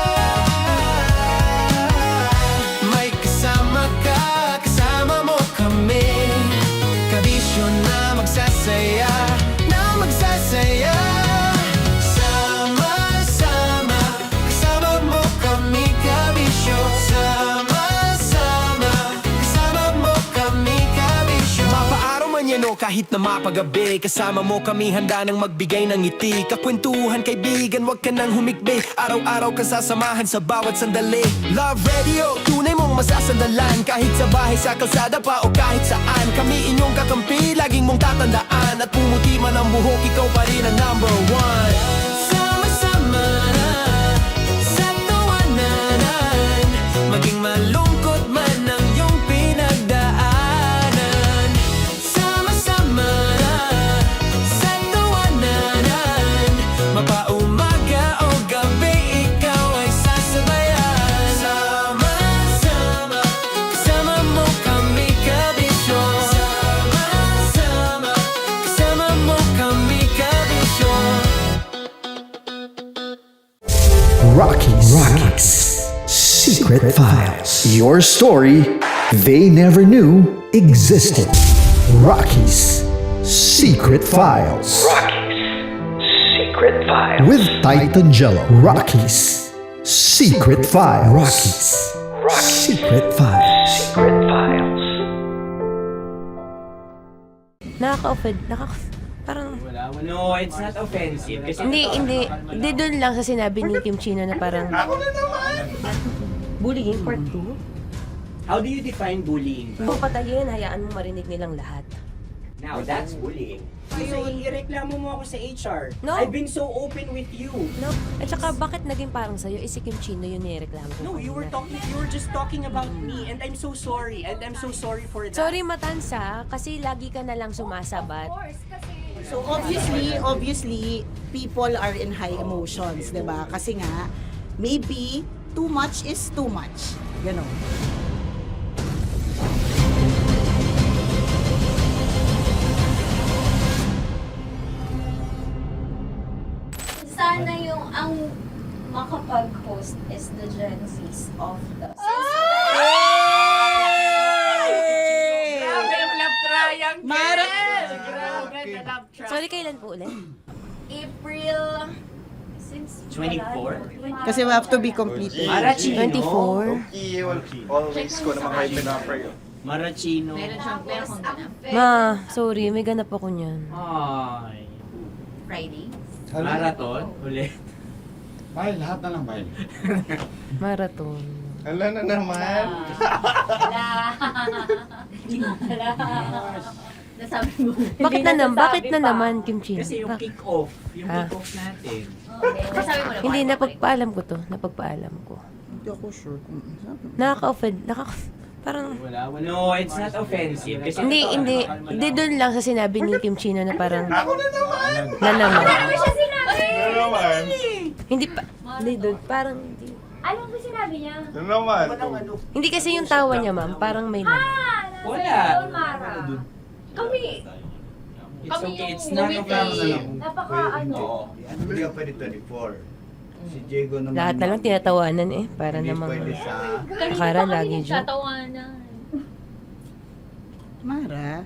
kahit na mapagabi. Kasama mo kami handa nang magbigay ng ngiti. Kakwentuhan kaibigan, wag ka nang humikbi. Araw-araw ka sasamahan sa bawat sandali. Love Radio, tunay mong masasandalan. Kahit sa bahay, sa kalsada pa o kahit saan. Kami inyong kakampi, laging mong tatandaan. At pumuti man ang buhok, ikaw pa rin ang number one. Sama-sama na sa tawanan, maging malungkot man ang iyong pinagdaanan. Sama-sama na sa tawanan, mapaumaga o gabi, ikaw ay sasabayan. Sama-sama, kasama mo kami kabisyo. Sama-sama, kasama mo kami kabisyo. Rockies. Secret Files. Your story they never knew existed. Rockies. Secret Files. Secret Files. With Titan Jello. Rockies. Secret Files. Rockies. Secret Files. Secret Files. Nakaka-offend. Parang... No, it's not offensive. Kasi Hindi doon lang sa sinabi ni Kim Chino na parang... Bullying, part 2? how do you define bullying? Kung patayin, hayaan mo marinig nilang lahat. Now, that's bullying. So, ireklamo mo ako sa HR. No. I've been so open with you. No. At saka, bakit naging parang sa'yo? Si Kim Chino yun nireklamo ko. No, you were just talking about me, and I'm so sorry. And I'm so sorry for that. Sorry, Matansa, kasi lagi ka na lang sumasabat. So obviously, people are in high emotions, 'di ba? Kasi nga, maybe too much is too much. Ganon. Sana yung ang makapag-host is the Gen Zs of the Grabe ang love triangle! Mara- Grabe ang love triangle! Sorry, kailan po ulit? April since 24? Kasi we have to be completed. Marachino. 24. Always ko naman kayo pinapray. Marachino. Ma, sorry, may ganap ako niyan. Ay. Friday. Marathon? Ulit. Mahal, lahat na lang mahal. Marathon. Ala na naman. Nasabi mo. Bakit na naman, Kim Chino? Kasi yung kick-off. Yung kick-off natin. Nasabi mo na ba? Hindi, napagpaalam ko to. Napagpaalam ko. Hindi ako sure kung Nakaka-offend. Parang... No, it's not offensive. Kasi Hindi doon lang sa sinabi ni Kim Chino na parang... Ako na naman! Na naman. Ano ba siya sinabi? Na naman! Hindi pa... Hindi doon. Parang... Ano ba sinabi niya? Na naman! Hindi kasi yung tawa niya, ma'am. Parang may laman. Wala. Mara. Kami. It's Kami okay, it's yung not ngumiti. offensive. Napaka ano. Hindi ka pwede 24. Si Diego naman. Lahat na lang tinatawanan eh. Para Hindi namang... pwede sa... Akala lagi joke. Tatawanan. Mara.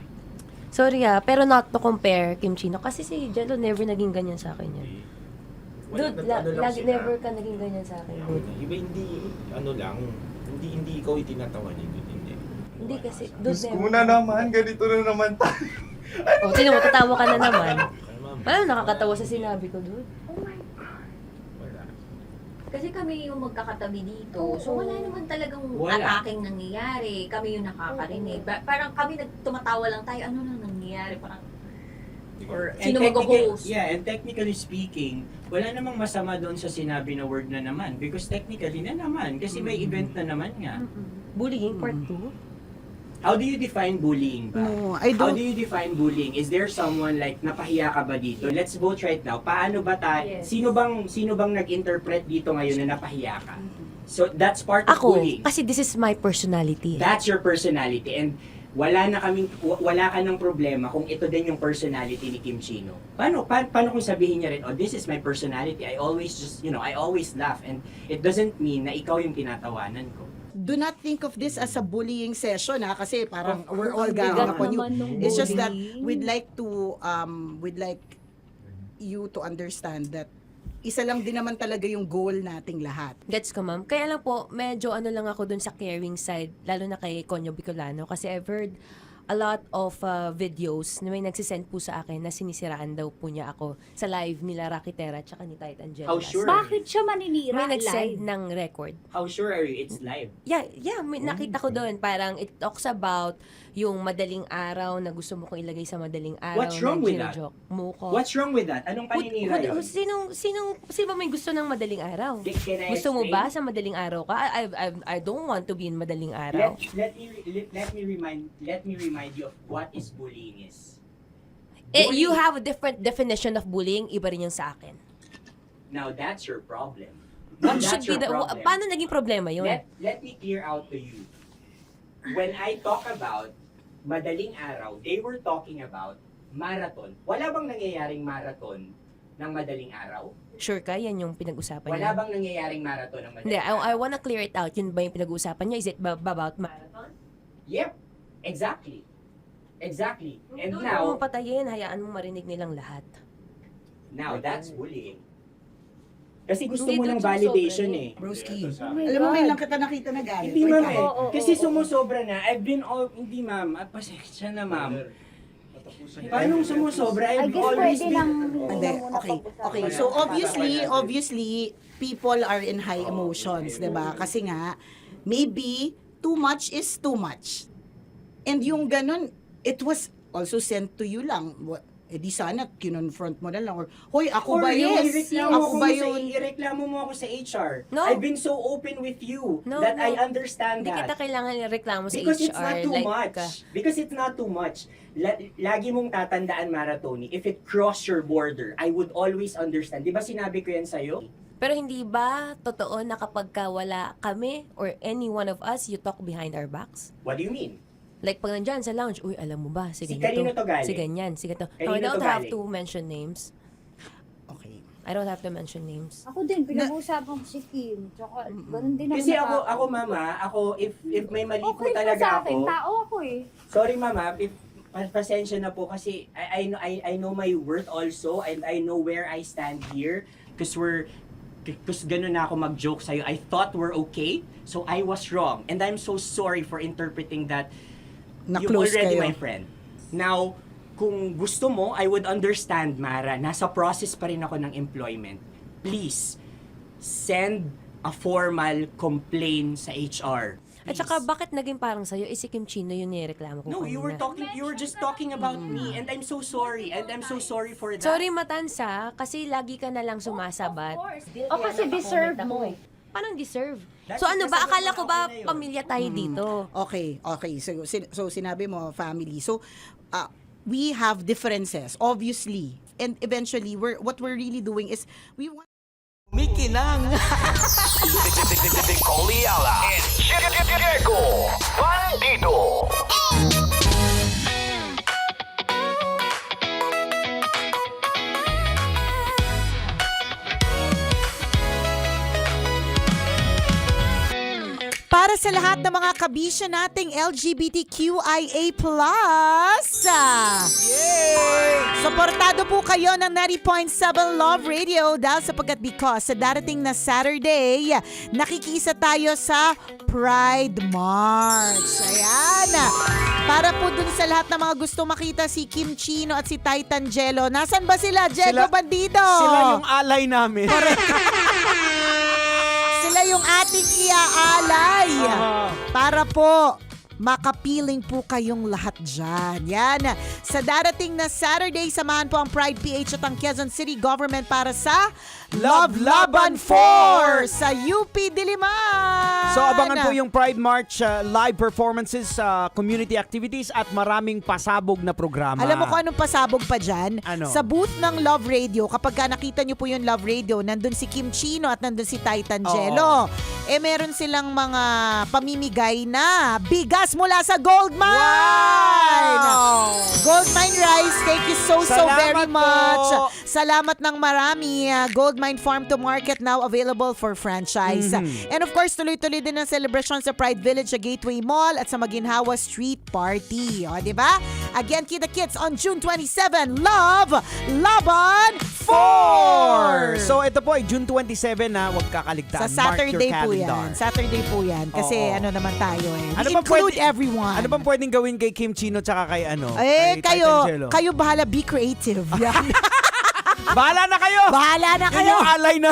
Sorry pero not to compare Kim Chino. Kasi si Jello never naging ganyan sa akin yan. Dude, lagi never ka naging ganyan sa akin, dude. Iba hindi, ano lang, hindi ikaw itinatawa niya, dude, hindi. Hindi kasi, dude, Diyos ko na naman, ganito na naman tayo. O, sino mo, tatawa ka na naman. Alam, nakakatawa sa sinabi ko, dude. Kasi kami yung magkakatabi dito. So wala naman talagang Wala. attacking nangyayari. Kami yung nakakarinig. Parang kami tumatawa lang tayo. Ano nang nangyayari? Parang or sino mag-host? Yeah, and technically speaking, wala namang masama doon sa sinabi na word na naman. Because technically na naman. Kasi may event na naman nga. Bullying part 2? How do you define bullying ba? No, I How don't. do you define bullying? Is there someone like napahiya ka ba dito? Let's vote right now. Paano ba tayo? Yes. Sino bang nag-interpret dito ngayon na napahiya ka? So that's part of Ako, bullying. kasi this is my personality. That's your personality, and wala ka ng problema kung ito din yung personality ni Kim Chino. Paano kung sabihin niya rin, oh, this is my personality. I always I always laugh, and it doesn't mean na ikaw yung tinatawanan ko. Do not think of this as a bullying session kasi parang we're all ganging upon you. It's just that we'd like you to understand that isa lang din naman talaga yung goal nating lahat. Gets ko, ma'am. Kaya lang po, medyo lang ako dun sa caring side, lalo na kay Konyo Bicolano. Kasi I've heard a lot of videos na may nagsisend po sa akin na sinisiraan daw po niya ako sa live nila Rakitera at saka ni Titan Angelo. How sure? Bakit siya maninira May nag-send live? ng record. How sure are you it's live? Yeah, may nakita ko doon. Parang it talks about yung madaling araw na gusto mo kong ilagay sa madaling araw. What's wrong na with that? gino-joke mo ko. What's wrong with that? Anong paninira yun? Sino ba may gusto ng madaling araw? Can I Gusto mo explain? ba sa madaling araw ka? I don't want to be in madaling araw. Let me remind you of what is bullying is. You have a different definition of bullying, iba rin yung sa akin. Now that's your problem. What That's should be your the, problem. paano naging problema yun? Let me clear out to you. When I talk about madaling araw, they were talking about marathon. Wala bang nangyayaring marathon ng madaling araw? Sure ka? Yan yung pinag-usapan Wala niya? bang nangyayaring marathon ng madaling Hindi, araw? I wanna clear it out. Yun ba yung pinag-usapan niya? Is it about marathon? Yep, exactly. Exactly. And Doon now, mo patayin, hayaan mo marinig nilang lahat. now that's bullying. Kasi gusto Hindi mo doon ng validation sumusobra eh. Broski. my Alam mo, God. ngayon lang kita nakita na galit. Hindi ma'am eh. Oo, Kasi oo. sumusobra na. I've been hindi ma'am. Pasensya na ma'am. Paano sumusobra? I I've guess always pwede lang been... Hindi, okay. So obviously, people are in high emotions, 'di ba? Kasi nga maybe too much is too much. And yung ganun, it was also sent to you lang. Di sana kinonfront mo na lang or hoy, ako ba yun? Ako ba yun? Ireklamo mo ako sa HR. No. I've been so open with you No, that no. I understand Hindi that. kita kailangan ireklamo sa Because HR. it's not too like, much. Because it's not too much. Lagi mong tatandaan, Maratoni, if it cross your border, I would always understand. Di ba sinabi ko yan sa'yo? Pero hindi ba totoo na kapag wala kami or any one of us, you talk behind our backs? What do you mean? Like pag nandyan sa lounge, uy, alam mo ba, si Si ganito, kanino to galing? si ganyan, si ganito. Kanino No, I don't to have galing? to mention names. Okay. I don't have to mention names. Ako din, pinag-uusapan ko si Kim. Tsaka, ganun din naman Kasi ako. ako mama, if may mali po Okay pa talaga sa akin, ako. tao ako eh. Sorry mama, if pasensya na po kasi I know my worth also and I know where I stand here because ganun na ako mag-joke sa'yo. I thought we're okay, so I was wrong. And I'm so sorry for interpreting that you're Na-close already kayo. my friend. Now, kung gusto mo, I would understand, Mara. Nasa process pa rin ako ng employment. Please, send a formal complaint sa HR. At saka, bakit naging parang sa'yo, si Kim Chino yung nireklamo ko No, you were just talking about me and I'm so sorry. And I'm so sorry for that. Sorry, Matansa, kasi lagi ka na lang sumasabat. O kasi deserve mo. Parang deserve. That's So ano ba, because akala ko ba okay na yun. pamilya tayo dito? Okay. So sinabi mo, family. So, we have differences, obviously. And eventually, what we're really doing is, we want... Mikinang. Oliala and Diego Bandido. Para sa lahat ng mga kabisya nating LGBTQIA+, suportado po kayo ng 90.7 Love Radio dahil sapagkat because sa darating na Saturday, nakikiisa tayo sa Pride March. Ayan. Para po dun sa lahat ng mga gusto makita si Kim Chino at si Titan Angelo. Nasaan ba sila? Diego Bandido. Sila yung alay namin. Sila yung ating iaalay. Para po makapiling po kayong lahat dyan. Yan. Sa darating na Saturday, samahan po ang Pride PH at ang Quezon City Government para sa Love Laban 4 sa UP Diliman. So abangan po yung Pride March live performances, community activities at maraming pasabog na programa. Alam mo kung anong pasabog pa dyan? Ano? Sa booth ng Love Radio, kapag nakita nyo po yung Love Radio, nandun si Kim Chino at nandun si Titan Angelo. Meron silang mga pamimigay na bigas mula sa Goldmine! Wow! Goldmine Rice, thank you so Salamat very much. po. Salamat ng marami. Goldmine Wildmind Farm to Market now available for franchise. And of course, tuloy-tuloy din ang celebration sa Pride Village sa Gateway Mall at sa Maginhawa Street Party. O, diba? Again, kita kits on June 27, Love Laban 4! So ito po ay June 27 na, huwag kakaligtaan. Sa Saturday Mark po your yan. calendar. Saturday po yan. Kasi Oo. ano naman tayo eh. Ano We bang include pwede- everyone. Ano bang pwedeng gawin kay Kim Chino tsaka kay ano? Eh, kay Titan Jello? kayo bahala, be creative. Yan. Bahala na kayo! Bahala na Yun kayo! yung alay na,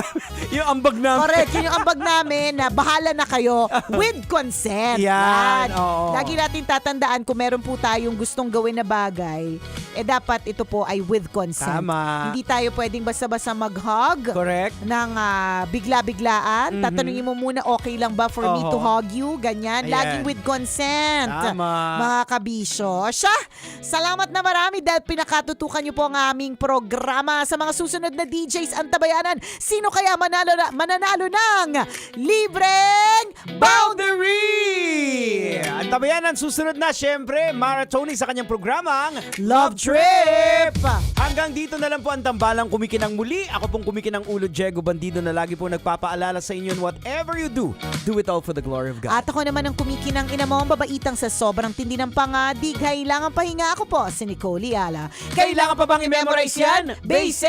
yung ambag namin. Correct, yun yung ambag namin na bahala na kayo with consent. Yan, oo. Lagi natin tatandaan kung meron po tayong gustong gawin na bagay, dapat ito po ay with consent. Tama. Hindi tayo pwedeng basta-basta mag-hug Correct. ng bigla-biglaan. Tatanungin mo muna, okay lang ba for me to hug you? Ganyan. Ayan. Laging with consent. Tama. Mga kabisyo. Siya, salamat na marami dahil pinakatutukan niyo po ang aming programa. Sa mga susunod na DJs Antabayanan, sino kaya mananalo ng libreng Boundary! Ang tabayanan, susunod na syempre, Maratoni sa kanyang programang Love Trip! Hanggang dito na lang po ang tambalang kumikinang muli. Ako pong kumikinang ulo, Diego Bandido, na lagi po nagpapaalala sa inyo, whatever you do it all for the glory of God. At ako naman ang kumikinang ina mo, ang babaitang sa sobrang tindi ng pangadig. Kailangan pahinga. Ako po, si Nicole Yala. Kailangan pa bang i-memorize yan? Basic!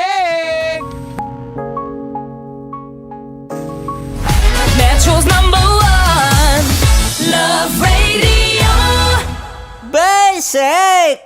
Metro's #1 Love Radio. Basic!